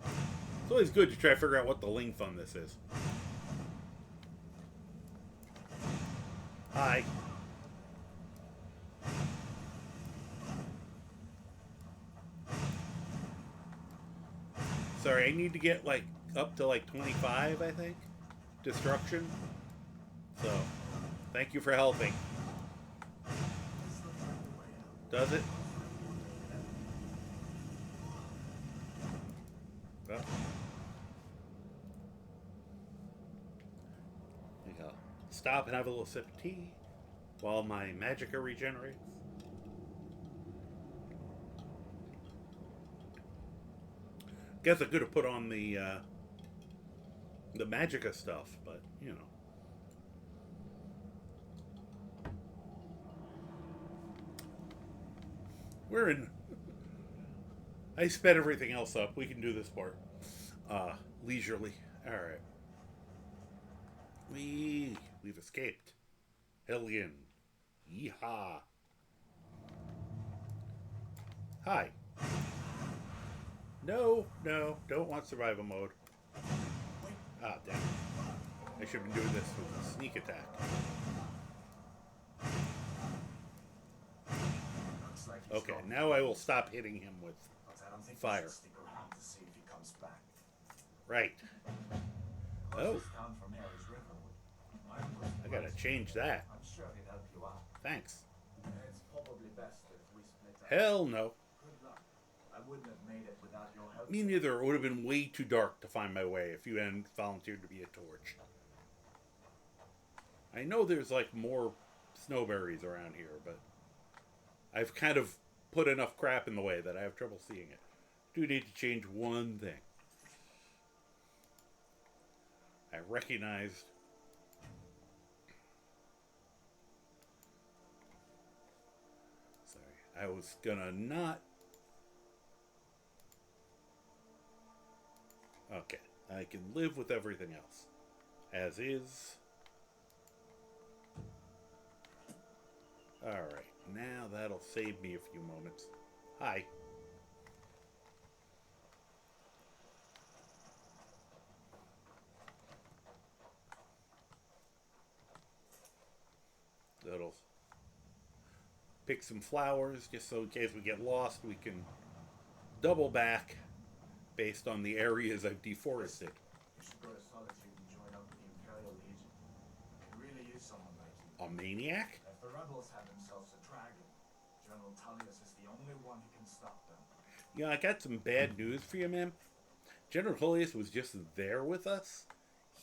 It's always good to try to figure out what the length on this is. Hi. Sorry, I need to get like up to like 25, I think. Destruction. So, thank you for helping. Does it? Well. There you go. Stop and have a little sip of tea while my magicka regenerates. Guess I could have put on the magicka stuff, but you know. We're in. I sped everything else up. We can do this part leisurely. All right. We've escaped. Hellion. Yeehaw. Hi. No, don't want survival mode. Ah, damn. I should have been doing this with a sneak attack. Okay, now I will stop hitting him with fire. Stick around to see if he comes back. Right. Oh, Down from here is Riverwood. I gotta change that. I'm sure he'd help you out. Thanks. It's probably best if we split up. Hell no. Good luck. I wouldn't have made it without your help. Me neither. It would have been way too dark to find my way if you hadn't volunteered to be a torch. I know there's like more snowberries around here, but I've kind of put enough crap in the way that I have trouble seeing it. Do need to change one thing. I recognized. Sorry, I was gonna not. Okay, I can live with everything else. As is. Alright, now that'll save me a few moments. Hi. That'll pick some flowers just so in case we get lost we can double back based on the areas I've deforested. You should go to Solitude and join up with the Imperial Legion. It really is someone like you. A maniac? If the rebels have themselves a dragon, General Tullius is the only one who can stop them. Yeah, I got some bad news for you, man. General Tullius was just there with us.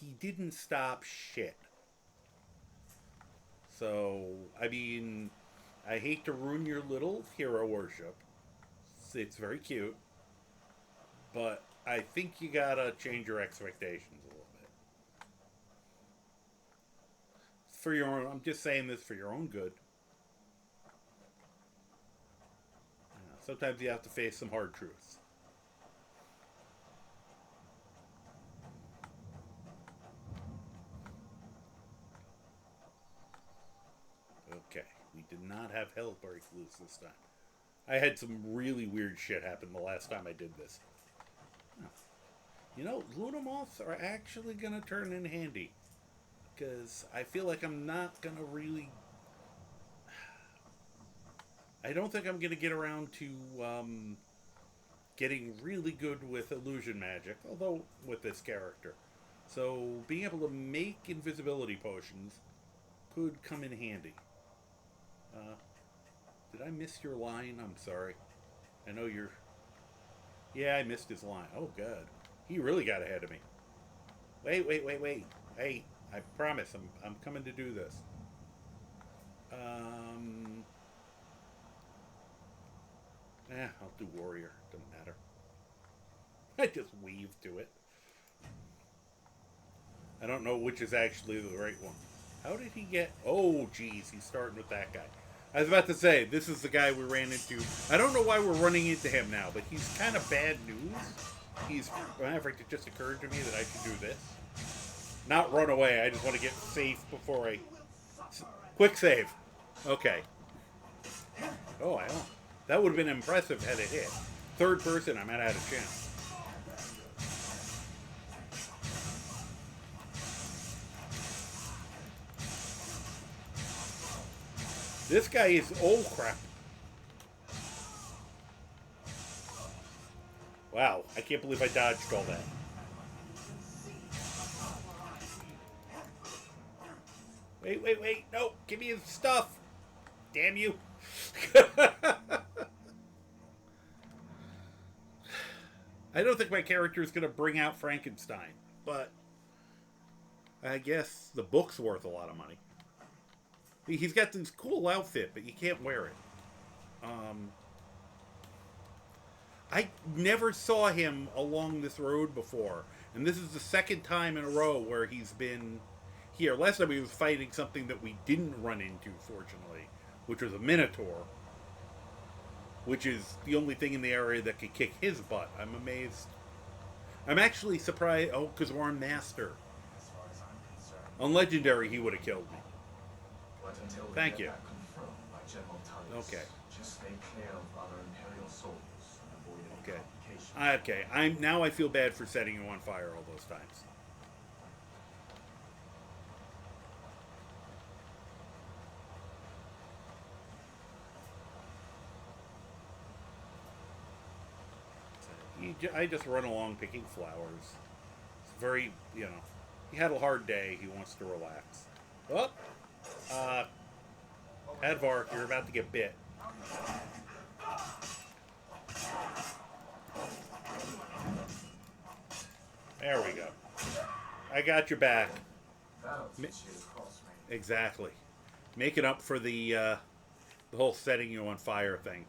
He didn't stop shit. So, I mean, I hate to ruin your little hero worship. It's very cute. But I think you gotta change your expectations a little bit. For your own, I'm just saying this for your own good. Sometimes you have to face some hard truths. Okay, we did not have hell break loose this time. I had some really weird shit happen the last time I did this. You know, Luna Moths are actually going to turn in handy. Because I feel like I'm not going to really... I don't think I'm going to get around to getting really good with illusion magic. Although, with this character. So, being able to make invisibility potions could come in handy. Did I miss your line? I'm sorry. I know you're... Yeah, I missed his line. Oh, God. He really got ahead of me. Wait. Hey, I promise I'm coming to do this. I'll do warrior. Doesn't matter. I just weave to it. I don't know which is actually the right one. How did he get... Oh, geez, he's starting with that guy. I was about to say, this is the guy we ran into. I don't know why we're running into him now, but he's kind of bad news. He's... Matter of fact, it just occurred to me that I should do this. Not run away, I just want to get safe before I... Quick save. Okay. Oh, I don't... That would have been impressive had it hit. Third person, I might have had a chance. This guy is... Oh, crap. Wow, I can't believe I dodged all that. Wait. No, give me his stuff. Damn you. I don't think my character is going to bring out Frankenstein, but I guess the book's worth a lot of money. He's got this cool outfit, but you can't wear it. I never saw him along this road before, and this is the second time in a row where he's been here. Last time he was fighting something that we didn't run into, fortunately, which was a Minotaur, which is the only thing in the area that could kick his butt. I'm amazed. I'm actually surprised. Oh, because we're on Master. As far as I'm concerned. On Legendary, he would have killed me. But until we Thank get you. that confirmed by General Tullius, Okay. just stay clear of other Imperial soldiers and avoid any Okay. complications. Okay. Now I feel bad for setting you on fire all those times. I just run along picking flowers. It's very, he had a hard day. He wants to relax. Oh, Advark, you're about to get bit. There we go. I got your back. That'll teach you to cross me. Exactly. Making up for the whole setting you on fire thing.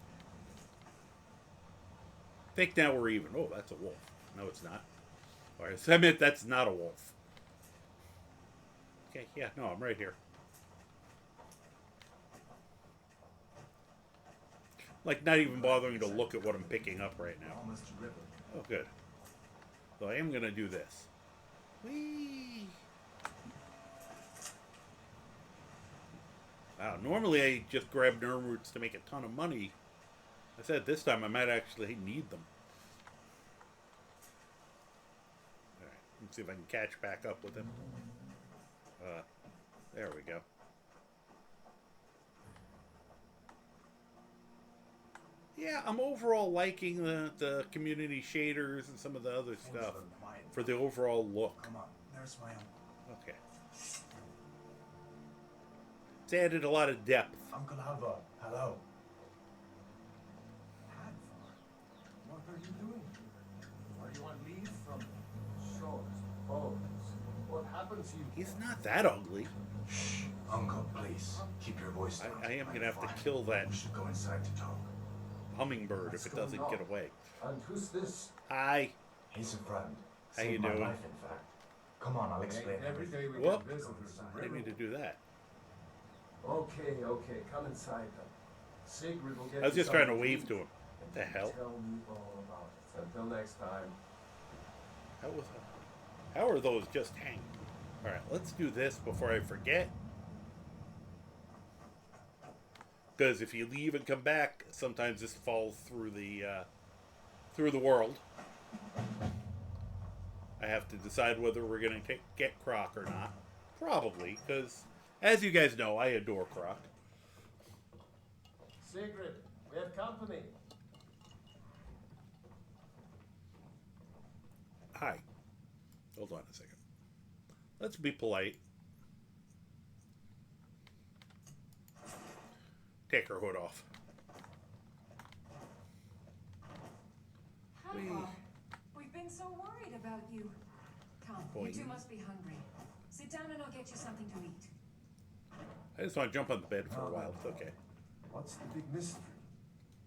I think now we're even. Oh, that's a wolf. No, it's not. All right, so I admit that's not a wolf. Okay, yeah, no, I'm right here. Like, not even bothering to look at what I'm picking up right now. Almost a river. Oh, good. So I am gonna do this. Whee! Wow, normally I just grab nerve roots to make a ton of money. I said this time I might actually need them. Alright, let's see if I can catch back up with him. There we go. Yeah, I'm overall liking the community shaders and some of the other stuff for the overall look. Come on, there's my uncle. Okay. It's added a lot of depth. Uncle Halvor, hello. What are you doing here? Are you on leave from shores, bows? What happened to you? He's not that ugly. Shh, Uncle, please. Keep your voice down. I am I'm gonna have to fine. kill that We should go inside to talk. hummingbird if it doesn't get away. And who's this? Hi. He's a friend. How Saved you my doing? life, in fact. Come on, I'll explain Every day we Whoop. get visitors. I didn't mean to do that. Okay, come inside then. Sigrid will get I was you just trying to something wave eat, to him. What the and hell? Tell me all about it. Until next time. How are those just hanging? Alright, let's do this before I forget. Because if you leave and come back, sometimes this falls through the world. I have to decide whether we're going to get Croc or not. Probably, because as you guys know, I adore Croc. Sigrid, we have company. Hi. Hold on a second. Let's be polite. Take her hood off. Hi, Bob. We've been so worried about you. Come, you two must be hungry. Sit down and I'll get you something to eat. I just want to jump on the bed for a while. It's okay. What's the big mystery?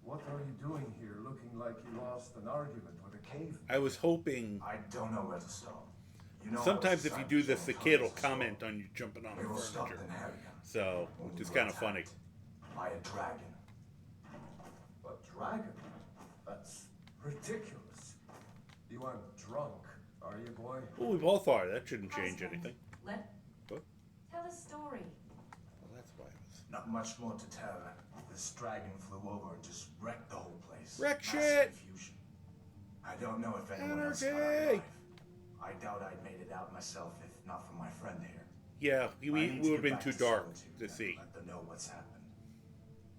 What are you doing here looking like you lost an argument with a cave? I was hoping. I don't know where to stop. You know, Sometimes if you do this, the kid will comment on you jumping on We the will stop furniture. the Harrigan. So, which is kind of funny. By a dragon. A dragon? That's ridiculous. You aren't drunk, are you, boy? Well, we both are. That shouldn't change Husband, anything. Let What? tell a story. Well, that's why it was. Not much more to tell. This dragon flew over and just wrecked the whole place. Wreck Mass shit! Confusion. I don't know if anyone else got out Anarchy! alive. I doubt I'd made it out myself if not for my friend here. Yeah, I we need would to have get been back too to dark Solitude to and see. Let them know what's happened.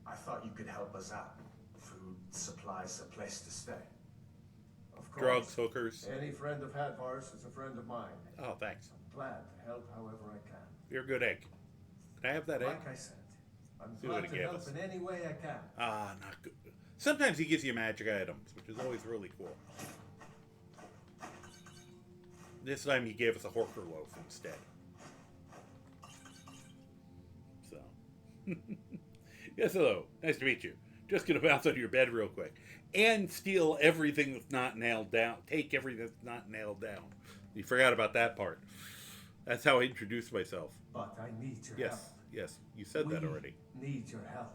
I thought you could help us out. Food, supplies, a place to stay. Of course. Drugs, hookers. Any friend of Hadvar's is a friend of mine. Oh, thanks. I'm glad to help however I can. You're a good egg. Can I have that egg? Like I said, I'm See what glad it to gave help us. in any way I can. Ah, not good. Sometimes he gives you magic items, which is always really cool. This time he gave us a Horker loaf instead. So. Yes, hello. Nice to meet you. Just gonna bounce out of your bed real quick. And steal everything that's not nailed down. Take everything that's not nailed down. You forgot about that part. That's how I introduced myself. But I need your Yes, help. yes. You said that already. Need your help.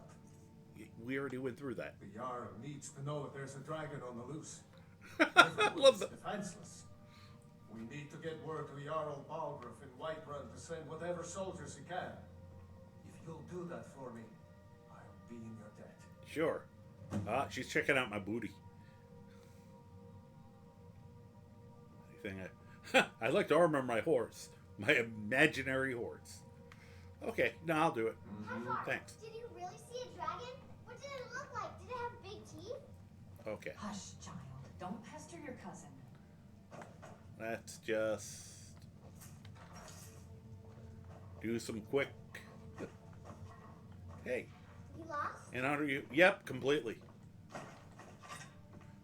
We already went through that. The Jarl needs to know if there's a dragon on the loose. I Everyone's love that. defenseless. We need to get word to Jarl Balgruuf in Whiterun to send whatever soldiers he can. If you'll do that for me, I'll be in your debt. Sure. Ah, she's checking out my booty. Anything I'd like to armor my horse. My imaginary horse. Okay, no, I'll do it. Halvar, Thanks. Did you really see a dragon? What did it look like? Did it have big teeth? Okay. Hush, child. Don't pester your cousin. Let's just do some quick. Hey, You lost? in honor of you. Yep, completely.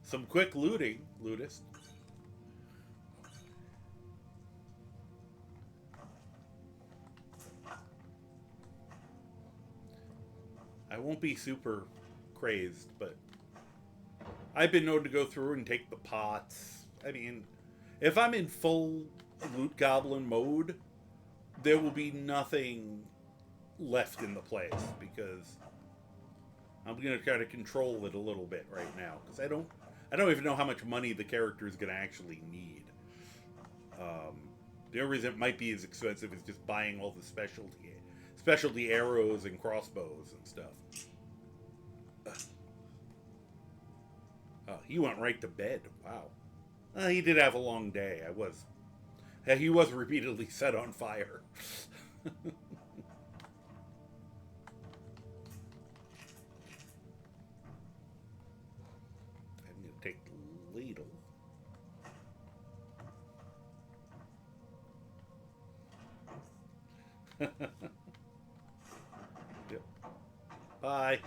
Some quick looting, lootist. I won't be super crazed, but I've been known to go through and take the pots. I mean, if I'm in full loot goblin mode, there will be nothing left in the place because I'm going to try to control it a little bit right now because I don't even know how much money the character is going to actually need. The only reason it might be as expensive is just buying all the specialty arrows and crossbows and stuff. Oh, he went right to bed. Wow. He did have a long day. He was repeatedly set on fire. I'm going to take the ladle. Yep. Bye.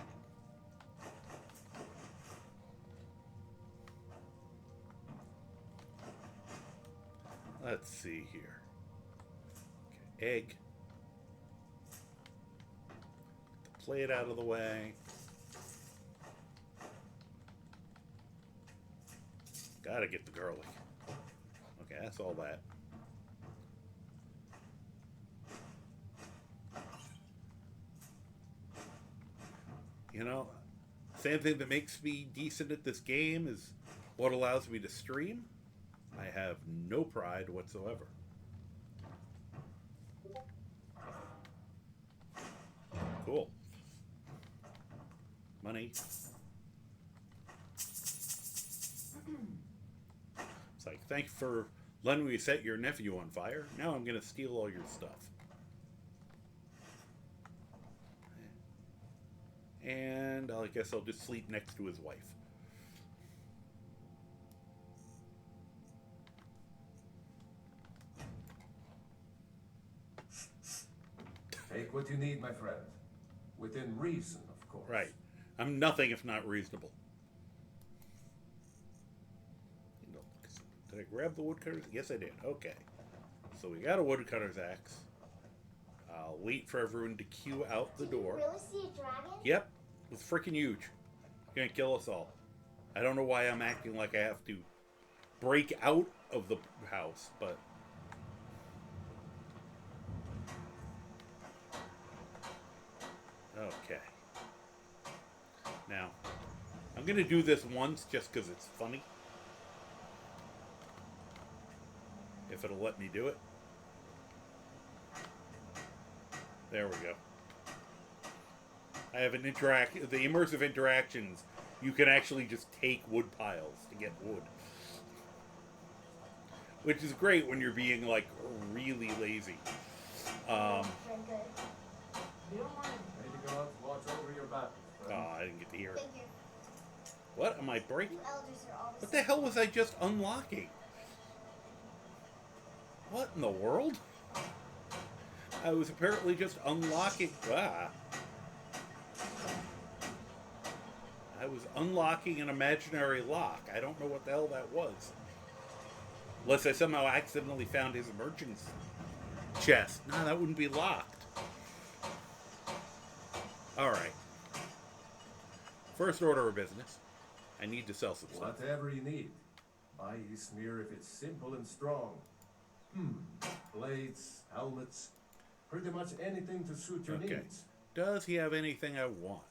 Let's see here. Okay, egg. Get the plate out of the way. Gotta get the garlic. Okay, that's all that. You know, same thing that makes me decent at this game is what allows me to stream. I have no pride whatsoever. Cool. Money. It's like, thank you for letting me set your nephew on fire. Now I'm going to steal all your stuff. And I guess I'll just sleep next to his wife. Take what you need, my friend. Within reason, of course. Right. I'm nothing if not reasonable. Did I grab the woodcutters? Yes, I did. Okay. So we got a woodcutter's axe. I'll wait for everyone to queue out the door. Did you really see a dragon? Yep. It's freaking huge. It's gonna kill us all. I don't know why I'm acting like I have to break out of the house, but... Okay. Now, I'm going to do this once just because it's funny. If it'll let me do it. There we go. I have the immersive interactions. You can actually just take wood piles to get wood. Which is great when you're being, like, really lazy. Very good. You don't mind. Maybe go out to watch over your battles. Oh, I didn't get to hear it. Thank you. What? Am I breaking? You elders are always. What the hell was I just unlocking? What in the world? I was apparently just unlocking... Ah. I was unlocking an imaginary lock. I don't know what the hell that was. Unless I somehow accidentally found his emergence chest. No, that wouldn't be locked. Alright. First order of business. I need to sell some stuff. Whatever you need. Buy Ismir if it's simple and strong. Blades, helmets, pretty much anything to suit your needs. Does he have anything I want?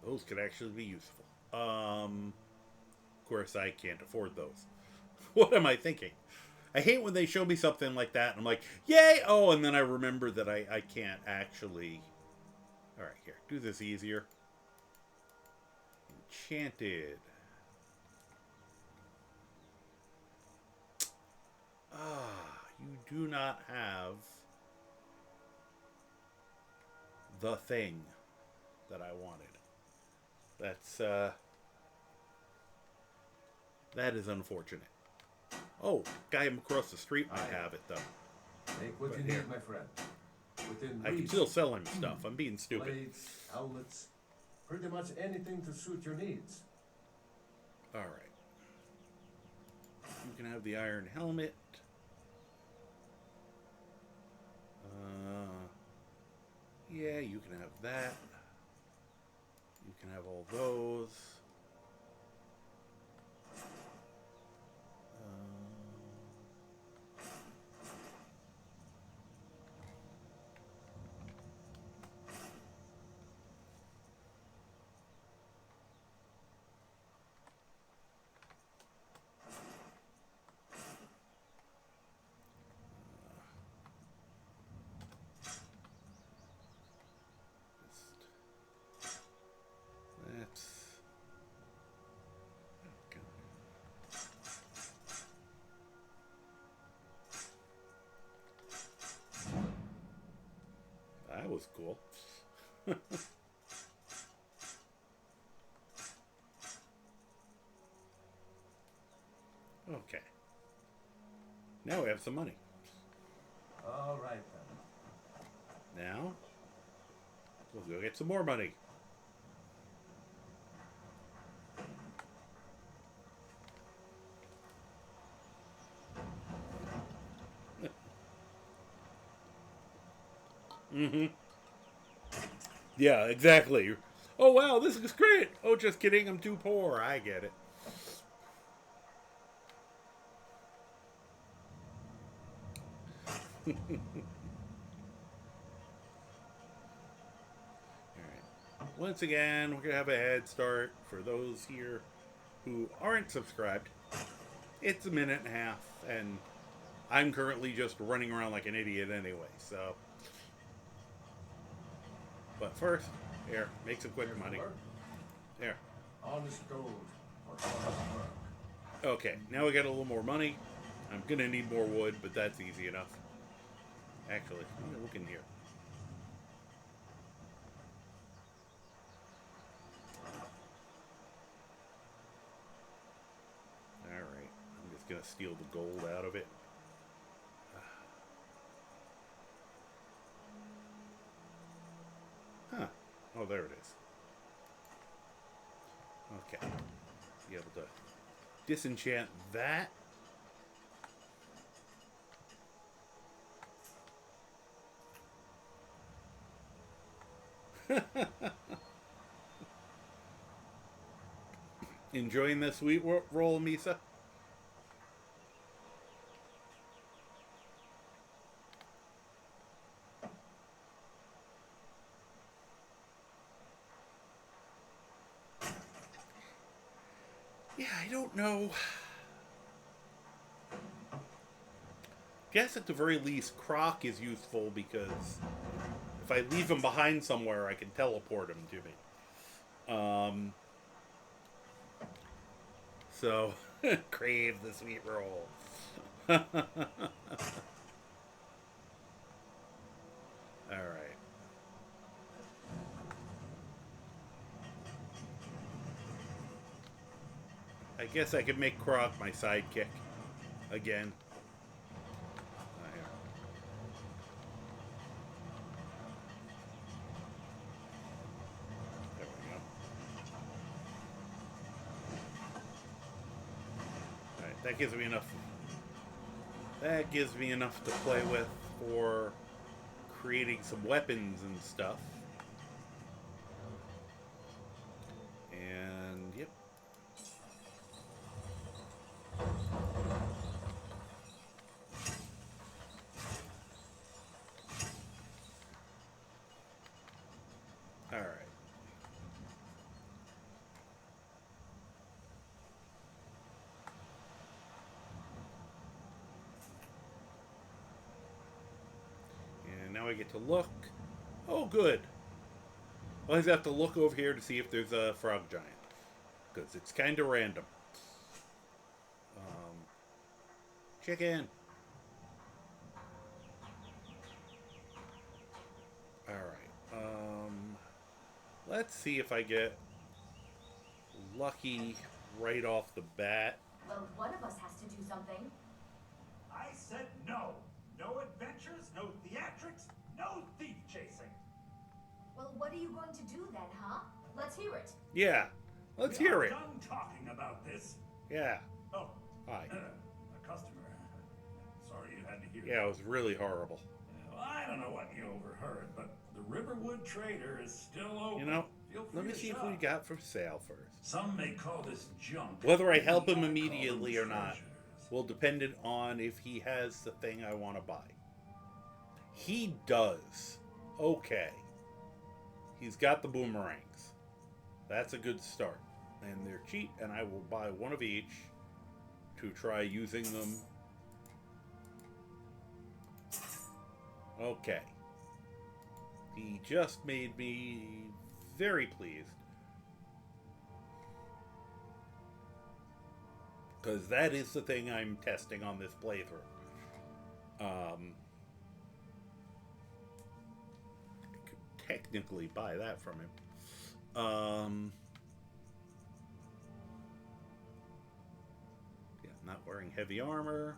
Those could actually be useful. Of course, I can't afford those. What am I thinking? I hate when they show me something like that, and I'm like, yay! Oh, and then I remember that I can't actually... Alright, here. Do this easier. Enchanted. You do not have the thing that I wanted. That's, that is unfortunate. Oh, guy across the street might have it, though. Take what you need, my friend. Within I can reason. still sell him stuff. I'm being stupid. Blades, helmets, pretty much anything to suit your needs. Alright. You can have the iron helmet. Yeah, you can have that. You can have all those. was cool. Okay. Now we have some money. All right then. Now, we'll go get some more money. Mm-hmm. Yeah, exactly. Oh, wow, this is great. Oh, just kidding. I'm too poor. I get it. All right. Once again, we're going to have a head start for those here who aren't subscribed. It's a minute and a half, and I'm currently just running around like an idiot anyway, so. But first, here, make some quick money. There. Honest gold for honest work. Okay, now we got a little more money. I'm gonna need more wood, but that's easy enough. Actually, let me look in here. Alright, I'm just gonna steal the gold out of it. Huh. Oh, there it is. Okay. Be able to disenchant that. Enjoying the sweet roll, Misa? Yeah, I don't know. Guess at the very least, Croc is useful because if I leave him behind somewhere, I can teleport him to me. So, crave the sweet roll. Alright. I guess I could make Croc my sidekick again. Here. There we go. Alright, that gives me enough. That gives me enough to play with for creating some weapons and stuff. And yep. All right. And now I get to look. Oh, good. I always have to look over here to see if there's a frog giant. Because it's kind of random. Chicken. Alright. Let's see if I get lucky right off the bat. Well, one of us has to do something. I said no. No adventures, no theatrics, no thief chasing. Well, what are you going to do then, huh? Let's hear it. Yeah. Let's hear it. Done talking about this. Yeah. Oh. Hi. A customer. Sorry you had to hear Yeah, that. it was really horrible. Well, I don't know what you overheard, but the Riverwood Trader is still open. You know, Feel free let me to see shop. what we got for sale first. Some may call this junk. Whether I help him I call immediately them or not treasures. will depend on if he has the thing I want to buy. He does. Okay. He's got the boomerangs. That's a good start. And they're cheap, and I will buy one of each to try using them. Okay. He just made me very pleased. Because that is the thing I'm testing on this playthrough. technically buy that from him. Yeah, not wearing heavy armor.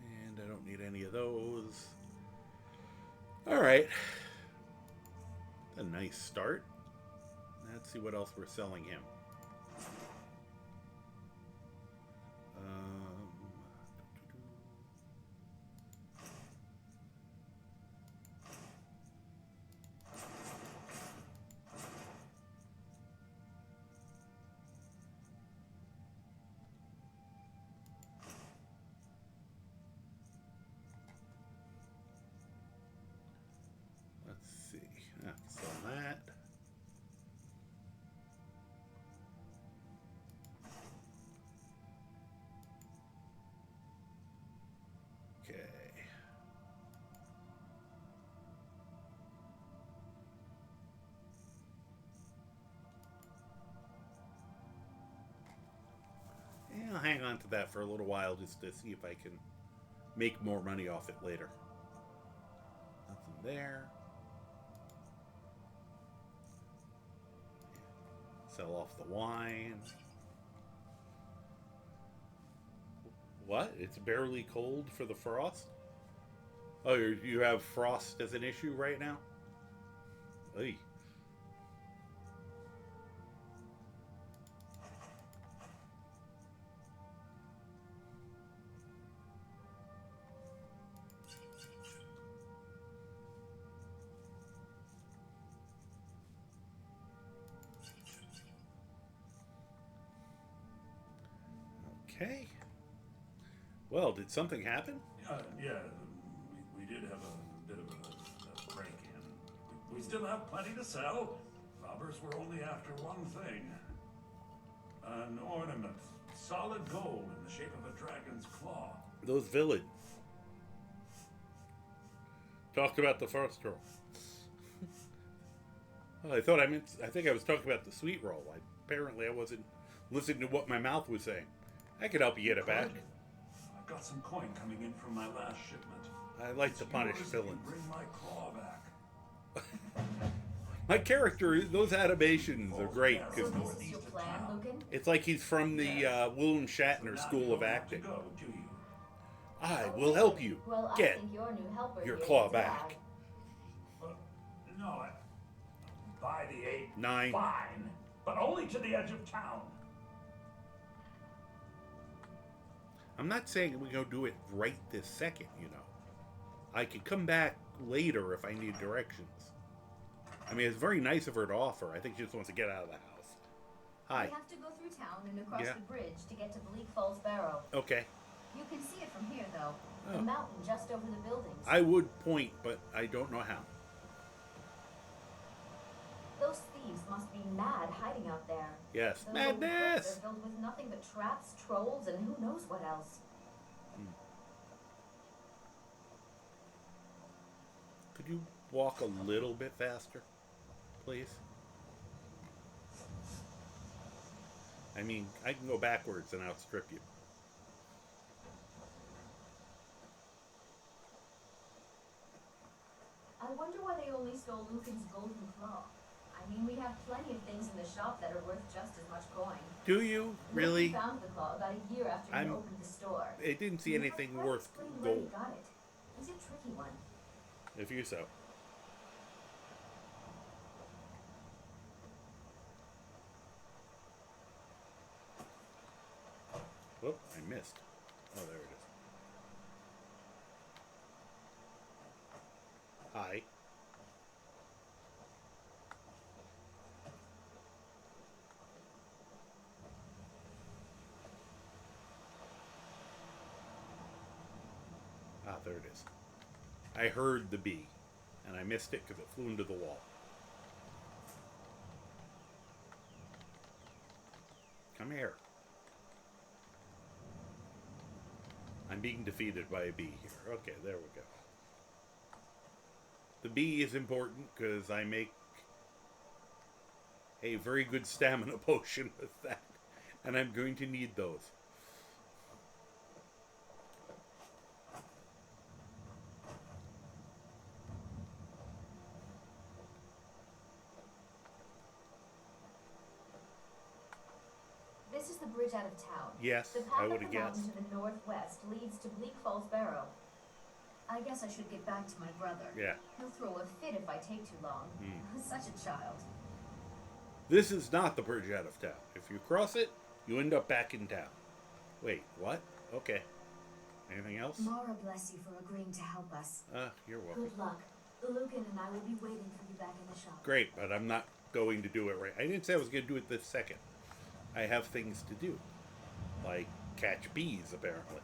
And I don't need any of those. Alright. A nice start. Let's see what else we're selling him. Let's see. Sell that. Okay. Yeah, I'll hang on to that for a little while just to see if I can make more money off it later. Nothing there. Sell off the wine. What? It's barely cold for the frost? Oh, you have frost as an issue right now? Oy. Okay. Well, did something happen? Yeah, we did have a bit of a break-in. We still have plenty to sell. Robbers were only after one thing. An ornament. Solid gold in the shape of a dragon's claw. Those villains. Talked about the first roll. Oh, I think I was talking about the sweet roll. Apparently I wasn't listening to what my mouth was saying. I could help you get it back. I've got some coin coming in from my last shipment. I like to punish Yours if you villains. Bring my claw back. My character, those animations are great So because this is your plan, Logan? it's like he's from the William Shatner School of Acting. Go, do you? I will help you Well, I get think your new helper your here claw is back. No, by the 8. 9. Fine, but only to the edge of town. I'm not saying we go do it right this second, you know. I could come back later if I need directions. I mean, it's very nice of her to offer. I think she just wants to get out of the house. Hi. We have to go through town and across Yeah. the bridge to get to Bleak Falls Barrow. Okay. You can see it from here, though. Oh. The mountain just over the buildings. I would point, but I don't know how. Those thieves must be mad hiding out there. Yes. Those old crypts Madness! are filled with nothing but traps, trolls, and who knows what else. Could you walk a little bit faster, please? I mean, I can go backwards and outstrip you. I wonder why they only stole Lucan's golden claw. I mean, we have plenty of things in the shop that are worth just as much coin. Do you? Really? Lucan found the claw about a year after he opened the store. I didn't see anything Quite worth explain where he gold. got it. It's a tricky one. If you so. Whoop, I missed. Oh, there it is. Hi. Ah, there it is. I heard the bee, and I missed it because it flew into the wall. Come here. I'm being defeated by a bee here. Okay, there we go. The bee is important because I make a very good stamina potion with that, and I'm going to need those. bridge out of town. Yes, The I path would up have the mountain guessed. to the northwest leads to Bleak Falls Barrow. I guess I should get back to my brother. Yeah. He'll throw a fit if I take too long. Such a child. This is not the bridge out of town. If you cross it, you end up back in town. Wait, what? Okay. Anything else? Mara bless you for agreeing to help us. You're welcome. Good luck. Lucan and I will be waiting for you back in the shop. Great, but I'm not going to do it right. I didn't say I was going to do it this second. I have things to do. Like catch bees, apparently.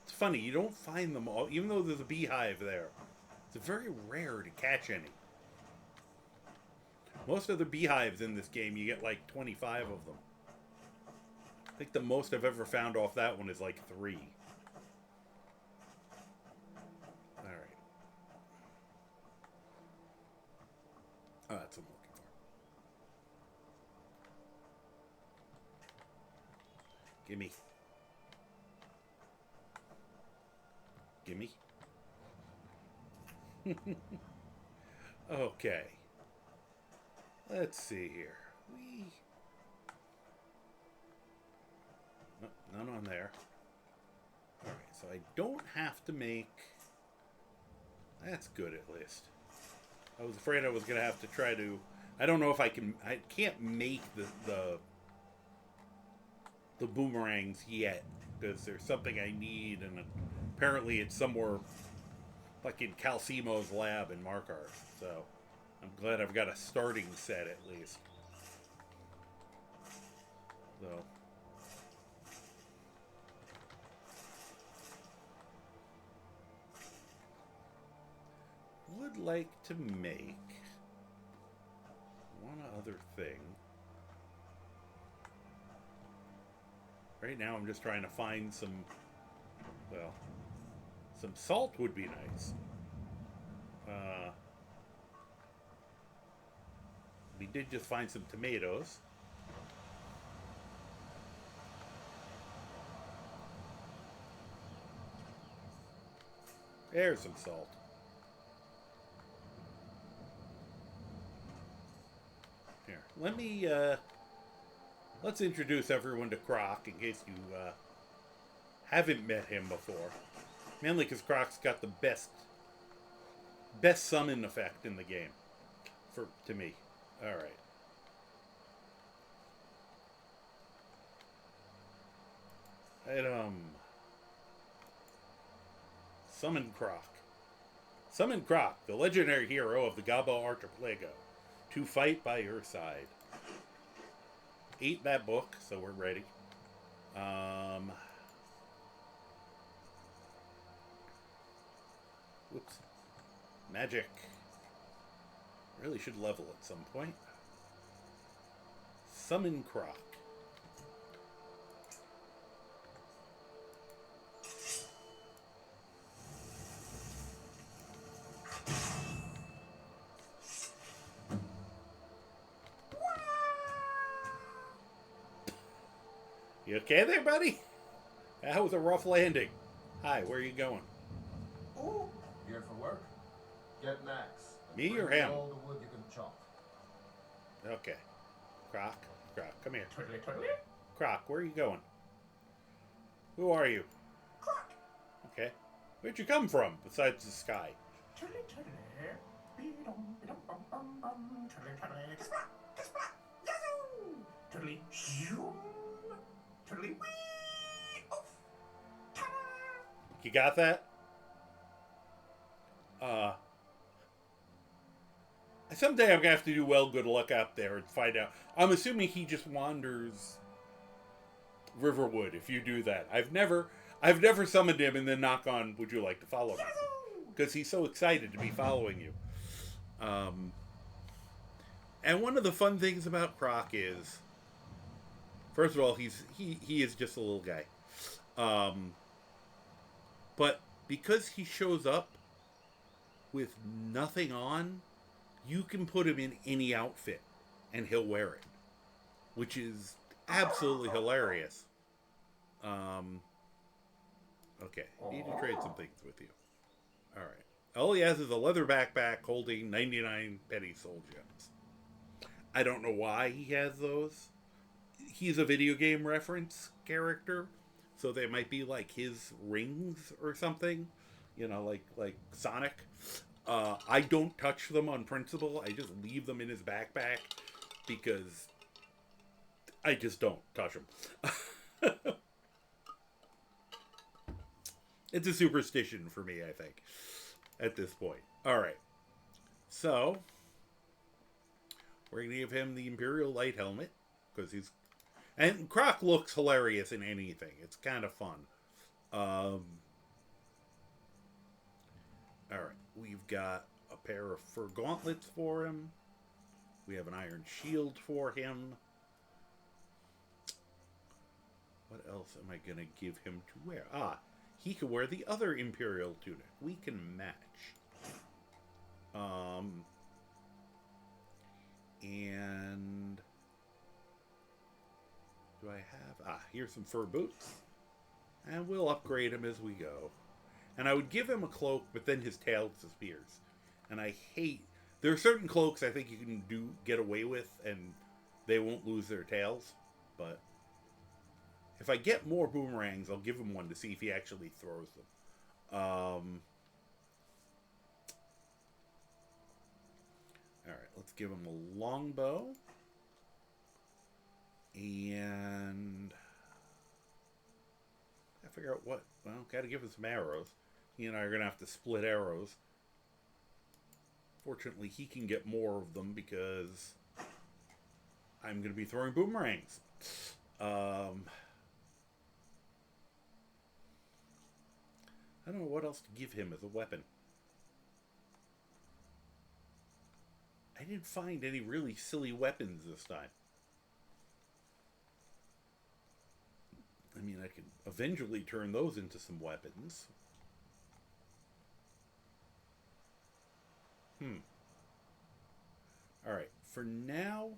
It's funny, you don't find them all, even though there's a beehive there. It's very rare to catch any. Most of the beehives in this game, you get like 25 of them. I think the most I've ever found off that one is like 3. Alright. Oh, that's what I'm looking for. Gimme. Gimme. Okay. Let's see here. Nope, none on there. Alright, so I don't have to make... That's good, at least. I was afraid I was going to have to try to... I don't know if I can... I can't make the boomerangs yet, because there's something I need, and apparently it's somewhere like in Calcimo's lab in Markarth, so I'm glad I've got a starting set at least. So... would like to make one other thing. Right now I'm just trying to find some, well, some salt would be nice. We did just find some tomatoes. There's some salt. Here, let me, let's introduce everyone to Croc in case you, haven't met him before. Mainly because Croc's got the best summon effect in the game. To me. Alright. Summon Croc. Summon Croc, the legendary hero of the Gabo Archipelago, to fight by your side. Ate that book, so we're ready. Whoops. Magic. Really should level at some point. Summon Croc. You okay there, buddy? That was a rough landing. Hi, where are you going? Ooh, here for work? Get an axe. and Me or bring him? all the wood you can chop. Okay. Croc, come here. Twiddly, twiddly. Croc, where are you going? Who are you? Croc. Okay. Where'd you come from, besides the sky? Twiddly, twiddly. Be-dum, be-dum, bum, bum, bum. Twiddly, twiddly. Kiss-blah, kiss-blah. Yazoo! Twiddly, shoom. Twiddly, wee. Oof. Ta-da! You got that? Someday I'm gonna have to do well good luck out there and find out. I'm assuming he just wanders Riverwood if you do that. I've never summoned him and then knock on, would you like to follow me? Because he's so excited to be following you. And one of the fun things about Croc is, first of all, he is just a little guy. But because he shows up with nothing on, you can put him in any outfit and he'll wear it, which is absolutely hilarious. Okay, need to trade some things with you. Alright. All he has is a leather backpack holding 99 penny soul gems. I don't know why he has those. he's a video game reference character, so they might be like his rings or something, you know, like Sonic. I don't touch them on principle. I just leave them in his backpack because I just don't touch them. It's a superstition for me, I think, at this point. All right. So, we're going to give him the Imperial Light Helmet, because he's... And Croc looks hilarious in anything. It's kind of fun. All right. We've got a pair of fur gauntlets for him. We have an iron shield for him. What else am I going to give him to wear? Ah, he can wear the other Imperial tunic. We can match. And do I have... Ah, here's some fur boots. And we'll upgrade him as we go. And I would give him a cloak, but then his tail disappears. And I hate... There are certain cloaks I think you can get away with, and they won't lose their tails. But if I get more boomerangs, I'll give him one to see if he actually throws them. Alright, let's give him a longbow. And I figure out what... Well, gotta give him some arrows. He and I are gonna have to split arrows. Fortunately, he can get more of them because I'm gonna be throwing boomerangs. I don't know what else to give him as a weapon. I didn't find any really silly weapons this time. I mean, I could eventually turn those into some weapons. Alright, for now,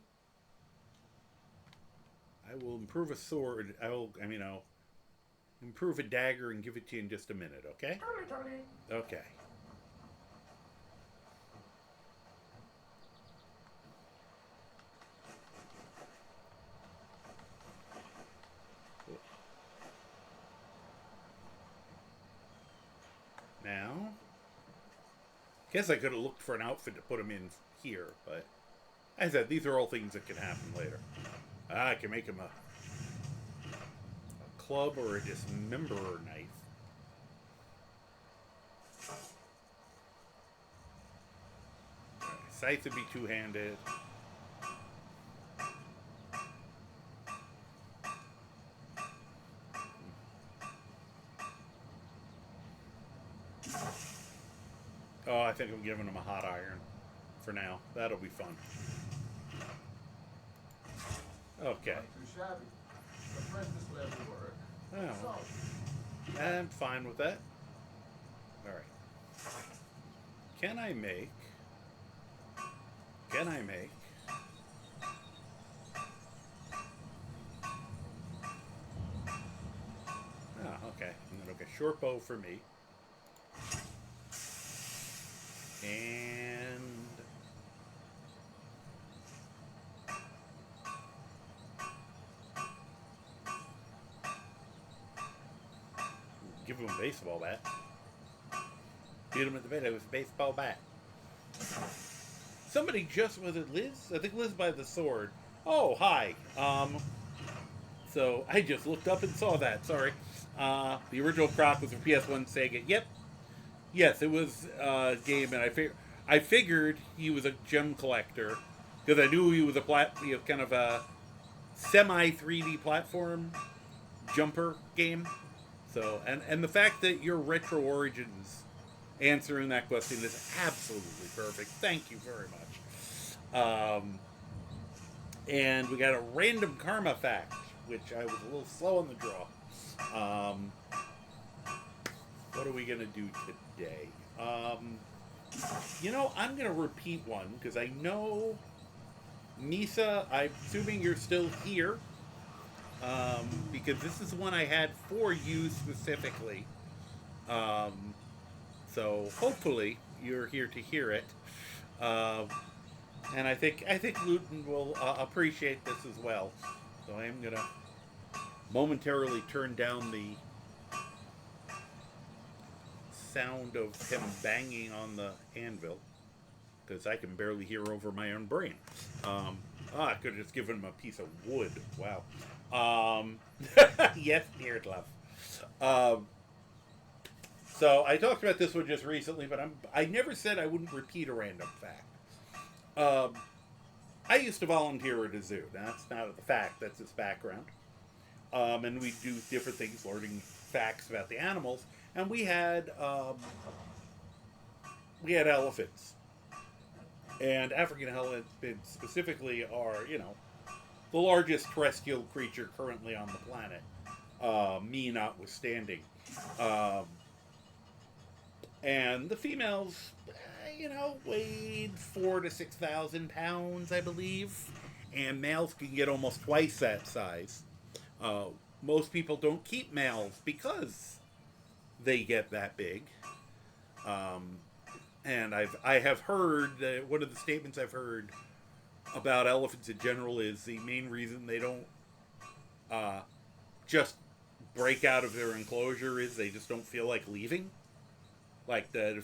I will improve a sword. I'll improve a dagger and give it to you in just a minute, okay? Okay. Now, guess I could have looked for an outfit to put him in here, but as I said, these are all things that can happen later. I can make him a club or a dismemberer knife. Scythe would be two-handed. Oh, I think I'm giving him a hot iron for now. That'll be fun. Okay. Not too shabby. Apprentice level work. Oh, I'm fine with that. All right. Can I make? Oh, okay. I'm gonna get a short bow for me. And give him a baseball bat. Beat him at the bed with a baseball bat. Somebody just, was it Liz? I think Liz by the sword. Oh, hi. So I just looked up and saw that. Sorry. The original Croc was for PS1 Sega. Yep. Yes, it was a game, and I figured he was a gem collector because I knew he was kind of a semi 3D platform jumper game. So, and the fact that your Retro Origins answering that question is absolutely perfect. Thank you very much. And we got a random karma fact, which I was a little slow on the draw. What are we going to do today? I'm going to repeat one because I know, Misa, I'm assuming you're still here. Because this is one I had for you specifically. So hopefully you're here to hear it. And I think Luton will appreciate this as well. So I am going to momentarily turn down the sound of him banging on the anvil, because I can barely hear over my own brain. I could have just given him a piece of wood. Wow. Yes, dear love. So I talked about this one just recently, but I never said I wouldn't repeat a random fact. I used to volunteer at a zoo. Now, that's not a fact, that's its background. And we do different things, learning facts about the animals. And we had elephants. And African elephants specifically are, the largest terrestrial creature currently on the planet, me notwithstanding. And the females, weighed 4,000 to 6,000 pounds, I believe. And males can get almost twice that size. Most people don't keep males because they get that big. And I have heard that one of the statements I've heard about elephants in general is the main reason they don't just break out of their enclosure is they just don't feel like leaving. Like that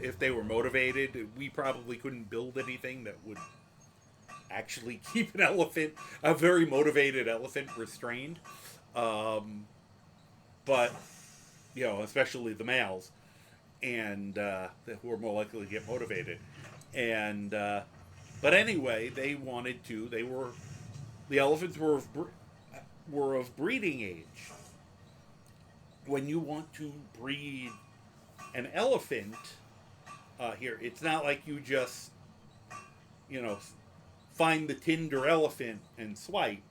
if they were motivated, we probably couldn't build anything that would actually keep a very motivated elephant restrained. But, especially the males, and who are more likely to get motivated. And, but anyway, they wanted to, the elephants were of breeding age. When you want to breed an elephant, here, it's not like you just, find the Tinder elephant and swipe.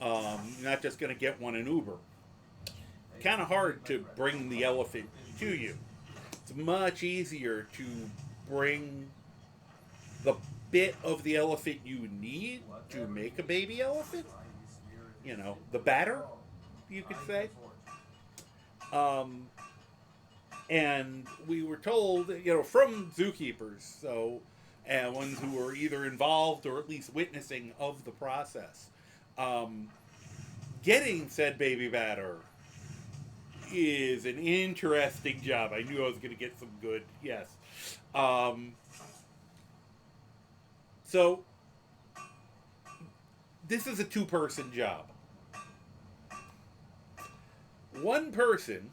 You're not just going to get one in Uber. Kind of hard to bring the elephant to you. It's much easier to bring the bit of the elephant you need to make a baby elephant. The batter, you could say. And we were told, from zookeepers, and ones who were either involved or at least witnessing of the process, getting said baby batter is an interesting job. I knew I was going to get some good, yes. So, this is a two-person job. One person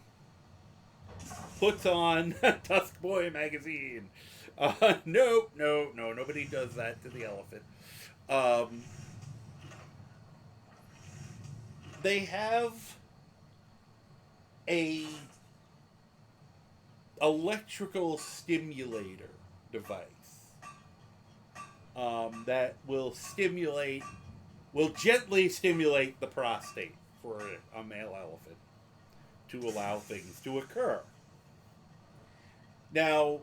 puts on Tusk Boy magazine. No, nobody does that to the elephant. They have a electrical stimulator device that will gently stimulate the prostate for a male elephant to allow things to occur. Now,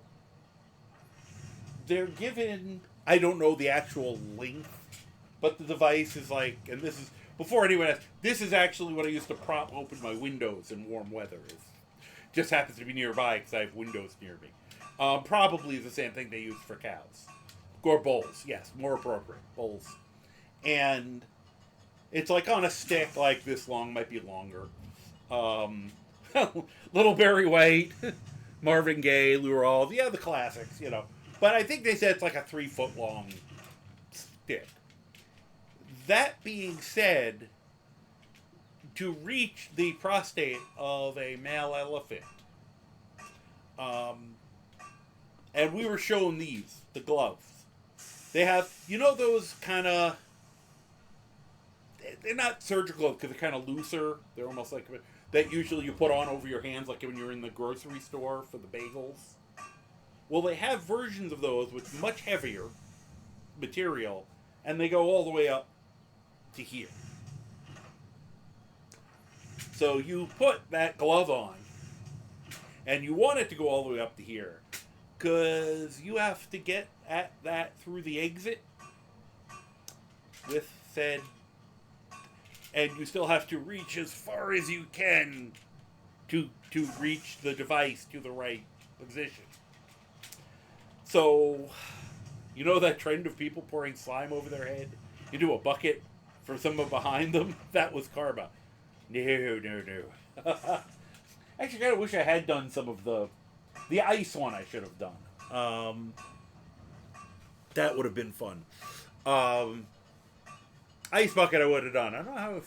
they're given, I don't know the actual length, but the device is like, and this is, before anyone asks, this is actually what I used to prop open my windows in warm weather. It just happens to be nearby because I have windows near me. Probably the same thing they use for cows. Or bulls, yes, more appropriate, bulls. And it's like on a stick like this long, might be longer. Little Barry White, Marvin Gaye, Lou Rawls, the classics, But I think they said it's like a 3-foot long stick. That being said, to reach the prostate of a male elephant, and we were shown the gloves. They have, those kind of, they're not surgical because they're kind of looser. They're almost like, that usually you put on over your hands like when you're in the grocery store for the bagels. Well, they have versions of those with much heavier material, and they go all the way up to here. So you put that glove on, and you want it to go all the way up to here, because you have to get at that through the exit with said, and you still have to reach as far as you can to reach the device to the right position. So, that trend of people pouring slime over their head? You do a bucket for someone behind them, that was karma. No. Actually, I kind of wish I had done some of the ice one. I should have done. That would have been fun. Ice bucket I would have done. I don't know how I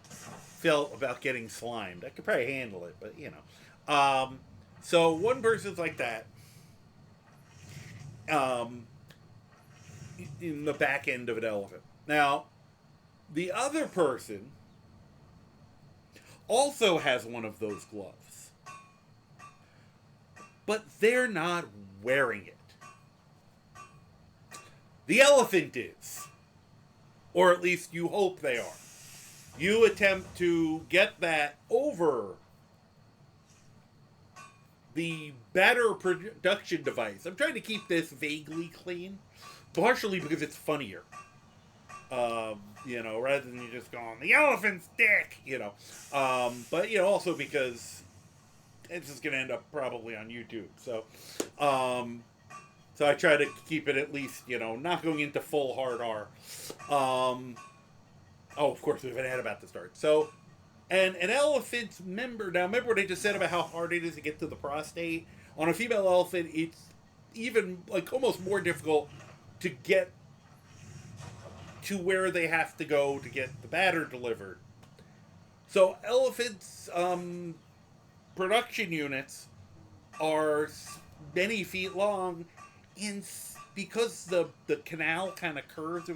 felt about getting slimed. I could probably handle it, but you know. So one person's like that. In the back end of an elephant. Now, the other person also has one of those gloves. But they're not wearing it. The elephant is. Or at least you hope they are. You attempt to get that over the batter production device. I'm trying to keep this vaguely clean. Partially because it's funnier. You know, rather than you just going, the elephant's dick, you know. But, you know, also because it's just going to end up probably on YouTube. So I try to keep it at least, you know, not going into full hard R. Oh, of course, we have an ad about to start. So, and an elephant's member, now remember what I just said about how hard it is to get to the prostate? On a female elephant, it's even, like, almost more difficult to get to where they have to go to get the batter delivered. So elephants' production units are many feet long, and because the canal kind of curves,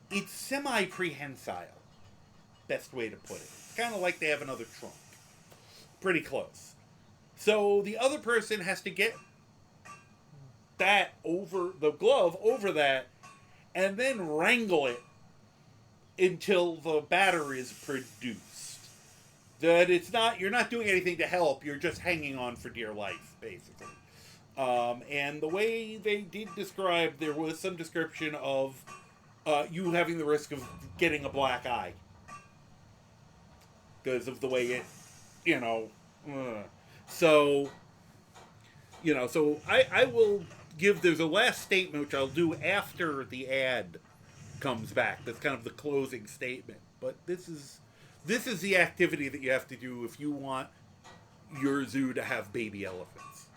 it's semi-prehensile. Best way to put it. It's kind of like they have another trunk. Pretty close. So the other person has to get that over the glove over that and then wrangle it until the batter is produced. That it's not, you're not doing anything to help, you're just hanging on for dear life, basically. And the way they did describe, there was some description of you having the risk of getting a black eye because of the way it, you know, so I will give, there's a last statement which I'll do after the ad comes back. That's kind of the closing statement. But this is the activity that you have to do if you want your zoo to have baby elephants.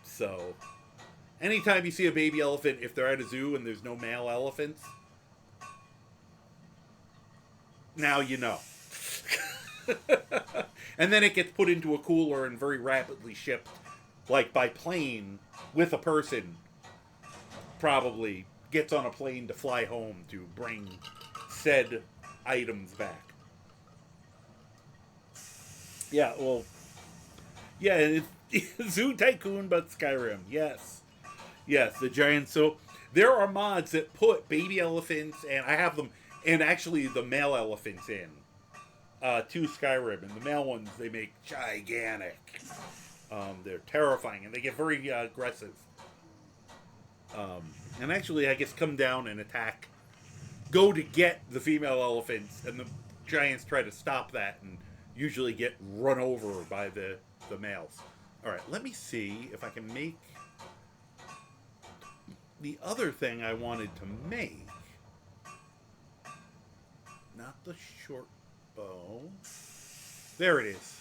So anytime you see a baby elephant, if they're at a zoo and there's no male elephants, now you know. And then it gets put into a cooler and very rapidly shipped, like by plane, with a person, probably gets on a plane to fly home to bring said items back. Yeah, well, yeah, it's Zoo Tycoon, but Skyrim, yes. Yes, the giant, so there are mods that put baby elephants, and I have them, and actually the male elephants in, to Skyrim, and the male ones, they make gigantic. They're terrifying, and they get very aggressive. And actually, I guess, come down and attack, go to get the female elephants, and the giants try to stop that, and usually get run over by the males. Alright, let me see if I can make the other thing I wanted to make. Not the short bow. There it is.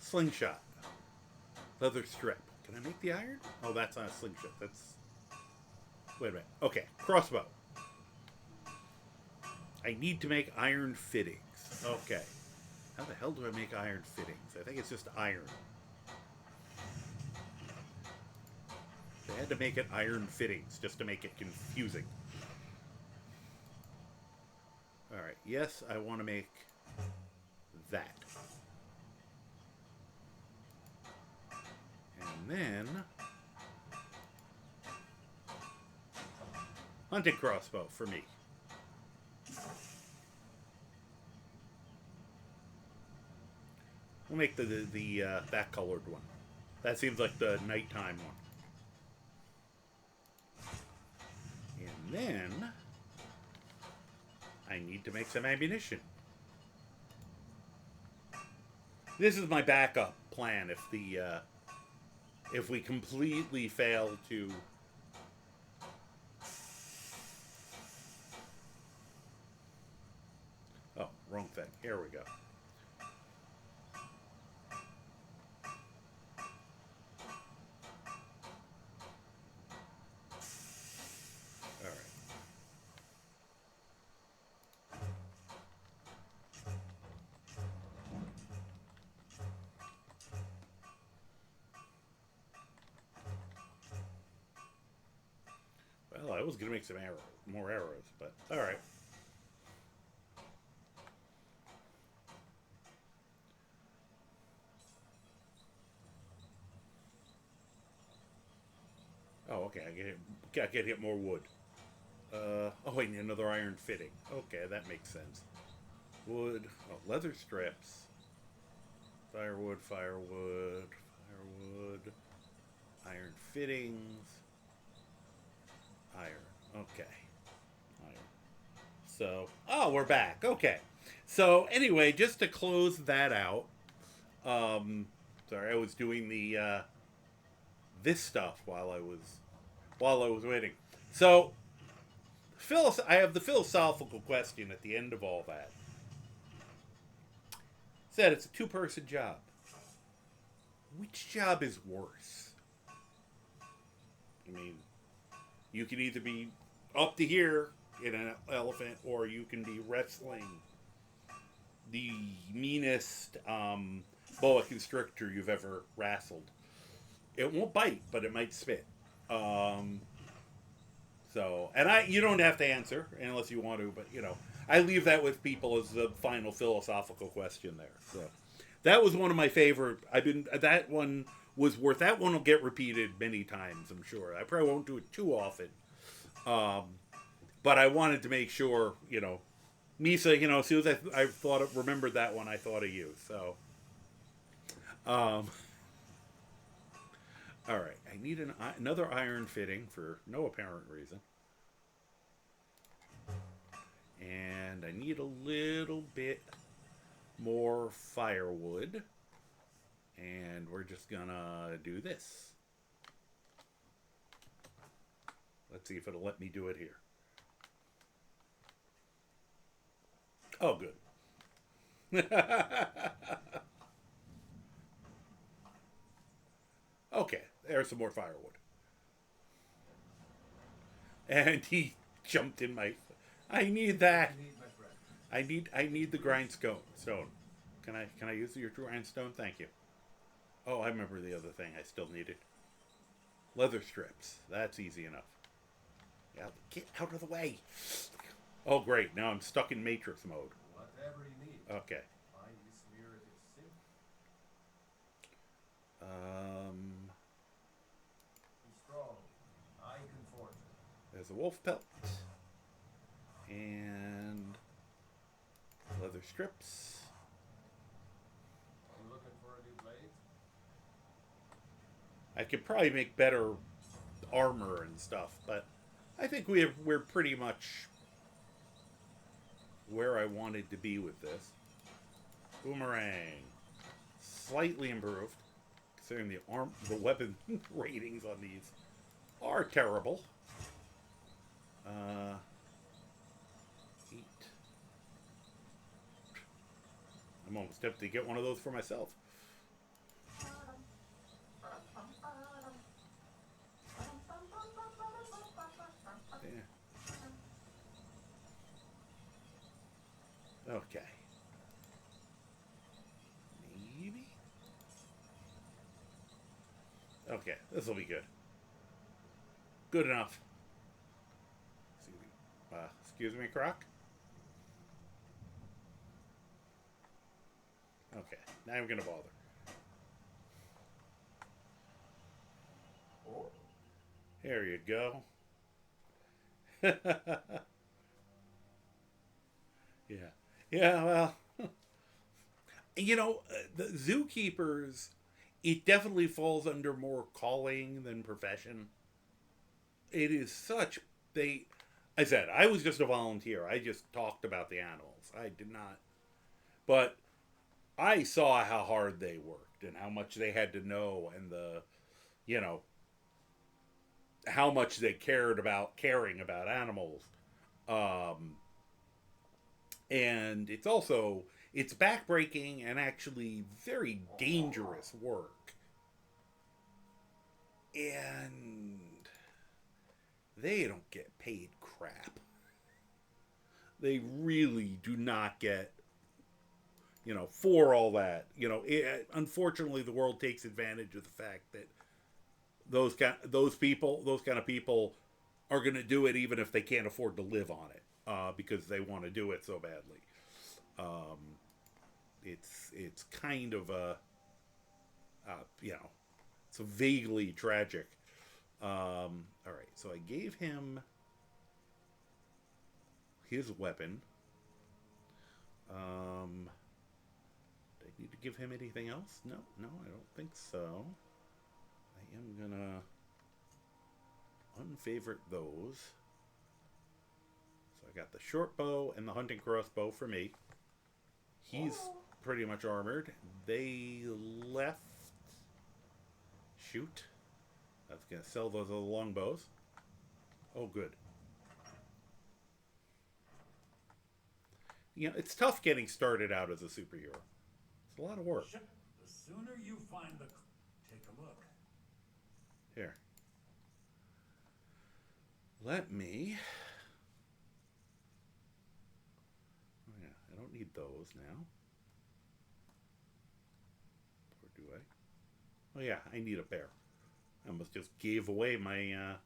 Slingshot. Leather strip. Can I make the iron? Oh, that's not a slingshot. That's... Wait a minute. Okay, crossbow. I need to make iron fittings. Okay. How the hell do I make iron fittings? I think it's just iron. They had to make it iron fittings just to make it confusing. Alright, yes, I want to make that. And then... hunting crossbow for me. We'll make the that colored one. That seems like the nighttime one. And then I need to make some ammunition. This is my backup plan if we completely fail to wrong thing. Here we go. All right. Well, I was going to make some more arrows, but all right. Oh, okay. I get hit more wood. Oh, wait, another iron fitting. Okay, that makes sense. Wood. Oh, leather strips. Firewood. Iron fittings. Iron. Okay. Iron. So, oh, we're back. Okay. So, anyway, just to close that out. Sorry, I was doing the this stuff while I was waiting. So, I have the philosophical question at the end of all that. Said it's a two-person job. Which job is worse? I mean, you can either be up to here in an elephant, or you can be wrestling the meanest boa constrictor you've ever wrestled. It won't bite, but it might spit. So, and you don't have to answer unless you want to, but I leave that with people as the final philosophical question there. So, that was one of my favorite. That one was worth. That one will get repeated many times, I'm sure. I probably won't do it too often. But I wanted to make sure, Misa, as soon as I remembered that one, I thought of you. So, all right, I need another iron fitting for no apparent reason. And I need a little bit more firewood. And we're just gonna do this. Let's see if it'll let me do it here. Oh, good. Okay, there's some more firewood. And he jumped in my... I need that. I need the grindstone. Can I use your grindstone? Thank you. Oh, I remember the other thing I still needed. Leather strips. That's easy enough. Yeah, get out of the way. Oh, great. Now I'm stuck in Matrix mode. Whatever you need. Okay. Find this mirror if it's simple. Be strong. I can forge it. There's a wolf pelt. And leather strips. You looking for a new blade? I could probably make better armor and stuff, but I think we're pretty much where I wanted to be with this. Boomerang. Slightly improved, considering the weapon ratings on these are terrible. 8. I'm almost tempted to get one of those for myself. Yeah. Okay. Maybe? Okay, this will be good. Good enough. Excuse me, Croc? Okay, now I'm gonna bother. There you go. Yeah. Yeah, well, the zookeepers, it definitely falls under more calling than profession. It is such, I said, I was just a volunteer. I just talked about the animals. I did not, but I saw how hard they worked and how much they had to know and how much they caring about animals. And it's backbreaking and actually very dangerous work. And they don't get paid crap. They really do not get, for all that. Unfortunately, the world takes advantage of the fact that those kind of people are going to do it even if they can't afford to live on it, because they want to do it so badly. It's kind of it's a vaguely tragic. All right, so I gave him his weapon. Do I need to give him anything else? No, I don't think so. I am gonna unfavorite those. So I got the short bow and the hunting crossbow for me. He's pretty much armored. They left. Shoot. I was gonna sell those little longbows. Oh, good. It's tough getting started out as a superhero. It's a lot of work. The sooner you find the... Take a look. Here. Let me... Oh yeah, I don't need those now. Or do I? Oh yeah, I need a pair. I almost just gave away my...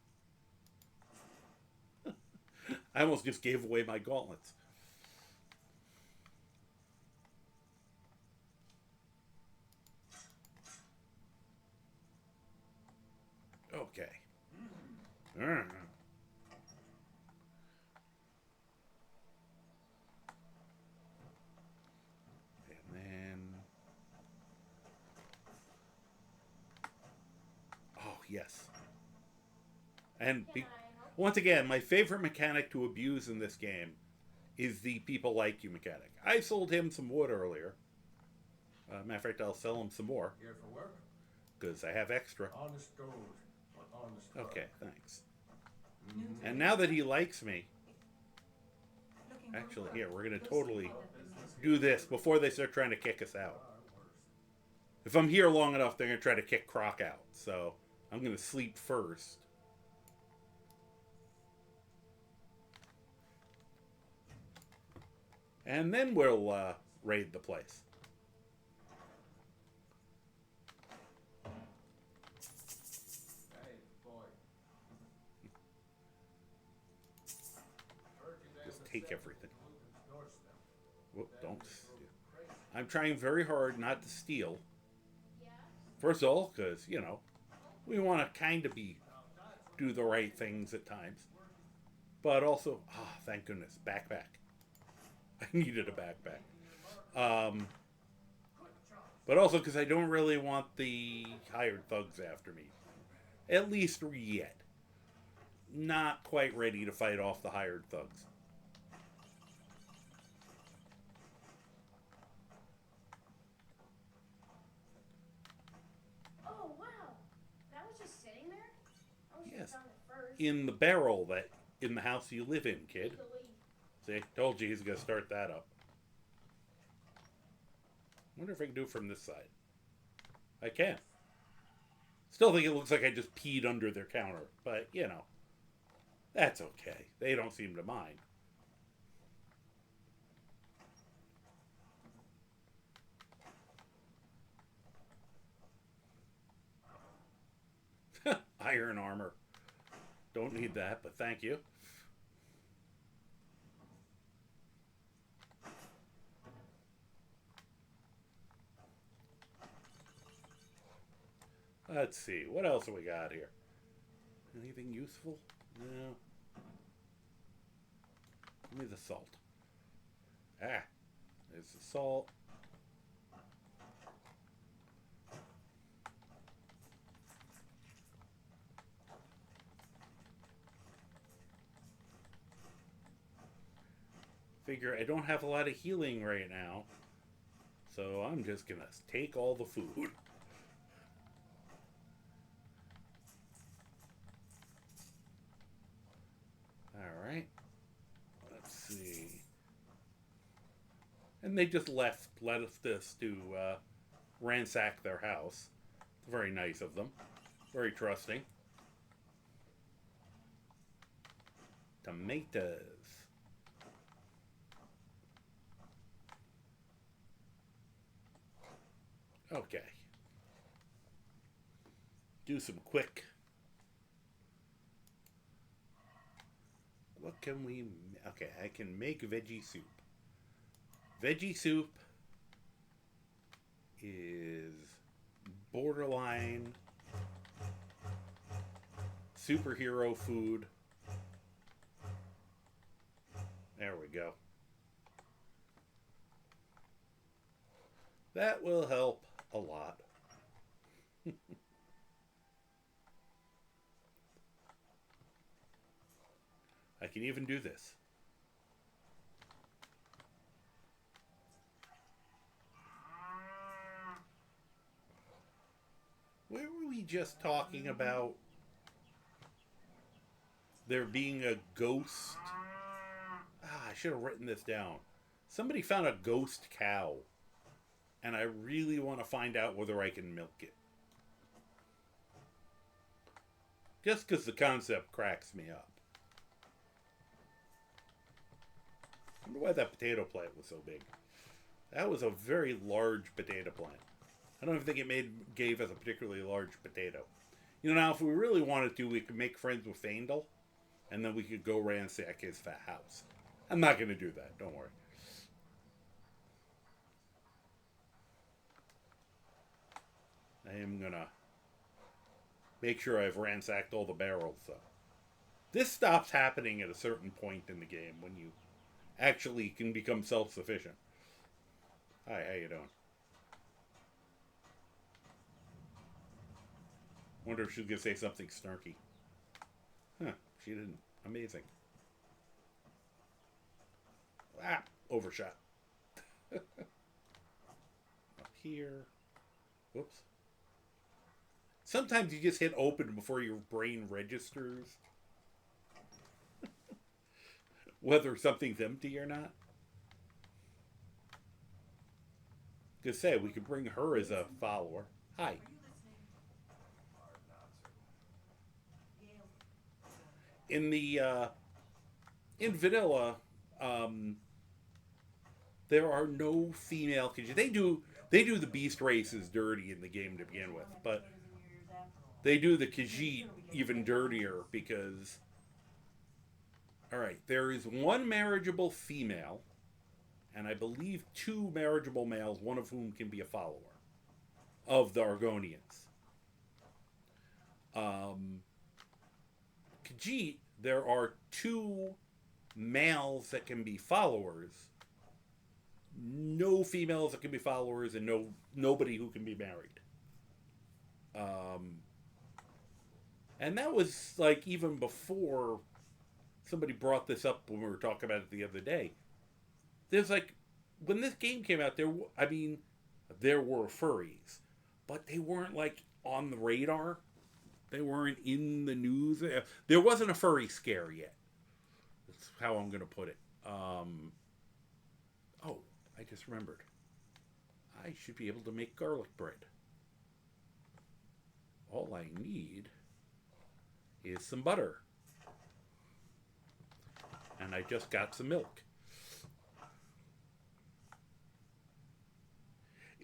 I almost just gave away my gauntlets. Okay. And then... Oh, yes. And once again, my favorite mechanic to abuse in this game is the people like you mechanic. I sold him some wood earlier. Matter of fact, I'll sell him some more. Here for work? Because I have extra. Honest gold, but honest work. Okay, thanks. And now that he likes me... Actually, here, we're going to totally do this before they start trying to kick us out. If I'm here long enough, they're going to try to kick Croc out. So, I'm going to sleep first. And then we'll raid the place. Hey, boy. Just take everything. Whoop, don't. I'm trying very hard not to steal. First of all, because, we want to kind of do the right things at times. But also, thank goodness, backpack. I needed a backpack. But also because I don't really want the hired thugs after me. At least yet. Not quite ready to fight off the hired thugs. Oh, wow. That was just sitting there? I was Yes. just on it first. In the barrel in the house you live in, kid. See, told you he's going to start that up. Wonder if I can do it from this side. I can. Still think it looks like I just peed under their counter. But, that's okay. They don't seem to mind. Iron armor. Don't need that, but thank you. Let's see. What else have we got here? Anything useful? No. Give me the salt. Ah. There's the salt. Figure I don't have a lot of healing right now. So I'm just gonna take all the food. Alright. Let's see. And they just left us to ransack their house. Very nice of them. Very trusting. Tomatoes. Okay. Do some quick. What can we... Okay, I can make veggie soup. Veggie soup is borderline superhero food. There we go. That will help a lot. I can even do this. Where were we just talking about there being a ghost? I should have written this down. Somebody found a ghost cow, and I really want to find out whether I can milk it. Just because the concept cracks me up. I wonder why that potato plant was so big. That was a very large potato plant. I don't even think it gave us a particularly large potato. You know, now if we really wanted to, we could make friends with Faendal, and then we could go ransack his fat house. I'm not going to do that, don't worry. I am going to make sure I've ransacked all the barrels, though. This stops happening at a certain point in the game when you actually can become self-sufficient. Hi, how you doing? Wonder if she's going to say something snarky. Huh, she didn't. Amazing. Ah, overshot. Up here. Whoops. Sometimes you just hit open before your brain registers whether something's empty or not. Just say, we could bring her as a follower. Hi. In the, in vanilla, there are no female Khajiit. They do the beast races dirty in the game to begin with, but they do the Khajiit even dirtier because, alright, there is one marriageable female, and I believe 2 marriageable males, one of whom can be a follower of the Argonians. Khajiit, there are 2 males that can be followers, no females that can be followers, and nobody who can be married. And that was like even before somebody brought this up when we were talking about it the other day. There's like, when this game came out, there were furries, but they weren't like on the radar. They weren't in the news. There wasn't a furry scare yet. That's how I'm going to put it. Oh, I just remembered. I should be able to make garlic bread. All I need is some butter. And I just got some milk.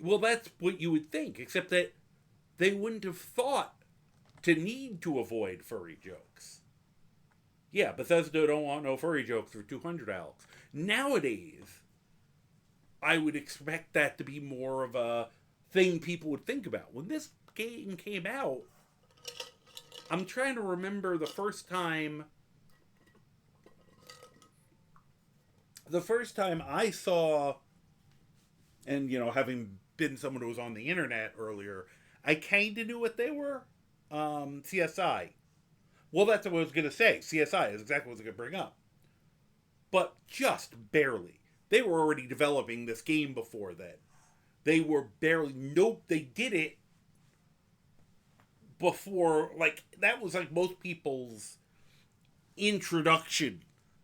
Well, that's what you would think, except that they wouldn't have thought to need to avoid furry jokes. Yeah, Bethesda don't want no furry jokes for 200, Alex. Nowadays, I would expect that to be more of a thing people would think about. When this game came out, I'm trying to remember the first time I saw, and you know, having been someone who was on the internet earlier, I kind of knew what they were. CSI. Well, that's what I was going to say. CSI is exactly what I was going to bring up. But just barely. They were already developing this game before then. They were barely... Nope, they did it before... Like, that was like most people's introduction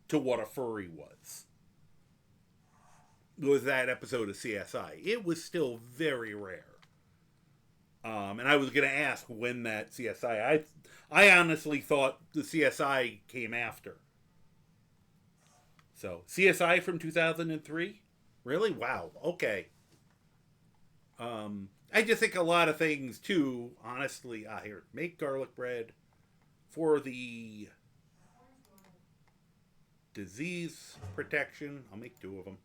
to what a furry was. was that episode of CSI. It was still very rare. And I was going to ask when that CSI. I honestly thought the CSI came after. So CSI from 2003. Really? Wow. Okay. I just think a lot of things too. Honestly, here, make garlic bread for the disease protection. I'll make 2 of them.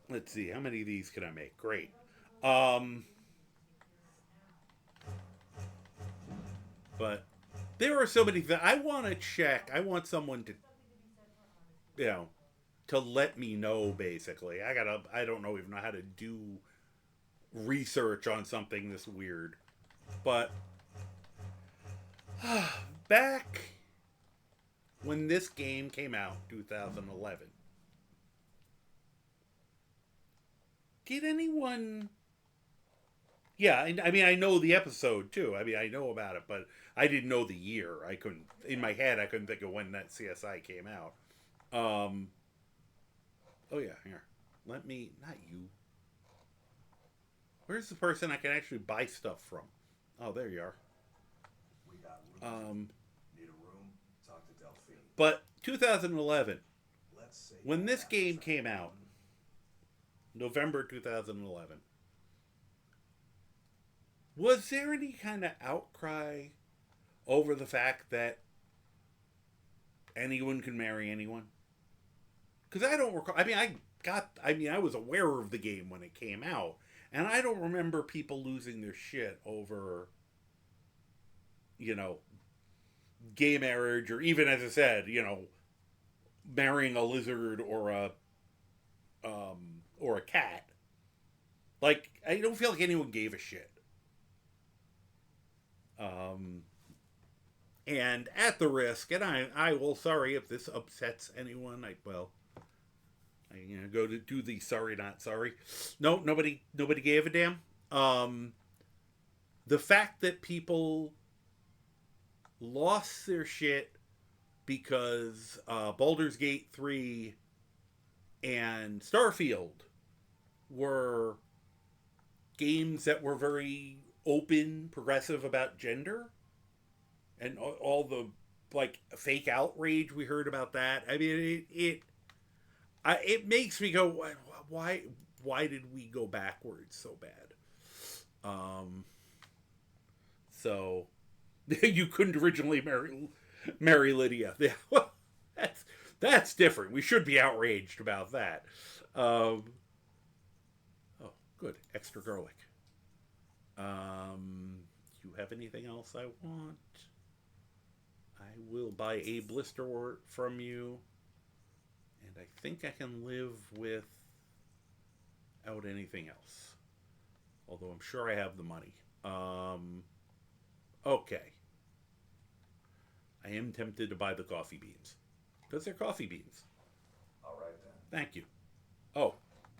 Let's see, how many of these can I make? Great. But there are so many that I want to check. I want someone to, to let me know. Basically, I don't even know how to do research on something this weird. But back when this game came out, 2011. Did anyone... Yeah, I mean, I know the episode, too. I mean, I know about it, but I didn't know the year. I couldn't... In my head, I couldn't think of when that CSI came out. Oh, yeah, here. Let me... Not you. Where's the person I can actually buy stuff from? Oh, there you are. We got room. Need a room? Talk to Delphine. But 2011, Let's say when this game came out, November 2011, was there any kind of outcry over the fact that anyone can marry anyone? Because I don't recall. I mean, I was aware of the game when it came out, and I don't remember people losing their shit over, gay marriage, or even, as I said, marrying a lizard or a cat. Like, I don't feel like anyone gave a shit. And at the risk, and I will, sorry if this upsets anyone, I go to do the sorry not sorry. No, nobody gave a damn. The fact that people lost their shit because Baldur's Gate 3 and Starfield were games that were very open, progressive about gender, and all the fake outrage we heard about that. I mean, it makes me go, why did we go backwards so bad? So you couldn't originally marry Lydia. Yeah, well, that's different. We should be outraged about that. Oh, good. Extra garlic. You have anything else I want? I will buy a blister from you. And I think I can live without anything else. Although I'm sure I have the money. Okay. I am tempted to buy the coffee beans. Because they're coffee beans. All right, then. Thank you. Oh,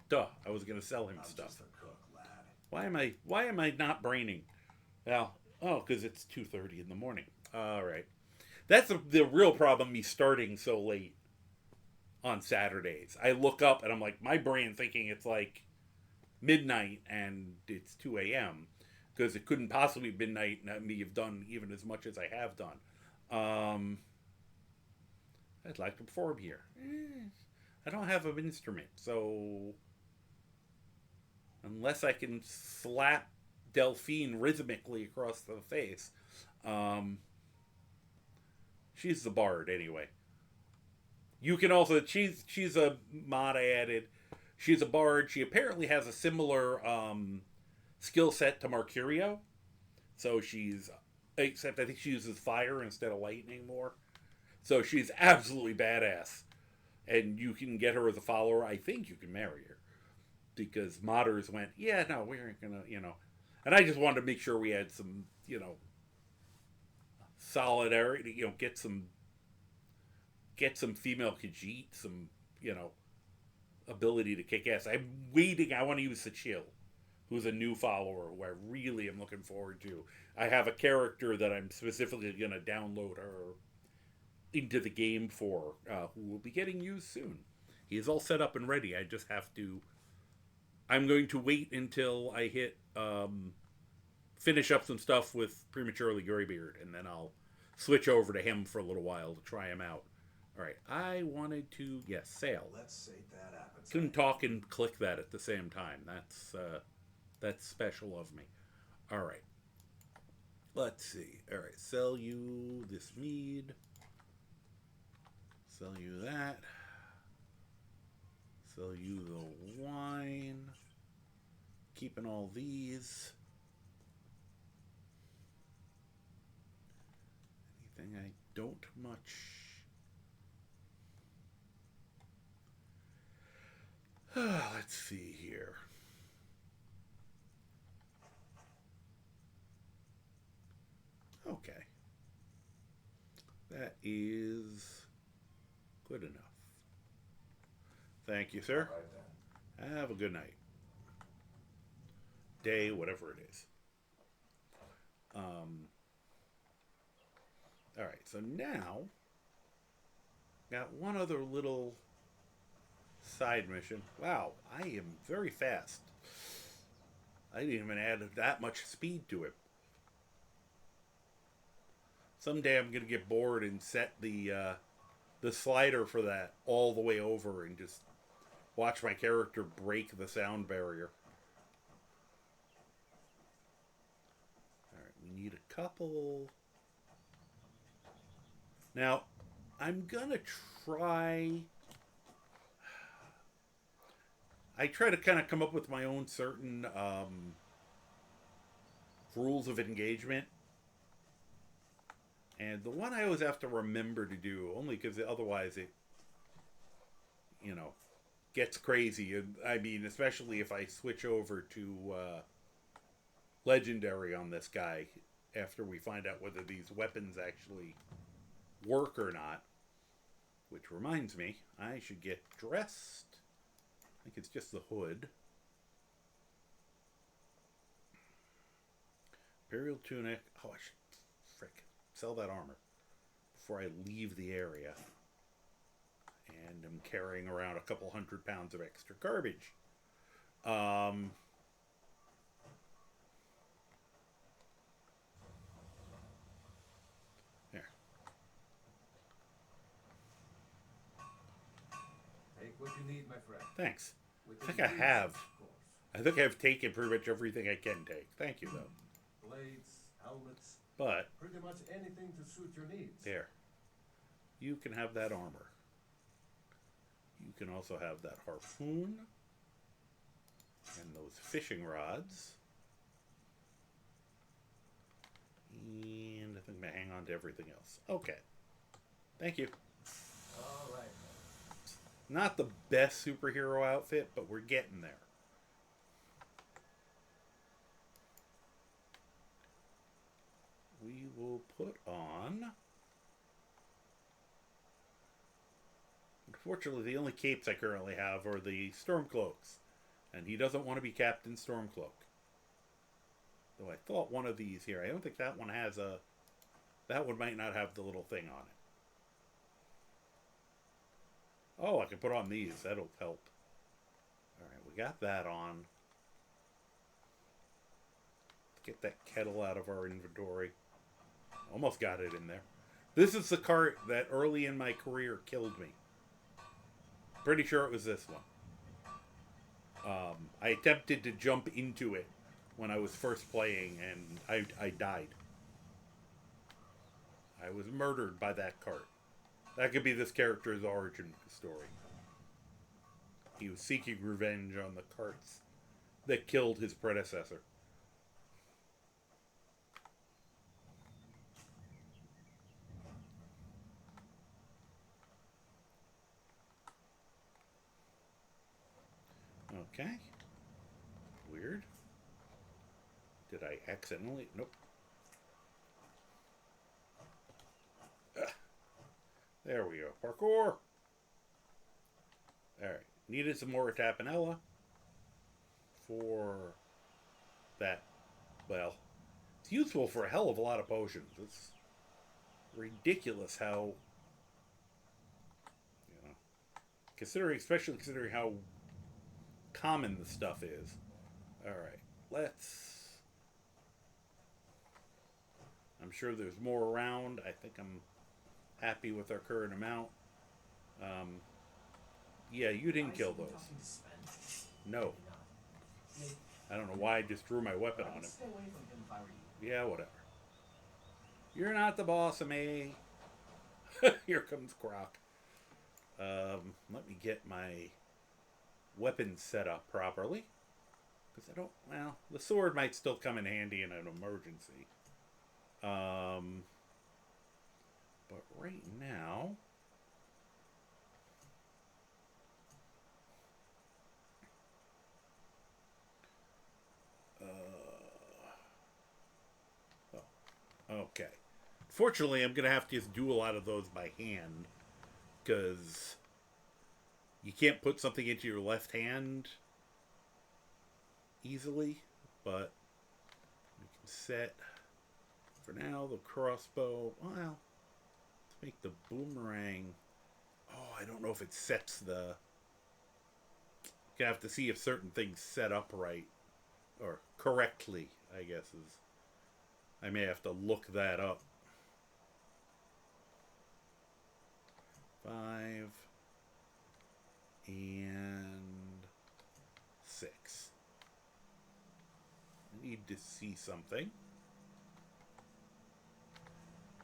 duh. I was going to sell him stuff. Just a cook, lad. Why am I not braining? Well, because it's 2:30 in the morning. All right. That's the real problem, me starting so late on Saturdays. I look up and I'm like, my brain thinking it's like midnight and it's 2 a.m. because it couldn't possibly be midnight and me have done even as much as I have done. I'd like to perform here. I don't have an instrument, so unless I can slap Delphine rhythmically across the face, she's the bard anyway. You can also, she's a mod I added. She's a bard. She apparently has a similar skill set to Mercurio. So except I think she uses fire instead of lightning more. So she's absolutely badass. And you can get her as a follower. I think you can marry her. Because modders went, yeah, no, we aren't going to, And I just wanted to make sure we had some, solidarity, get some female Khajiit, some, ability to kick ass. I'm waiting. I want to use the chill. who's a new follower who I really am looking forward to. I have a character that I'm specifically going to download her into the game for, who will be getting used soon. He is all set up and ready. I just have to. I'm going to wait until I hit finish up some stuff with Prematurely Greybeard, and then I'll switch over to him for a little while to try him out. All right, I wanted to sail. Let's sate that appetite. Couldn't talk and click that at the same time. That's special of me. All right. Let's see. All right, sell you this mead. Sell you that. Sell you the wine. Keeping all these. Anything I don't much. Let's see here. Okay. That is good enough. Thank you, sir. All right, then. Have a good night. Day, whatever it is. Alright, so now got one other little side mission. Wow, I am very fast. I didn't even add that much speed to it. Someday I'm gonna get bored and set the slider for that all the way over and just watch my character break the sound barrier. Alright, we need a couple. Now, I'm gonna try. I try to kind of come up with my own certain rules of engagement. And the one I always have to remember to do, only because otherwise it, gets crazy. I mean, especially if I switch over to Legendary on this guy after we find out whether these weapons actually work or not. Which reminds me, I should get dressed. I think it's just the hood. Imperial tunic. Oh, I should sell that armor before I leave the area. And I'm carrying around a couple 100 pounds of extra garbage. Here. Take what you need, my friend. Thanks. With I think the I have. of course. I think I've taken pretty much everything I can take. Thank you, though. Blades, helmets, But, pretty much anything to suit your needs. there. You can have that armor. You can also have that harpoon. And those fishing rods. And I think I'm going to hang on to everything else. Okay. Thank you. All right. Not the best superhero outfit, but we're getting there. We will put on... Unfortunately, the only capes I currently have are the Stormcloaks. And he doesn't want to be Captain Stormcloak. Though I thought one of these here. I don't think that one has a... That one might not have the little thing on it. Oh, I can put on these. That'll help. Alright, we got that on. Let's get that kettle out of our inventory. Almost got it in there. This is the cart that early in my career killed me. Pretty sure it was this one. I attempted to jump into it when I was first playing, and I died. I was murdered by that cart. That could be this character's origin story. He was seeking revenge on the carts that killed his predecessor. Okay. Weird. Did I accidentally? Nope. There we go. Parkour! Alright. Needed some more Tapanella for that, well, it's useful for a hell of a lot of potions. It's ridiculous how, you know, especially considering how common the stuff is. Alright, I'm sure there's more around. I think I'm happy with our current amount. Yeah, you didn't kill those. No. I don't know why I just threw my weapon on him. Stay away from him if I were you. Yeah, whatever. You're not the boss of me. Here comes Croc. Let me get my weapon set up properly. Because I don't, well, the sword might still come in handy in an emergency. But right now... Okay. Fortunately, I'm going to have to just do a lot of those by hand. Because you can't put something into your left hand easily. But we can set, for now, the crossbow. Well, let's make the boomerang. Oh, I don't know if it sets the... You have to see if certain things set up right. Or correctly, I guess is... I may have to look that up. 5 and 6. I need to see something.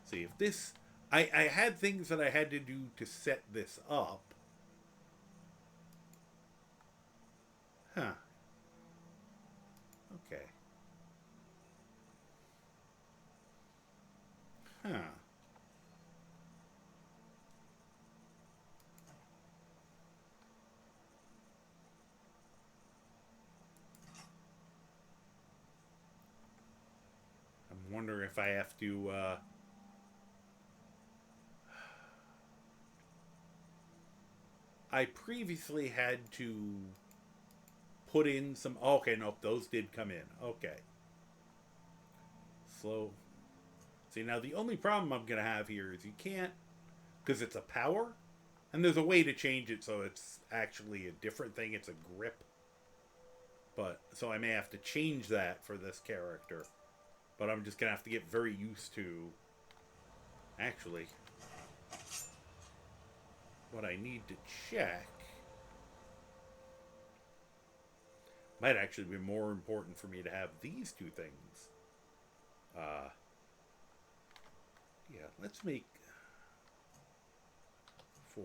See if this... I had things that I had to do to set this up. Huh. Okay. Huh. I'm wondering if I have to, I previously had to put in some... Okay, nope, those did come in. Okay. Slow. See, now the only problem I'm going to have here is you can't... Because it's a power, and there's a way to change it so it's actually a different thing. It's a grip. But, so I may have to change that for this character. But I'm just going to have to get very used to... Actually... What I need to check... Might actually be more important for me to have these two things. Yeah, let's make 4.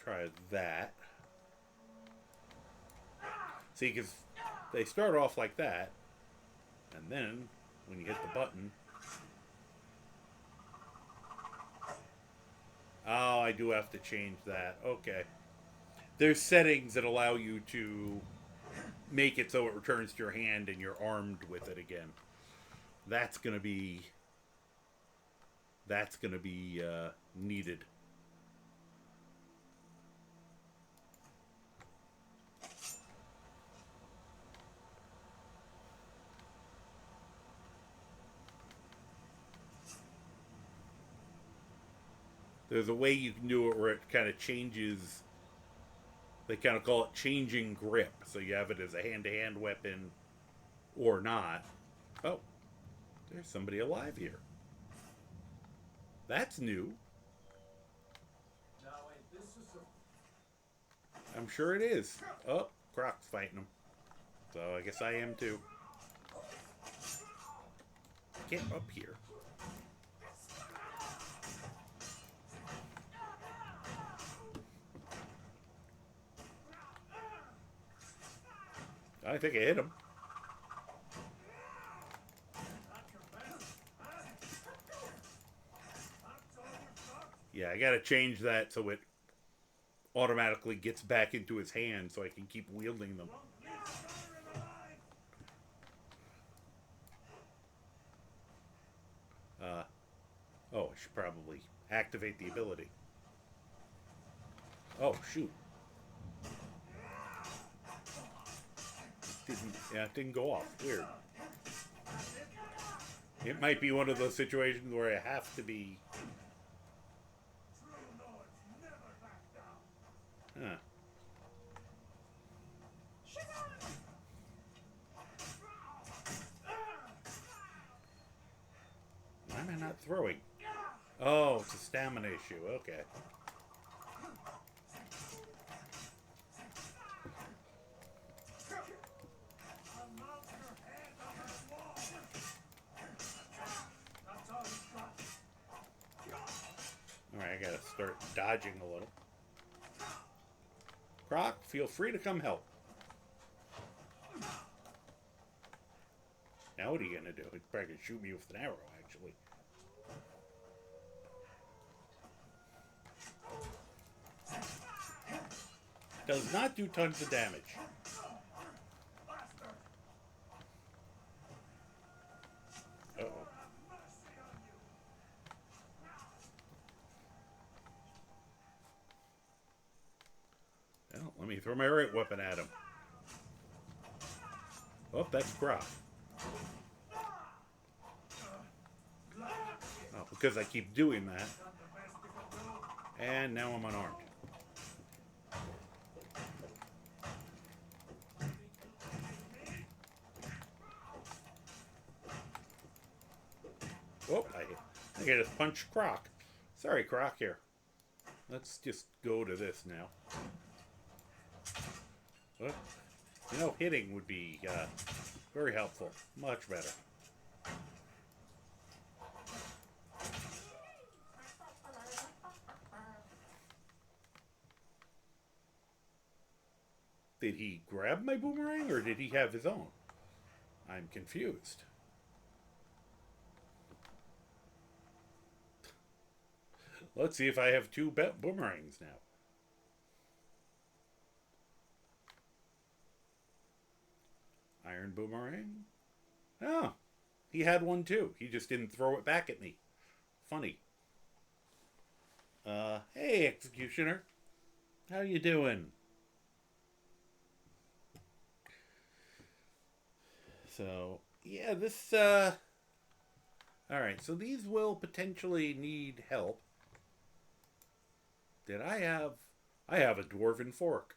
Try that. See, because they start off like that, and then when you hit the button... Oh, I do have to change that. Okay. There's settings that allow you to make it so it returns to your hand and you're armed with it again. That's going to be needed. There's a way you can do it where it kind of changes. They kind of call it changing grip. So you have it as a hand-to-hand weapon or not. Oh, there's somebody alive here. That's new. I'm sure it is. Oh, Croc's fighting him. So I guess I am too. Get up here. I think I hit him. Yeah, I gotta change that so it automatically gets back into his hand so I can keep wielding them. Oh, I should probably activate the ability. Oh, shoot. it didn't go off. Weird. It might be one of those situations where I have to be. Huh. Why am I not throwing? Oh, it's a stamina issue. Okay. Alright, I gotta start dodging a little. Croc, feel free to come help. Now what are you gonna do? He's probably gonna shoot me with an arrow, actually. Does not do tons of damage. Uh-oh. Well, let me throw my right weapon at him. Oh, that's Croc. Oh, because I keep doing that. And now I'm unarmed. Oh, I just punched Croc. Sorry, Croc, here. Let's just go to this now. Well, you know, hitting would be very helpful. Much better. Did he grab my boomerang, or did he have his own? I'm confused. Let's see if I have two boomerangs now. Iron boomerang? Oh, he had one too. He just didn't throw it back at me. Funny. Hey, Executioner. How you doing? So, yeah, this, alright, so these will potentially need help. Did I have a dwarven fork.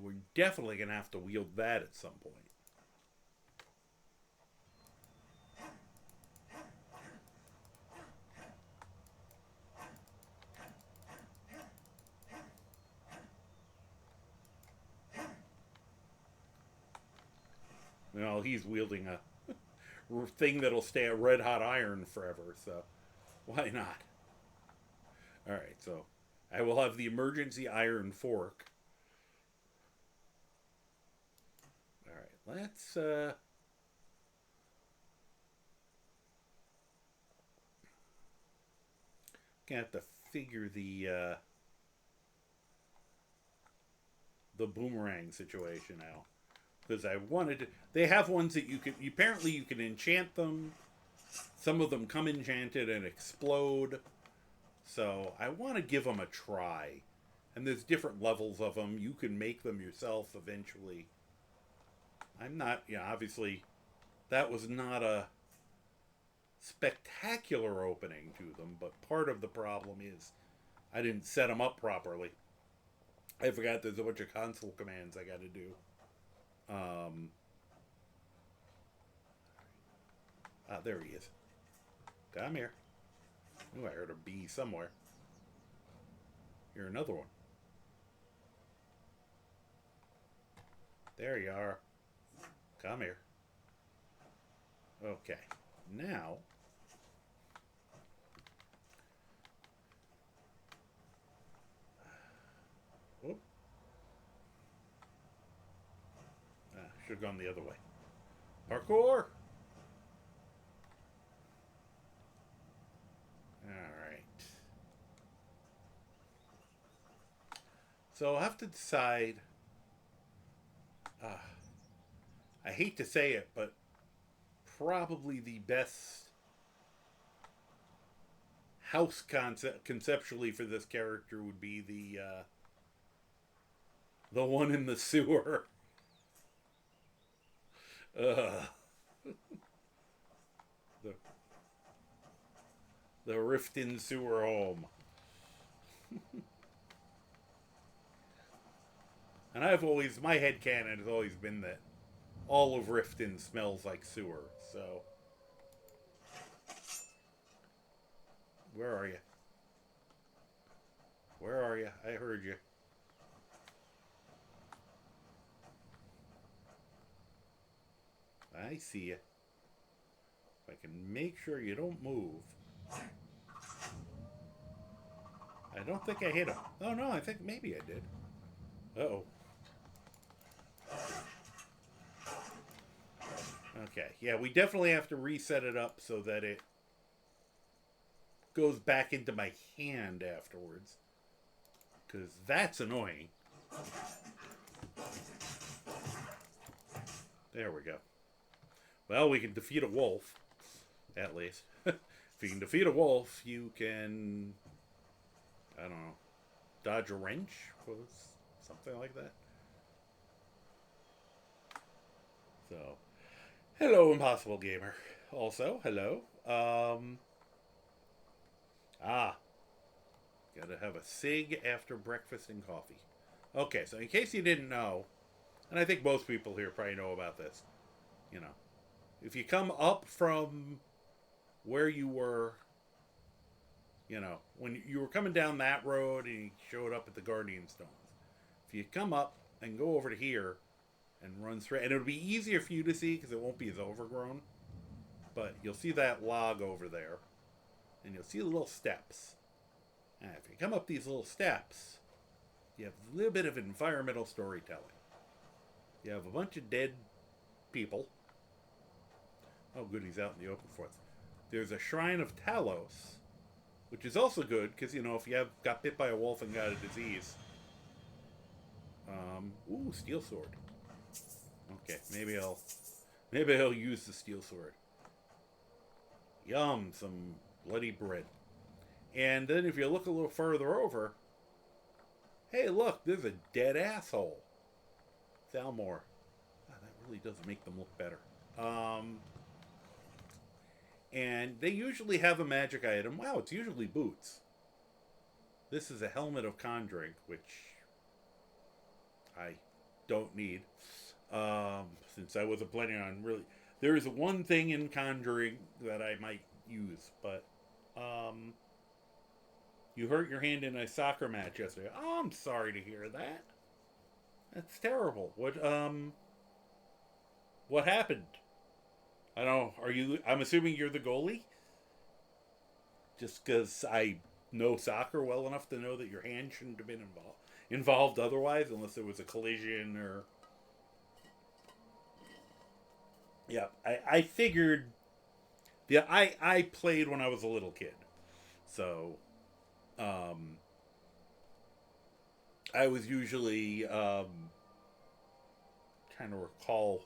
We're definitely going to have to wield that at some point. Well, he's wielding a thing that'll stay a red hot iron forever, so why not? Alright, so I will have the emergency iron fork. Alright, let's gonna have to figure the boomerang situation out. Because I wanted to, they have ones that you can, apparently you can enchant them. Some of them come enchanted and explode. So I want to give them a try. And there's different levels of them. You can make them yourself eventually. I'm not, obviously that was not a spectacular opening to them, but part of the problem is I didn't set them up properly. I forgot there's a bunch of console commands I got to do. There he is. Come here. Ooh, I heard a bee somewhere. Here, another one. There you are. Come here. Okay. Now, whoop. Should have gone the other way. Parkour! Alright. So I'll have to decide. I hate to say it, but probably the best house conceptually for this character would be the one in the sewer. Ugh. The Riften sewer home. And my headcanon has always been that all of Riften smells like sewer, so. Where are you? Where are you? I heard you. I see you. If I can make sure you don't move. I don't think I hit him. Oh no, I think maybe I did. Uh-oh. Okay, yeah, we definitely have to reset it up so that it goes back into my hand afterwards. Because that's annoying. There we go. Well, we can defeat a wolf, at least. If you can defeat a wolf, you can, I don't know, dodge a wrench? Something like that. So, hello, Impossible Gamer. Also, hello. Gotta have a cig after breakfast and coffee. Okay, so in case you didn't know, and I think most people here probably know about this, you know, if you come up from where you were, you know, when you were coming down that road and you showed up at the Guardian Stones, if you come up and go over to here and run straight, and it'll be easier for you to see because it won't be as overgrown, but you'll see that log over there, and you'll see the little steps. And if you come up these little steps, you have a little bit of environmental storytelling. You have a bunch of dead people. Oh, good, he's out in the open for us. There's a Shrine of Talos, which is also good, because, you know, if you got bit by a wolf and got a disease. Ooh, steel sword. Okay, maybe I'll use the steel sword. Yum, some bloody bread. And then if you look a little further over, hey, look, there's a dead asshole. Thalmor. Wow, that really does make them look better. And they usually have a magic item. Wow, it's usually boots. This is a helmet of conjuring, which I don't need. Since I wasn't planning on really... There is one thing in conjuring that I might use, but... You hurt your hand in a soccer match yesterday. Oh, I'm sorry to hear that. That's terrible. What happened? I don't know. I'm assuming you're the goalie? Just because I know soccer well enough to know that your hand shouldn't have been involved otherwise, unless there was a collision or... Yeah, I figured... Yeah, I played when I was a little kid. So... I was usually trying to recall.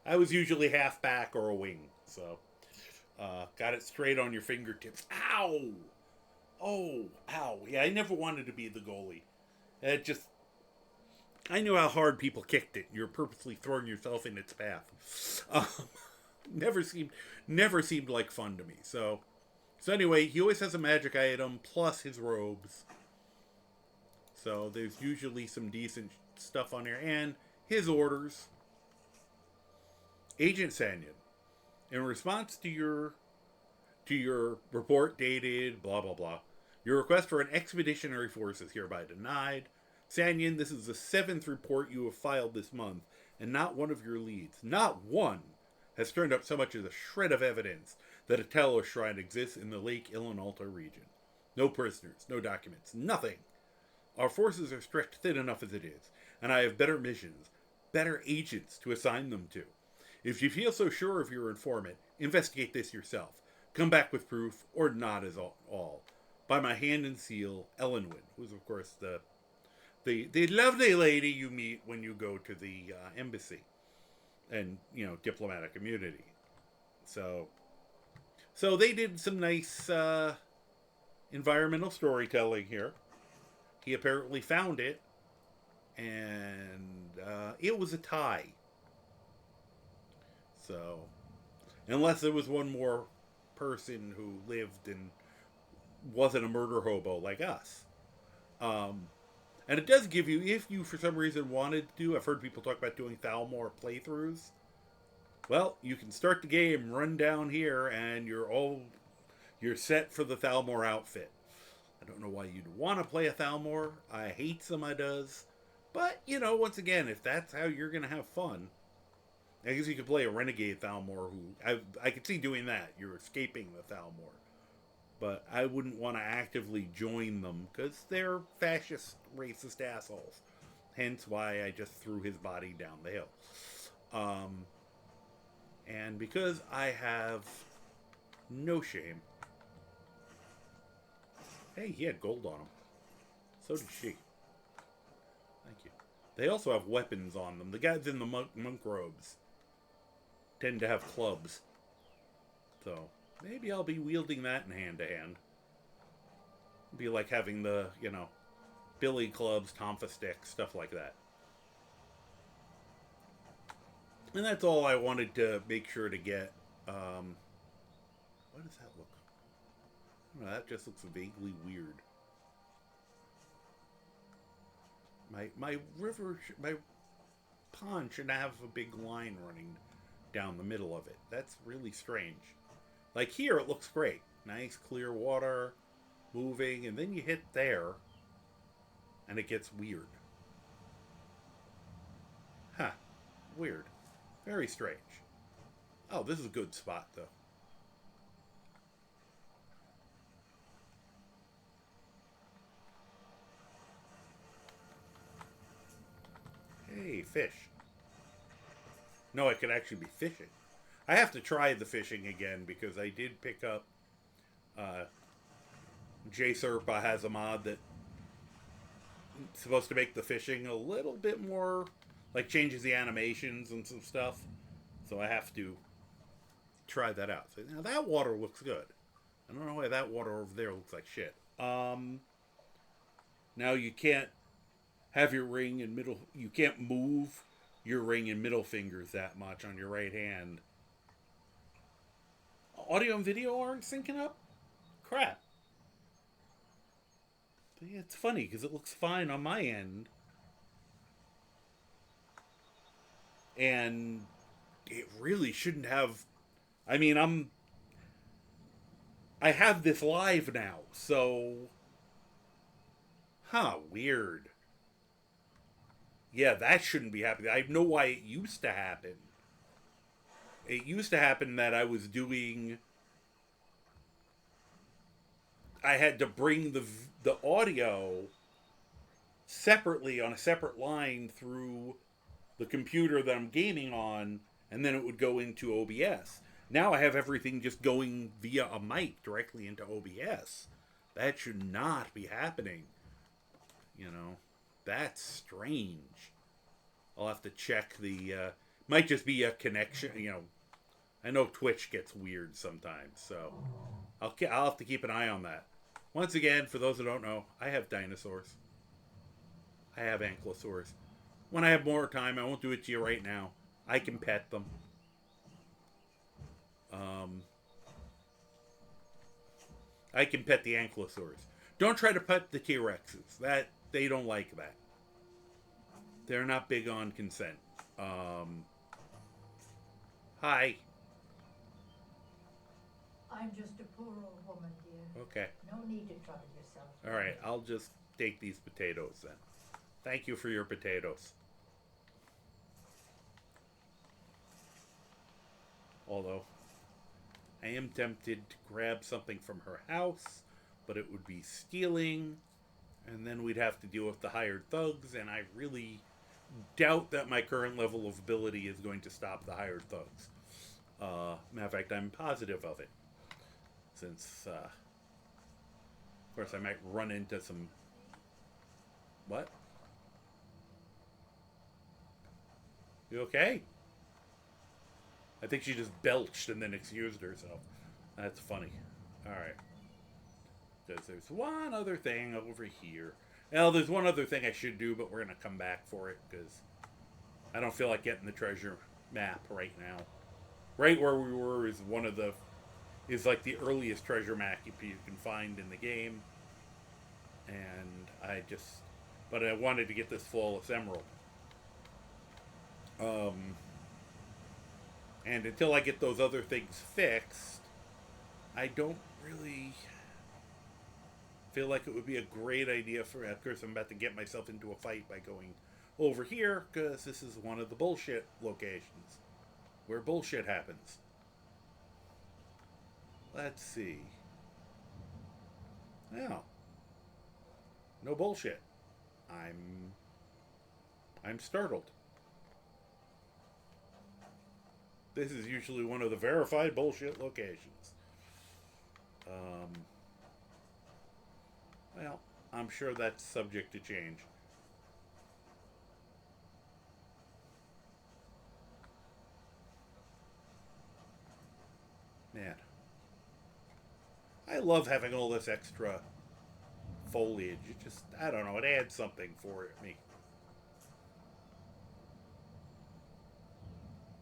I was usually halfback or a wing, so got it straight on your fingertips. Ow! Oh, ow! Yeah, I never wanted to be the goalie. I knew how hard people kicked it. You're purposely throwing yourself in its path. Never seemed like fun to me. So anyway, he always has a magic item plus his robes. So there's usually some decent stuff on there. And his orders. Agent Sanyan, in response to your report dated blah blah blah, your request for an expeditionary force is hereby denied. Sanyan, this is the 7th report you have filed this month, and not one of your leads, not one, has turned up so much as a shred of evidence that a Talos shrine exists in the Lake Ilinalta region. No prisoners, no documents, nothing. Our forces are stretched thin enough as it is, and I have better missions, better agents to assign them to. If you feel so sure of your informant, investigate this yourself. Come back with proof, or not as all. By my hand and seal, Ellenwood, who's of course the lovely lady you meet when you go to the embassy and, diplomatic immunity. So they did some nice environmental storytelling here. He apparently found it and it was a tie. So, unless there was one more person who lived and wasn't a murder hobo like us. And it does give you, if you for some reason wanted to, I've heard people talk about doing Thalmor playthroughs. Well, you can start the game, run down here, and you're set for the Thalmor outfit. I don't know why you'd want to play a Thalmor. I hate some I does. But, you know, once again, if that's how you're going to have fun, I guess you could play a Renegade Thalmor who, I could see doing that. You're escaping the Thalmor. But I wouldn't want to actively join them, because they're fascist, racist assholes. Hence why I just threw his body down the hill. And because I have no shame. Hey, he had gold on him. So did she. Thank you. They also have weapons on them. The guys in the monk robes tend to have clubs. So, maybe I'll be wielding that in hand-to-hand. Be like having the, you know, billy clubs, tonfa sticks, stuff like that. And that's all I wanted to make sure to get. What does that look? I don't know, that just looks vaguely weird. My pond should have a big line running down the middle of it. That's really strange. Like here, it looks great. Nice, clear water, moving, and then you hit there, and it gets weird. Huh. Weird. Very strange. Oh, this is a good spot, though. Hey, fish. No, I could actually be fishing. I have to try the fishing again because I did pick up J-Serpa has a mod that's supposed to make the fishing a little bit more, like changes the animations and some stuff. So I have to try that out. So now that water looks good. I don't know why that water over there looks like shit. Now you can't have your ring and middle, you can't move your ring and middle fingers that much on your right hand. Audio and video aren't syncing up? Crap. It's funny because it looks fine on my end. And it really shouldn't have. I mean, I have this live now, so. Huh, weird. Yeah, that shouldn't be happening. I know why it used to happen. It used to happen that I was doing. I had to bring the audio separately on a separate line through the computer that I'm gaming on, and then it would go into OBS. Now I have everything just going via a mic directly into OBS. That should not be happening. You know, that's strange. I'll have to check the, might just be a connection, you know. I know Twitch gets weird sometimes, so I'll have to keep an eye on that. Once again, for those who don't know, I have dinosaurs. I have ankylosaurs. When I have more time, I won't do it to you right now. I can pet them. I can pet the ankylosaurs. Don't try to pet the T-Rexes. They don't like that. They're not big on consent. Hi. I'm just a poor old woman, dear. Okay. No need to trouble yourself. All right, I'll just take these potatoes then. Thank you for your potatoes. Although, I am tempted to grab something from her house, but it would be stealing, and then we'd have to deal with the hired thugs, and I really doubt that my current level of ability is going to stop the hired thugs. Matter of fact, I'm positive of it. Since, of course, I might run into some... What? You okay? I think she just belched and then excused herself. That's funny. Alright. Because there's one other thing over here. Well, there's one other thing I should do, but we're going to come back for it because I don't feel like getting the treasure map right now. Right where we were is is like the earliest treasure map you can find in the game. And but I wanted to get this flawless emerald. And until I get those other things fixed, I don't really feel like it would be a great idea for. Of course, I'm about to get myself into a fight by going over here because this is one of the bullshit locations where bullshit happens. Let's see. Now, no bullshit. I'm startled. This is usually one of the verified bullshit locations. Well, I'm sure that's subject to change. Man. I love having all this extra foliage. It just, I don't know, it adds something for me.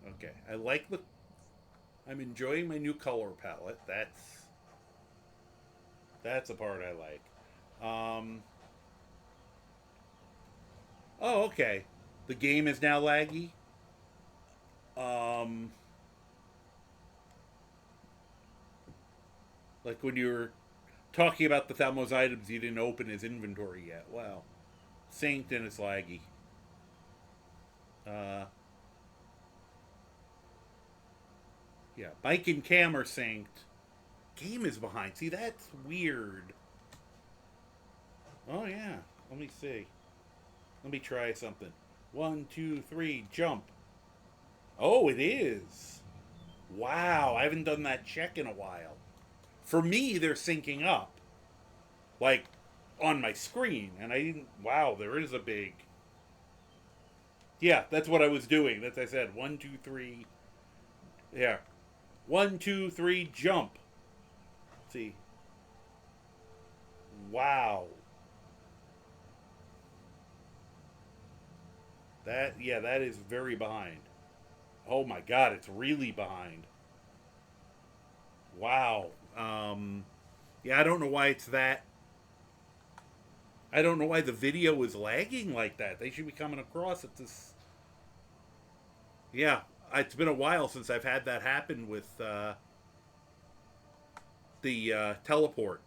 Okay, I'm enjoying my new color palette. That's a part I like. Oh, okay. The game is now laggy. Like when you were talking about the Thalmos items you didn't open his inventory yet. Wow. Synced and it's laggy. Yeah, bike and cam are synced. Game is behind. See, that's weird. Oh, yeah. Let me see. Let me try something. 1, 2, 3, jump. Oh, it is. Wow, I haven't done that check in a while. For me, they're syncing up. Like, on my screen. And I didn't... Wow, there is a big... Yeah, that's what I was doing. That's I said. 1, 2, 3... Yeah. 1, 2, 3, jump. Let's see. Wow. That is very behind. Oh my god, it's really behind. Wow. Yeah, I don't know why it's that. I don't know why the video is lagging like that. They should be coming across at this. Yeah, it's been a while since I've had that happen with the teleport.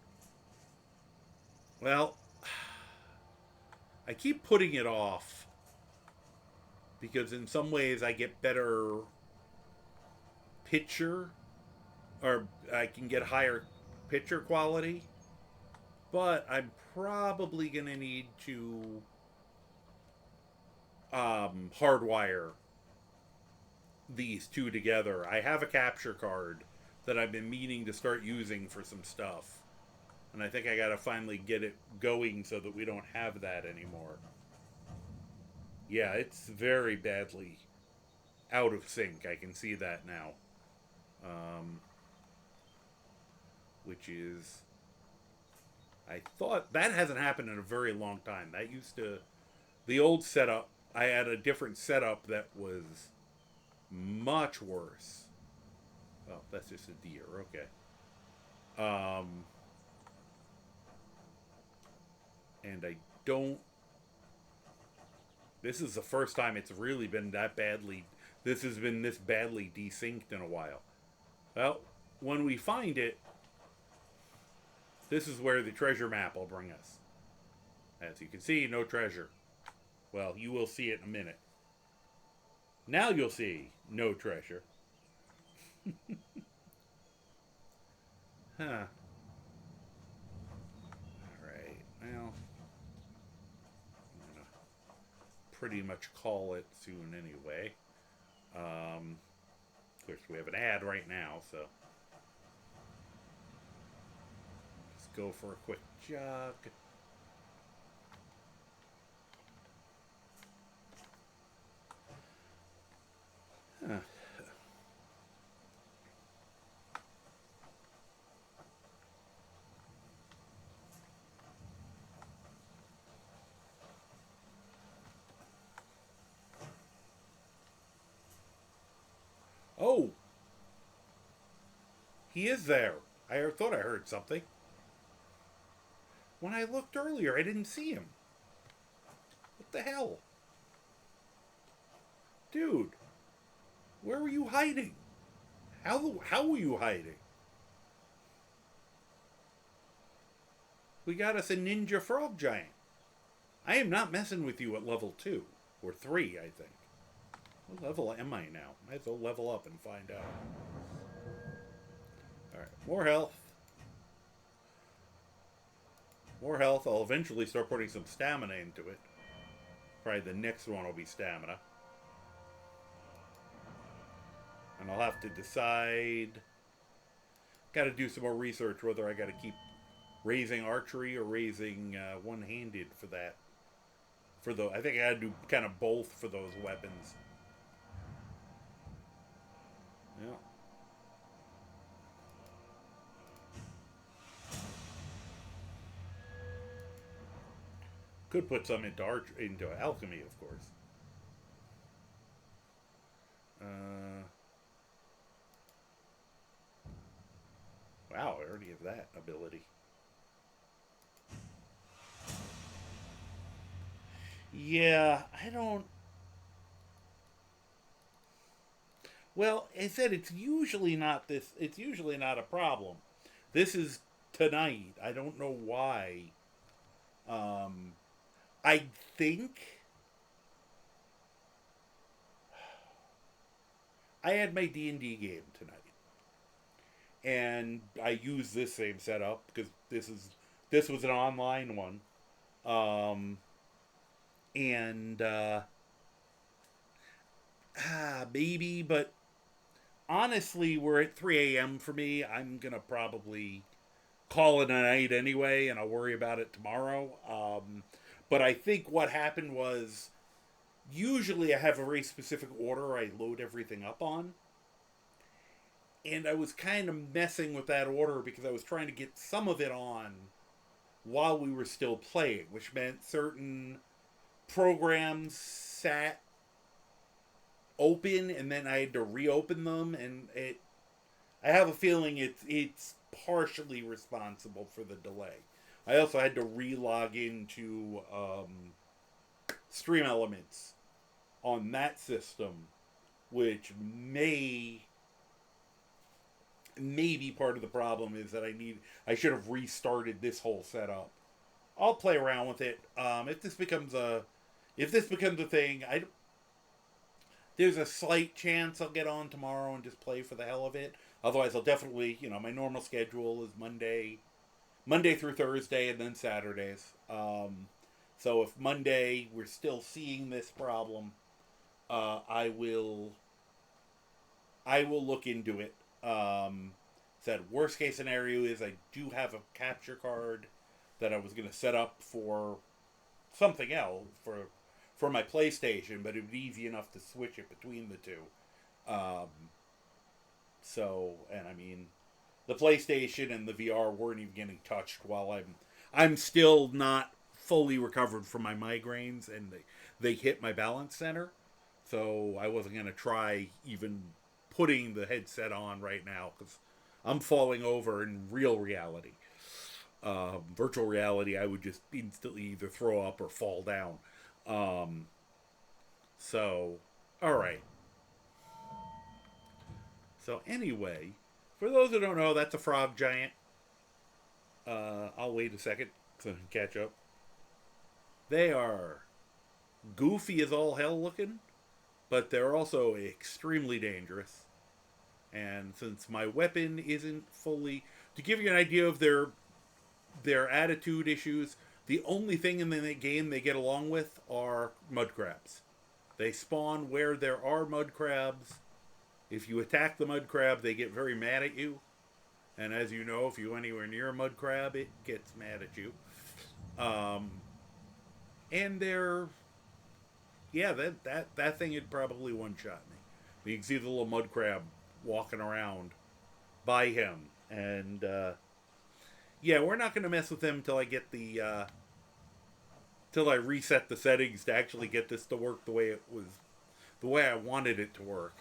Well, I keep putting it off because in some ways I get better picture, or I can get higher picture quality, but I'm probably gonna need to hardwire these two together. I have a capture card that I've been meaning to start using for some stuff, and I think I gotta finally get it going so that we don't have that anymore. Yeah, it's very badly out of sync. I can see that now. Which is... I thought... That hasn't happened in a very long time. That used to... The old setup, I had a different setup that was much worse. Oh, that's just a deer. Okay. And I don't... This is the first time it's really been that badly... This has been this badly desynced in a while. Well, when we find it, this is where the treasure map will bring us. As you can see, no treasure. Well, you will see it in a minute. Now you'll see no treasure. Huh. Alright, well... I'm gonna pretty much call it soon anyway. Of course, we have an ad right now, so... Just go for a quick jog. Huh. He is there. I thought I heard something. When I looked earlier, I didn't see him. What the hell? Dude, where were you hiding? How were you hiding? We got us a ninja frog giant. I am not messing with you at level 2. Or 3, I think. What level am I now? Might as well level up and find out. Alright, more health. More health. I'll eventually start putting some stamina into it. Probably the next one will be stamina. And I'll have to decide... Gotta do some more research whether I gotta keep raising archery or raising one-handed for that. I think I had to do kind of both for those weapons. Yeah. Could put some into alchemy, of course. Wow, I already have that ability. Yeah, I don't... Well, I said it's usually not this. It's usually not a problem. This is tonight. I don't know why. I think I had my D&D game tonight, and I used this same setup because this was an online one, maybe, but honestly, we're at 3 a.m. for me. I'm gonna probably call it a night anyway, and I'll worry about it tomorrow. But I think what happened was, usually I have a very specific order I load everything up on. And I was kind of messing with that order because I was trying to get some of it on while we were still playing, which meant certain programs sat open and then I had to reopen them, and I have a feeling it's partially responsible for the delay. I also had to re-log into Stream Elements on that system, which may be part of the problem, is that I should have restarted this whole setup. I'll play around with it. If this becomes a thing, there's a slight chance I'll get on tomorrow and just play for the hell of it. Otherwise, I'll definitely, my normal schedule is Monday through Thursday, and then Saturdays. So if Monday we're still seeing this problem, I will look into it. Said worst case scenario is I do have a capture card that I was going to set up for something else for my PlayStation, but it would be easy enough to switch it between the two. The PlayStation and the VR weren't even getting touched while I'm still not fully recovered from my migraines, and they hit my balance center. So I wasn't going to try even putting the headset on right now because I'm falling over in real reality. Virtual reality, I would just instantly either throw up or fall down. Alright. So anyway, for those who don't know, that's a frog giant. I'll wait a second so I can catch up. They are goofy as all hell looking, but they're also extremely dangerous. And since my weapon isn't fully... To give you an idea of their attitude issues, the only thing in the game they get along with are mud crabs. They spawn where there are mud crabs. If you attack the mud crab, they get very mad at you. And as you know, if you go anywhere near a mud crab, it gets mad at you. And they're... Yeah, that thing had probably one-shot me. You can see the little mud crab walking around by him. And, yeah, we're not going to mess with him until I get till I reset the settings to actually get this to work the way I wanted it to work.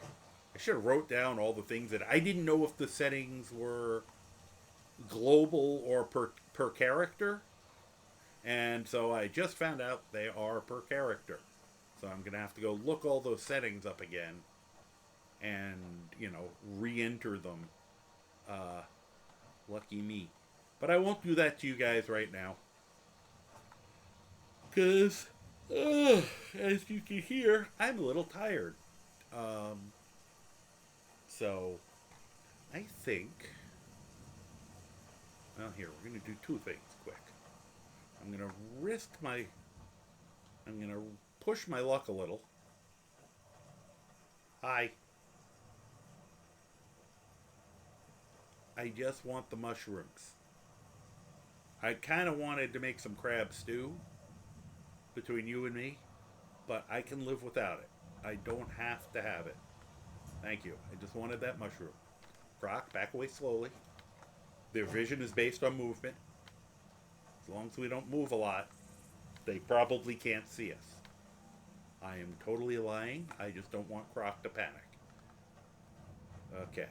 I should have wrote down all the things that I didn't know if the settings were global or per character. And so I just found out they are per character. So I'm going to have to go look all those settings up again and, re-enter them. Lucky me. But I won't do that to you guys right now. Because, as you can hear, I'm a little tired. So, I think... Well, here, we're going to do two things quick. I'm going to push my luck a little. Hi. I just want the mushrooms. I kind of wanted to make some crab stew between you and me, but I can live without it. I don't have to have it. Thank you. I just wanted that mushroom. Croc, back away slowly. Their vision is based on movement. As long as we don't move a lot, they probably can't see us. I am totally lying. I just don't want Croc to panic. Okay.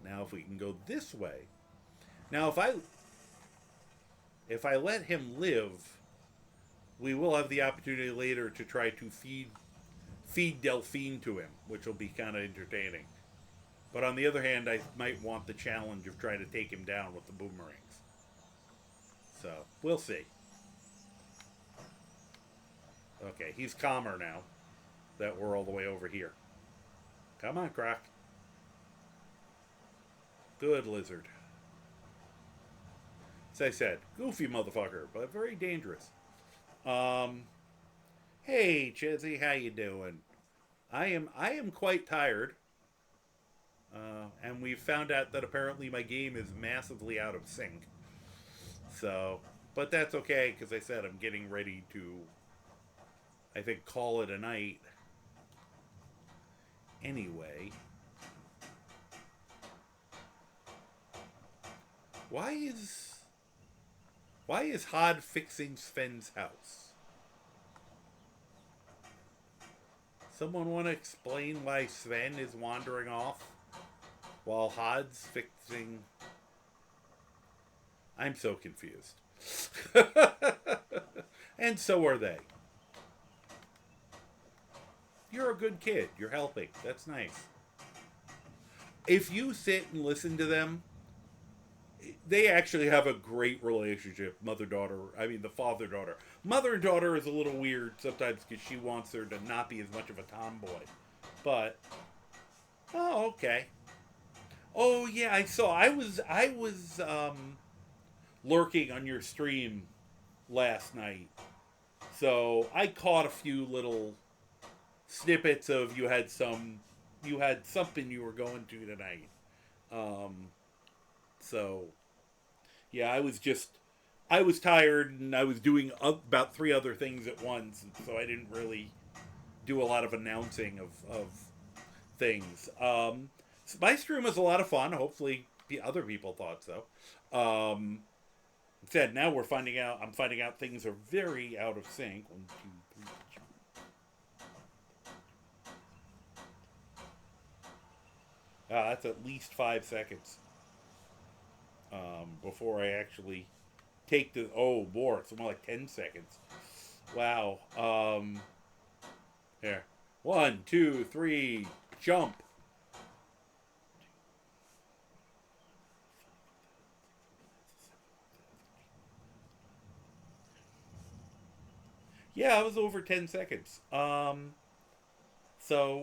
Now if we can go this way. Now if I let him live, we will have the opportunity later to try to feed Delphine to him, which will be kind of entertaining. But on the other hand, I might want the challenge of trying to take him down with the boomerangs. So, we'll see. Okay, he's calmer now that we're all the way over here. Come on, Croc. Good lizard. As I said, goofy motherfucker, but very dangerous. Hey, Chizzy, how you doing? I am quite tired. And we found out that apparently my game is massively out of sync. So, but that's okay, because I said I'm getting ready to, I think, call it a night. Anyway. Why is Hod fixing Sven's house? Someone want to explain why Sven is wandering off while Hod's fixing... I'm so confused. And so are they. You're a good kid. You're helping. That's nice. If you sit and listen to them, they actually have a great relationship, mother-daughter. I mean, the father-daughter. Mother and daughter is a little weird sometimes because she wants her to not be as much of a tomboy. But, oh, okay. Oh, yeah, I saw. I was lurking on your stream last night. So, I caught a few little snippets of you had something you were going to tonight. So, yeah, I was tired and I was doing about 3 other things at once, and so I didn't really do a lot of announcing of things. My stream was a lot of fun. Hopefully other people thought so. Said now I'm finding out things are very out of sync. 1, 2, 3, 4. That's at least 5 seconds. Before I actually take the... Oh, more. It's more like 10 seconds. Wow. Here. 1, 2, 3, jump. Yeah, it was over 10 seconds. So,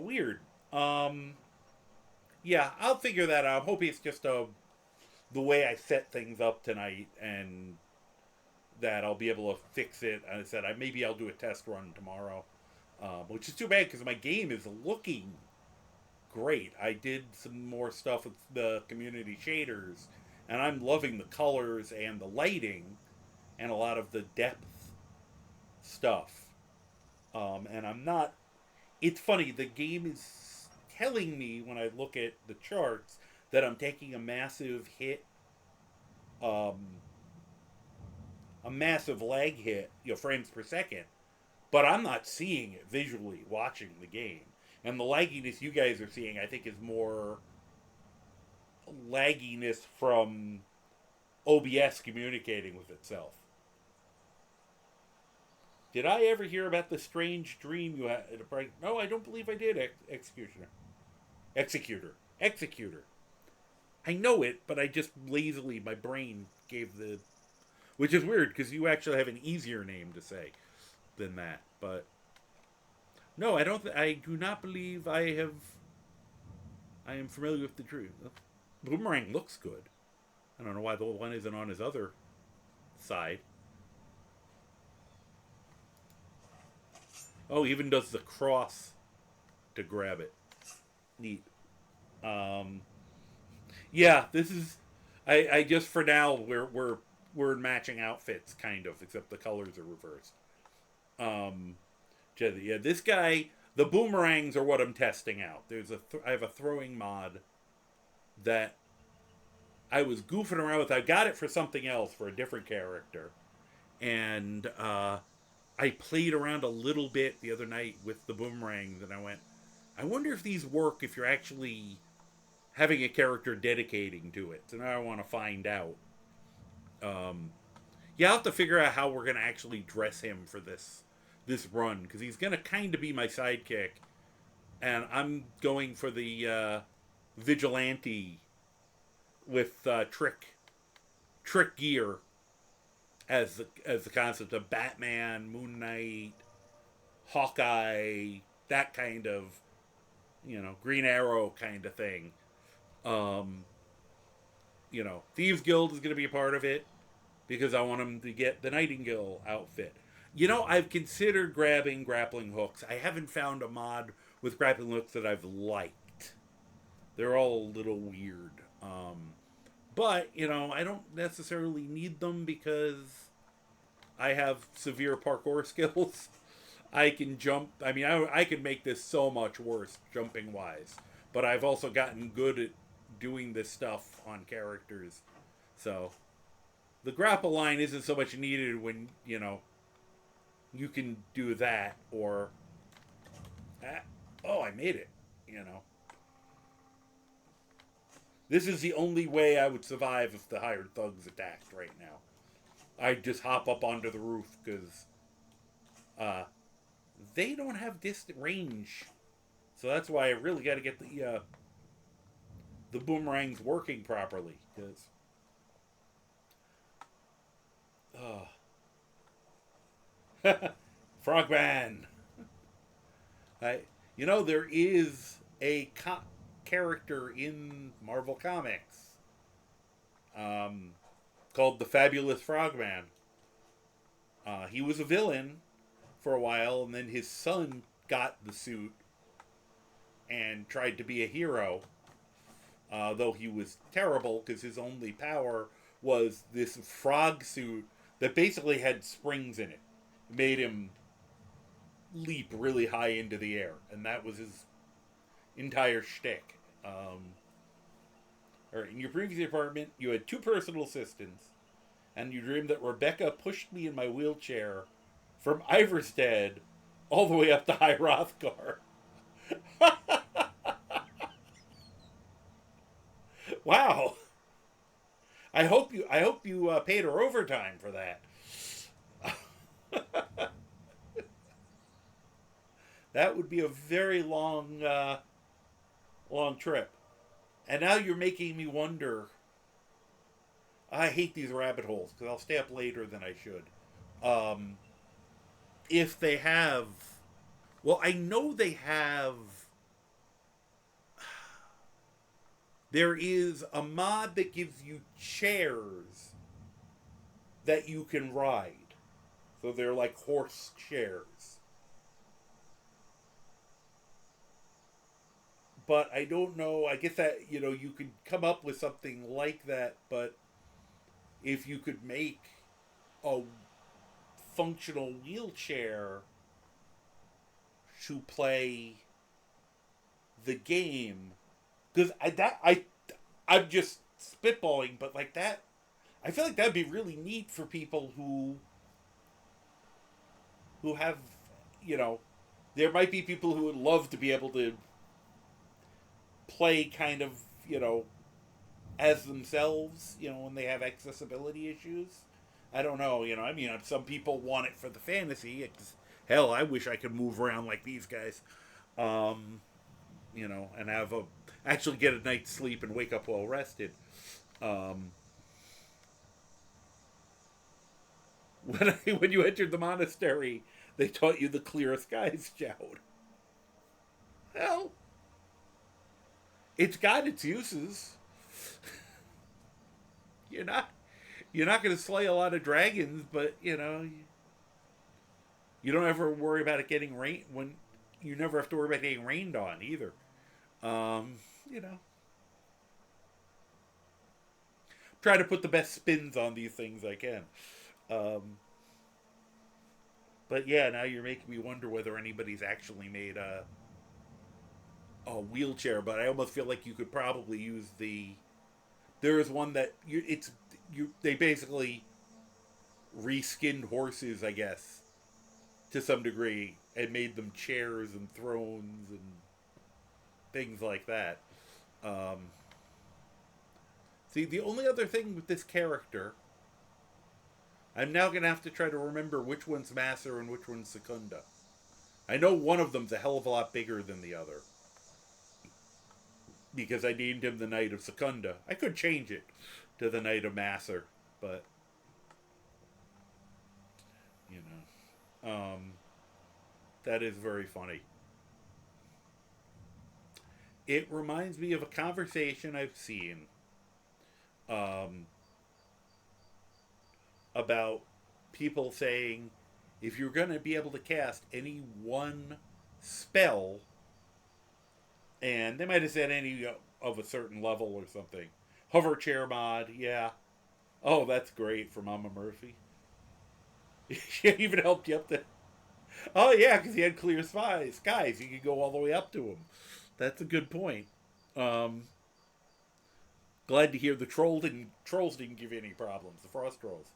weird. Yeah, I'll figure that out. I'm hoping it's just the way I set things up tonight, and that I'll be able to fix it. As I said, maybe I'll do a test run tomorrow, which is too bad because my game is looking great. I did some more stuff with the community shaders, and I'm loving the colors and the lighting and a lot of the depth stuff. And I'm not... It's funny, the game is telling me when I look at the charts that I'm taking a massive hit, a massive lag hit, frames per second. but I'm not seeing it visually watching the game. And the lagginess you guys are seeing, I think, is more lagginess from OBS communicating with itself. Did I ever hear about the strange dream you had? No, I don't believe I did, Executor. I know it, but I just lazily, my brain gave the... Which is weird, because you actually have an easier name to say than that. But no, I don't. I do not believe I am familiar with the dream. Boomerang looks good. I don't know why the one isn't on his other side. Oh, even does the cross to grab it. Neat. Yeah, this is. I just for now we're in matching outfits, kind of, except the colors are reversed. Yeah, this guy, the boomerangs are what I'm testing out. I have a throwing mod that I was goofing around with. I got it for something else, for a different character, and I played around a little bit the other night with the boomerangs, and I went, I wonder if these work if you're actually having a character dedicating to it. So now I want to find out. Yeah, I'll have to figure out how we're going to actually dress him for this run, because he's going to kind of be my sidekick, and I'm going for the vigilante with trick gear as the concept of Batman, Moon Knight, Hawkeye, that kind of, Green Arrow kind of thing. Thieves Guild is going to be a part of it, because I want him to get the Nightingale outfit. I've considered grabbing grappling hooks. I haven't found a mod with grappling hooks that I've liked. They're all a little weird. But, I don't necessarily need them because I have severe parkour skills. I can jump. I mean, I can make this so much worse jumping-wise. But I've also gotten good at doing this stuff on characters. So the grapple line isn't so much needed when, you can do that, or... I made it, This is the only way I would survive if the hired thugs attacked right now. I'd just hop up onto the roof, because they don't have distant range. So that's why I really got to get the boomerangs working properly, because... Frogman! There is a character in Marvel Comics called the Fabulous Frogman. He was a villain for a while, and then his son got the suit and tried to be a hero, though he was terrible because his only power was this frog suit that basically had springs in it. It made him leap really high into the air, and that was his entire shtick. In your previous apartment, you had 2 personal assistants, and you dreamed that Rebecca pushed me in my wheelchair from Iverstead all the way up to High Rothgar. Wow. I hope you paid her overtime for that. That would be a very long trip. And now you're making me wonder. I hate these rabbit holes because I'll stay up later than I should. If they have... Well, I know they have... There is a mod that gives you chairs that you can ride. So they're like horse chairs. But I don't know. I guess that, you could come up with something like that, but if you could make a functional wheelchair to play the game, because I'm just spitballing, but like that, I feel like that'd be really neat for people who have you know, there might be people who would love to be able to play kind of, you know, as themselves, you know, when they have accessibility issues. I don't know, you know, I mean, some people want it for the fantasy. Hell, I wish I could move around like these guys, you know, and actually get a night's sleep and wake up well rested. Um, when you entered the monastery, they taught you the clear skies shout. Well, it's got its uses. You're not going to slay a lot of dragons, but you know, you don't ever worry about it getting rain when you never have to worry about getting rained on either. You know, try to put the best spins on these things I can. But yeah, now you're making me wonder whether anybody's actually made a wheelchair. But I almost feel like you could probably use there is one that they basically reskinned horses, I guess, to some degree, and made them chairs and thrones and things like that. See, the only other thing with this character, I'm now going to have to try to remember which one's Master and which one's Secunda. I know one of them's a hell of a lot bigger than the other, because I named him the Knight of Secunda. I could change it to the Knight of Master, but you know, that is very funny. It reminds me of a conversation I've seen about people saying if you're going to be able to cast any one spell, and they might have said any of a certain level or something. Hover chair mod, yeah. Oh, that's great for Mama Murphy. She even helped you up to... Oh, yeah, because he had clear skies. You could go all the way up to him. That's a good point. Glad to hear the trolls didn't give you any problems. The frost trolls.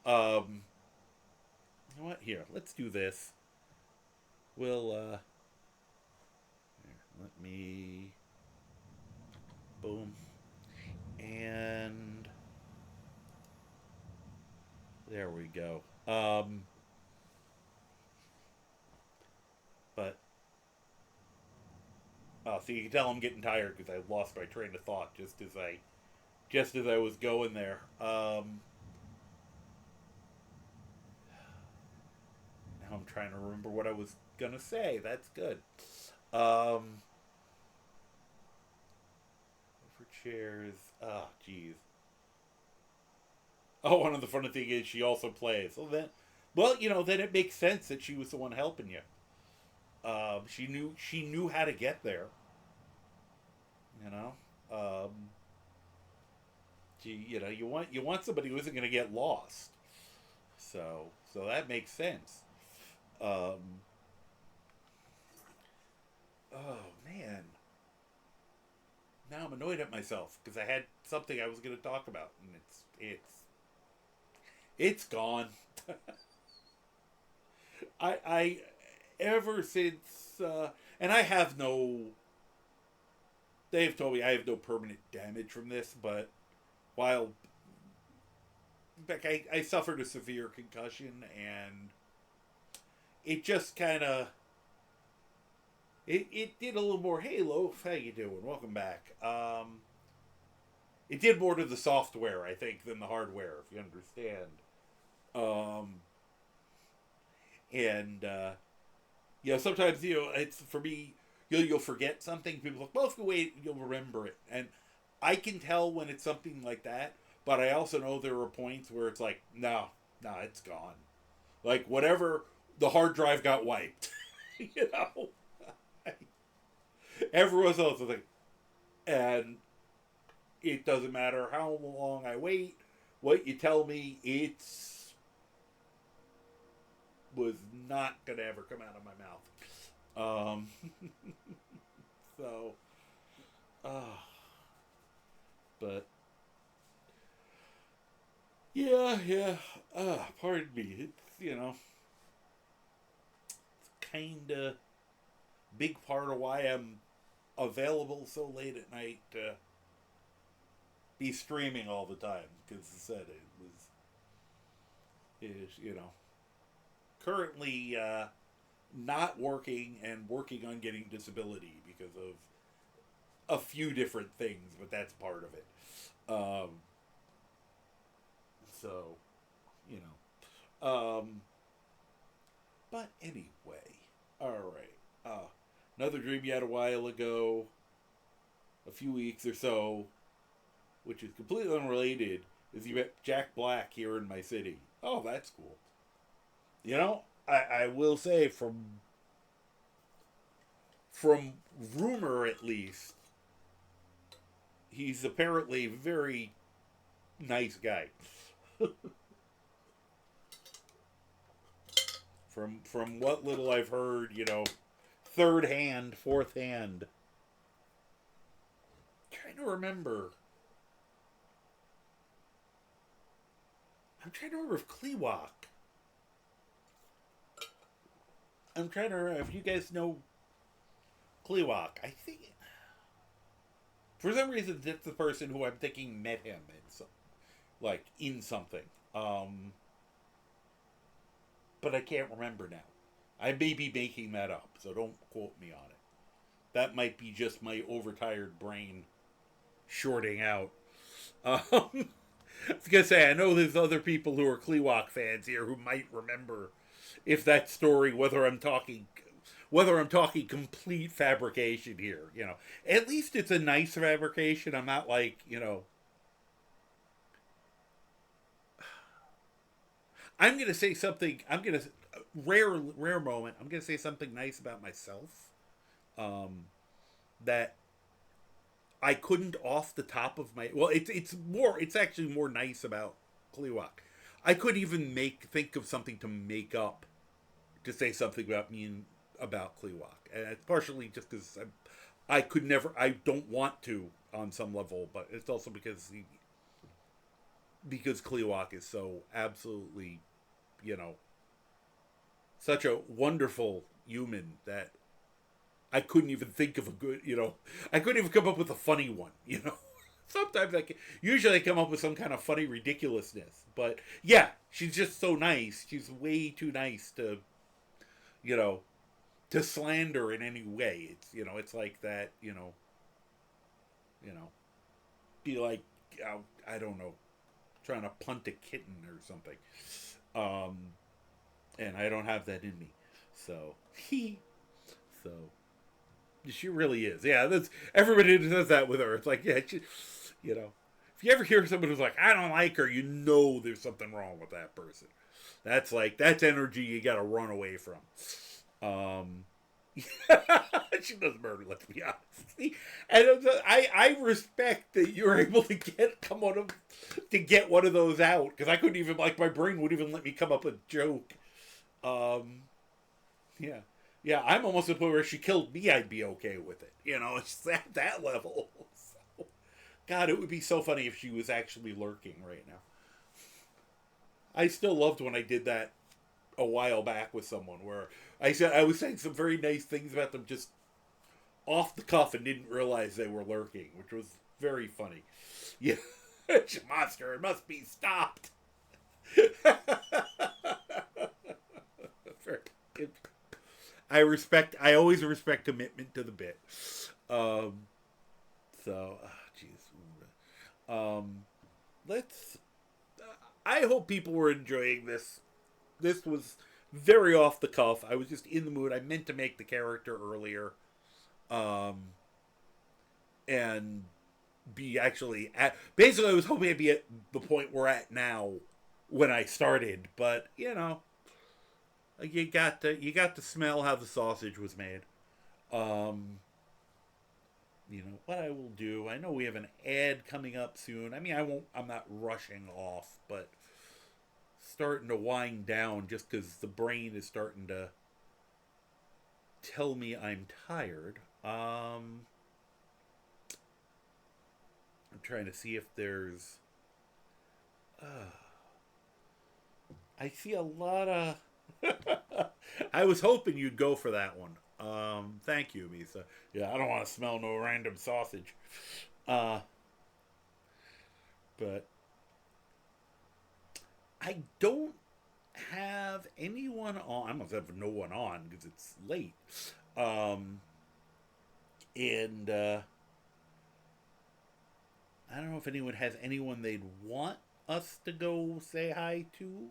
You know what? Here, let's do this. We'll, here, let me... Boom. And... There we go. But... so you can tell I'm getting tired because I lost my train of thought just as I was going there. Now I'm trying to remember what I was gonna say. That's good. For chairs. Oh, jeez. Oh, one of the funny thing is she also plays. Well, you know, then it makes sense that she was the one helping you. She knew how to get there. You know, you want somebody who isn't going to get lost. So that makes sense. Oh man, now I'm annoyed at myself because I had something I was going to talk about, and it's gone. I ever since, and I have no. They have told me I have no permanent damage from this, but while in fact I suffered a severe concussion, and it just kind of it did a little more. Hey, Loaf, how you doing? Welcome back. It did more to the software, I think, than the hardware, if you understand. You know, sometimes, you know, it's for me, you'll forget something. People are like, well, if you wait, you'll remember it. And I can tell when it's something like that, but I also know there are points where it's like, no, it's gone. Like, whatever, the hard drive got wiped. You know? Everyone's else is like, and it doesn't matter how long I wait, what you tell me, was not gonna ever come out of my mouth. So, but yeah. Pardon me. It's, you know, kind of big part of why I'm available so late at night to be streaming all the time. Because I said currently not working and working on getting disability because of a few different things, but that's part of it. So, you know. But anyway, alright. Another dream you had a while ago, a few weeks or so, which is completely unrelated, is you met Jack Black here in my city. Oh, that's cool. You know, I will say from rumor at least, he's apparently a very nice guy. From what little I've heard, you know, third hand, fourth hand. I'm trying to remember if Kleewalk. I'm trying to remember if you guys know Kleewalk. I think for some reason that's the person who I'm thinking met him in something. But I can't remember now. I may be making that up, so don't quote me on it. That might be just my overtired brain shorting out. I was gonna say, I know there's other people who are Kleewalk fans here who might remember if that story, whether I'm talking complete fabrication here, you know. At least it's a nice fabrication. I'm not like, you know. I'm gonna say something. Rare moment. I'm gonna say something nice about myself. That I couldn't off the top of my. Well, it's actually more nice about Kleewalk. I couldn't even think of something to make up to say something about Kleewalk, and it's partially just because I don't want to on some level, but it's also because Kleewalk is so absolutely, you know, such a wonderful human that I couldn't even think of I couldn't even come up with a funny one, you know. Sometimes usually I come up with some kind of funny ridiculousness, but yeah, she's just so nice. She's way too nice to, you know, to slander in any way. It's, you know, it's like that, you know, be like, I don't know, trying to punt a kitten or something. And I don't have that in me. So, she really is. Yeah, everybody does that with her. It's like, yeah, you know, if you ever hear someone who's like, I don't like her, you know there's something wrong with that person. That's energy you gotta run away from. She does murder, let's be honest. And I respect that you're able to get one of those out, because I couldn't even, like, my brain wouldn't even let me come up with a joke. Yeah, I'm almost at the point where if she killed me, I'd be okay with it. You know, it's that level. So, God, it would be so funny if she was actually lurking right now. I still loved when I did that a while back with someone, where I was saying some very nice things about them just off the cuff and didn't realize they were lurking, which was very funny. Yeah, monster, it must be stopped. I always respect commitment to the bit. I hope people were enjoying this. This was very off the cuff. I was just in the mood. I meant to make the character earlier. And be actually basically I was hoping I'd be at the point we're at now when I started, but you know, you got to smell how the sausage was made. You know what I will do, I know we have an ad coming up soon. I mean, I'm not rushing off, but starting to wind down just because the brain is starting to tell me I'm tired. I'm trying to see if there's I see a lot of I was hoping you'd go for that one. Thank you, Misa. Yeah, I don't want to smell no random sausage. But I don't have anyone on. I must have no one on because it's late. And I don't know if anyone has anyone they'd want us to go say hi to.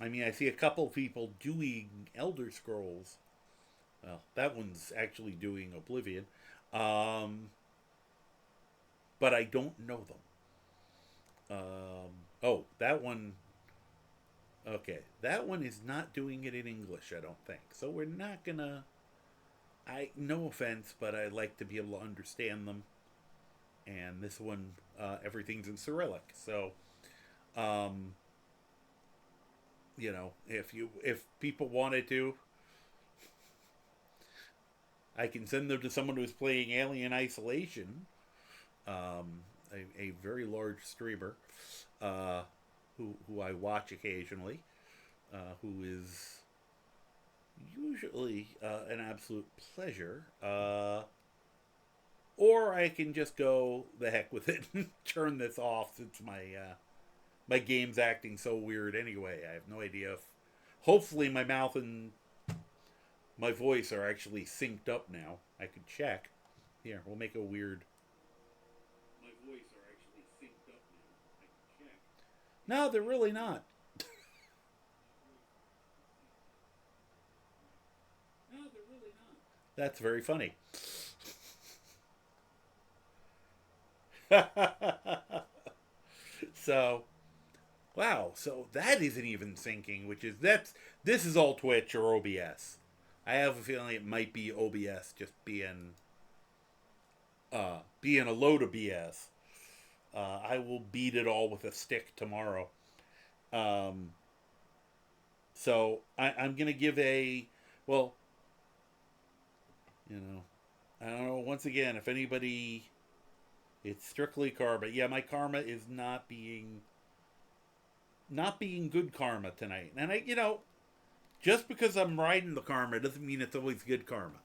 I mean, I see a couple people doing Elder Scrolls. Well, that one's actually doing Oblivion. But I don't know them. Oh, that one. Okay, that one is not doing it in English, I don't think. So we're not gonna. No offense, but I like to be able to understand them. And this one, everything's in Cyrillic. So, if people wanted to, I can send them to someone who's playing Alien Isolation, a very large streamer, who I watch occasionally, who is usually an absolute pleasure. Or I can just go the heck with it and turn this off since my game's acting so weird anyway. I have no idea if. Hopefully, my mouth and my voice are actually synced up now. I could check. Here, we'll make a weird. My voice are actually synced up now. I can check. No, they're really not. No, they're really not. That's very funny. So, wow. So that isn't even syncing, this is all Twitch or OBS. I have a feeling it might be OBS just being a load of BS. I will beat it all with a stick tomorrow. So I'm gonna give I don't know. Once again, if anybody. It's strictly karma. Yeah, my karma is not being good karma tonight. And just because I'm riding the karma doesn't mean it's always good karma.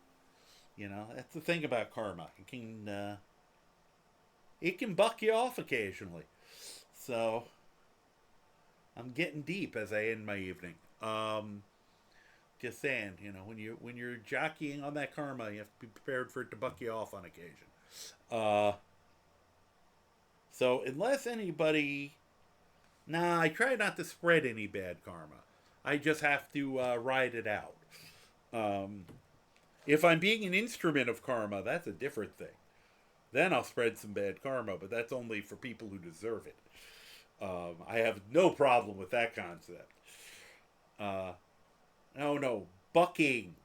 That's the thing about karma. It can buck you off occasionally. So I'm getting deep as I end my evening. Just saying, when you're jockeying on that karma, you have to be prepared for it to buck you off on occasion. So unless anybody... Nah, I try not to spread any bad karma. I just have to ride it out. If I'm being an instrument of karma, that's a different thing. Then I'll spread some bad karma, but that's only for people who deserve it. I have no problem with that concept. No, bucking.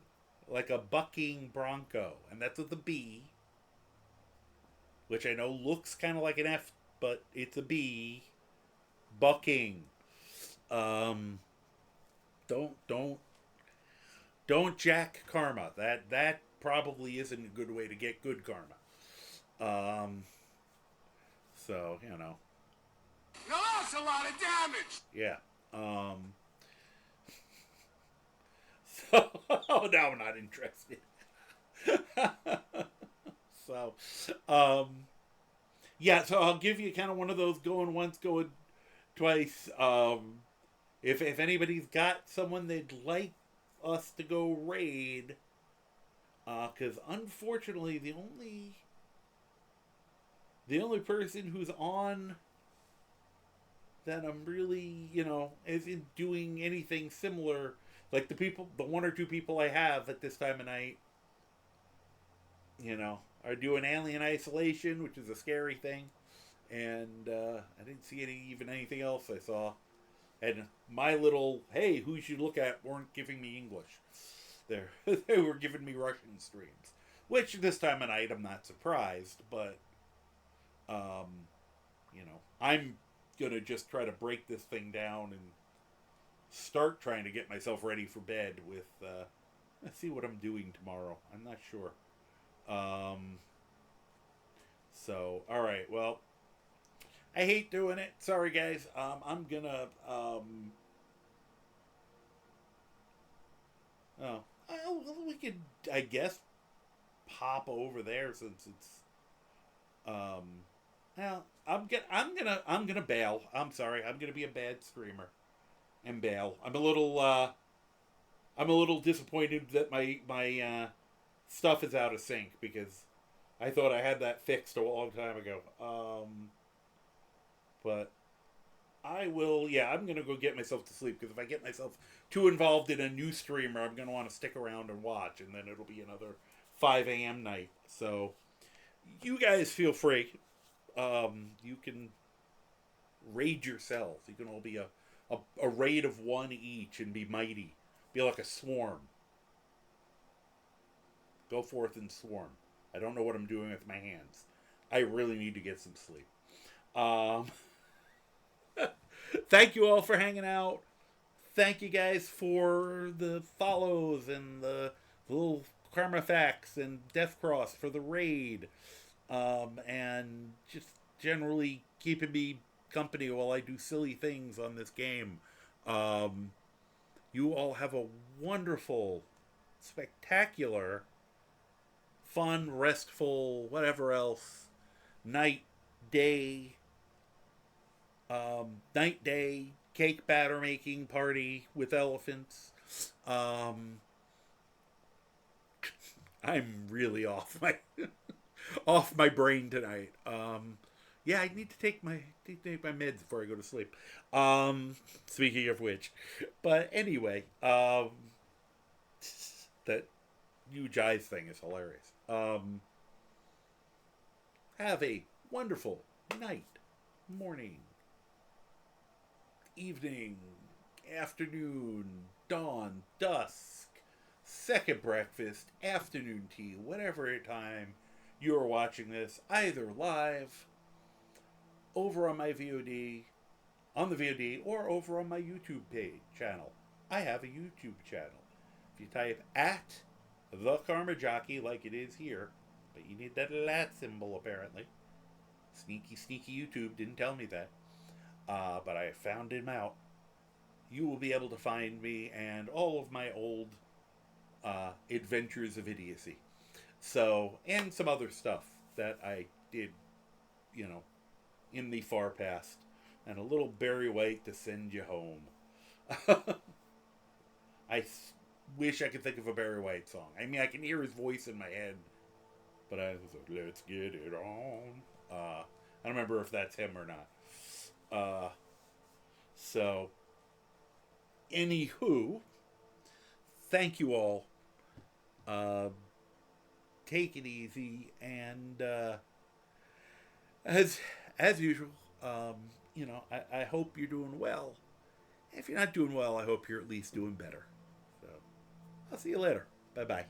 Like a bucking bronco. And that's with a B. Which I know looks kind of like an F, but it's a B. Bucking. Don't jack karma. That probably isn't a good way to get good karma. So, Now that's a lot of damage! Yeah. So, now I'm not interested. So, yeah, so I'll give you kind of one of those going once, going twice. If anybody's got someone they'd like us to go raid, because unfortunately the only person who's on that I'm really, isn't doing anything similar, like the one or two people I have at this time of night, are doing Alien Isolation, which is a scary thing, and I didn't see anything else I saw. And my little, hey, who you should look at weren't giving me English. They were giving me Russian streams. Which, this time of night, I'm not surprised, but, I'm going to just try to break this thing down and start trying to get myself ready for bed with, let's see what I'm doing tomorrow. I'm not sure. So, alright, well, I hate doing it. Sorry, guys. I'm gonna Oh, well, we could, I guess, pop over there since it's. Well, I'm gonna bail. I'm sorry. I'm gonna be a bad streamer and bail. I'm a little disappointed that my stuff is out of sync because I thought I had that fixed a long time ago. But I will. Yeah, I'm gonna go get myself to sleep because if I get myself too involved in a new streamer, I'm gonna want to stick around and watch, and then it'll be another 5 a.m. night. So you guys feel free. You can raid yourselves. You can all be a raid of one each and be mighty. Be like a swarm. Go forth and swarm. I don't know what I'm doing with my hands. I really need to get some sleep. Thank you all for hanging out. Thank you guys for the follows and the little karma facts and Death Cross for the raid. And just generally keeping me company while I do silly things on this game. You all have a wonderful, spectacular, fun, restful, whatever else, night, day, cake batter making party with elephants. I'm really off my brain tonight. Yeah, I need to take my meds before I go to sleep. Speaking of which, but anyway, that new jive thing is hilarious. Have a wonderful night, morning, evening, afternoon, dawn, dusk, second breakfast, afternoon tea, whatever time you are watching this, either live, over on my VOD, on the VOD, or over on my YouTube channel. I have a YouTube channel. If you type at the Karma Jockey like it is here, but you need that lat symbol apparently. Sneaky YouTube didn't tell me that. But I found him out. You will be able to find me and all of my old adventures of idiocy. So, and some other stuff that I did, in the far past. And a little Barry White to send you home. I wish I could think of a Barry White song. I mean, I can hear his voice in my head. But I was like, let's get it on. I don't remember if that's him or not. So, anywho, thank you all. Take it easy, and as usual, I hope you're doing well. If you're not doing well, I hope you're at least doing better. So, I'll see you later. Bye-bye.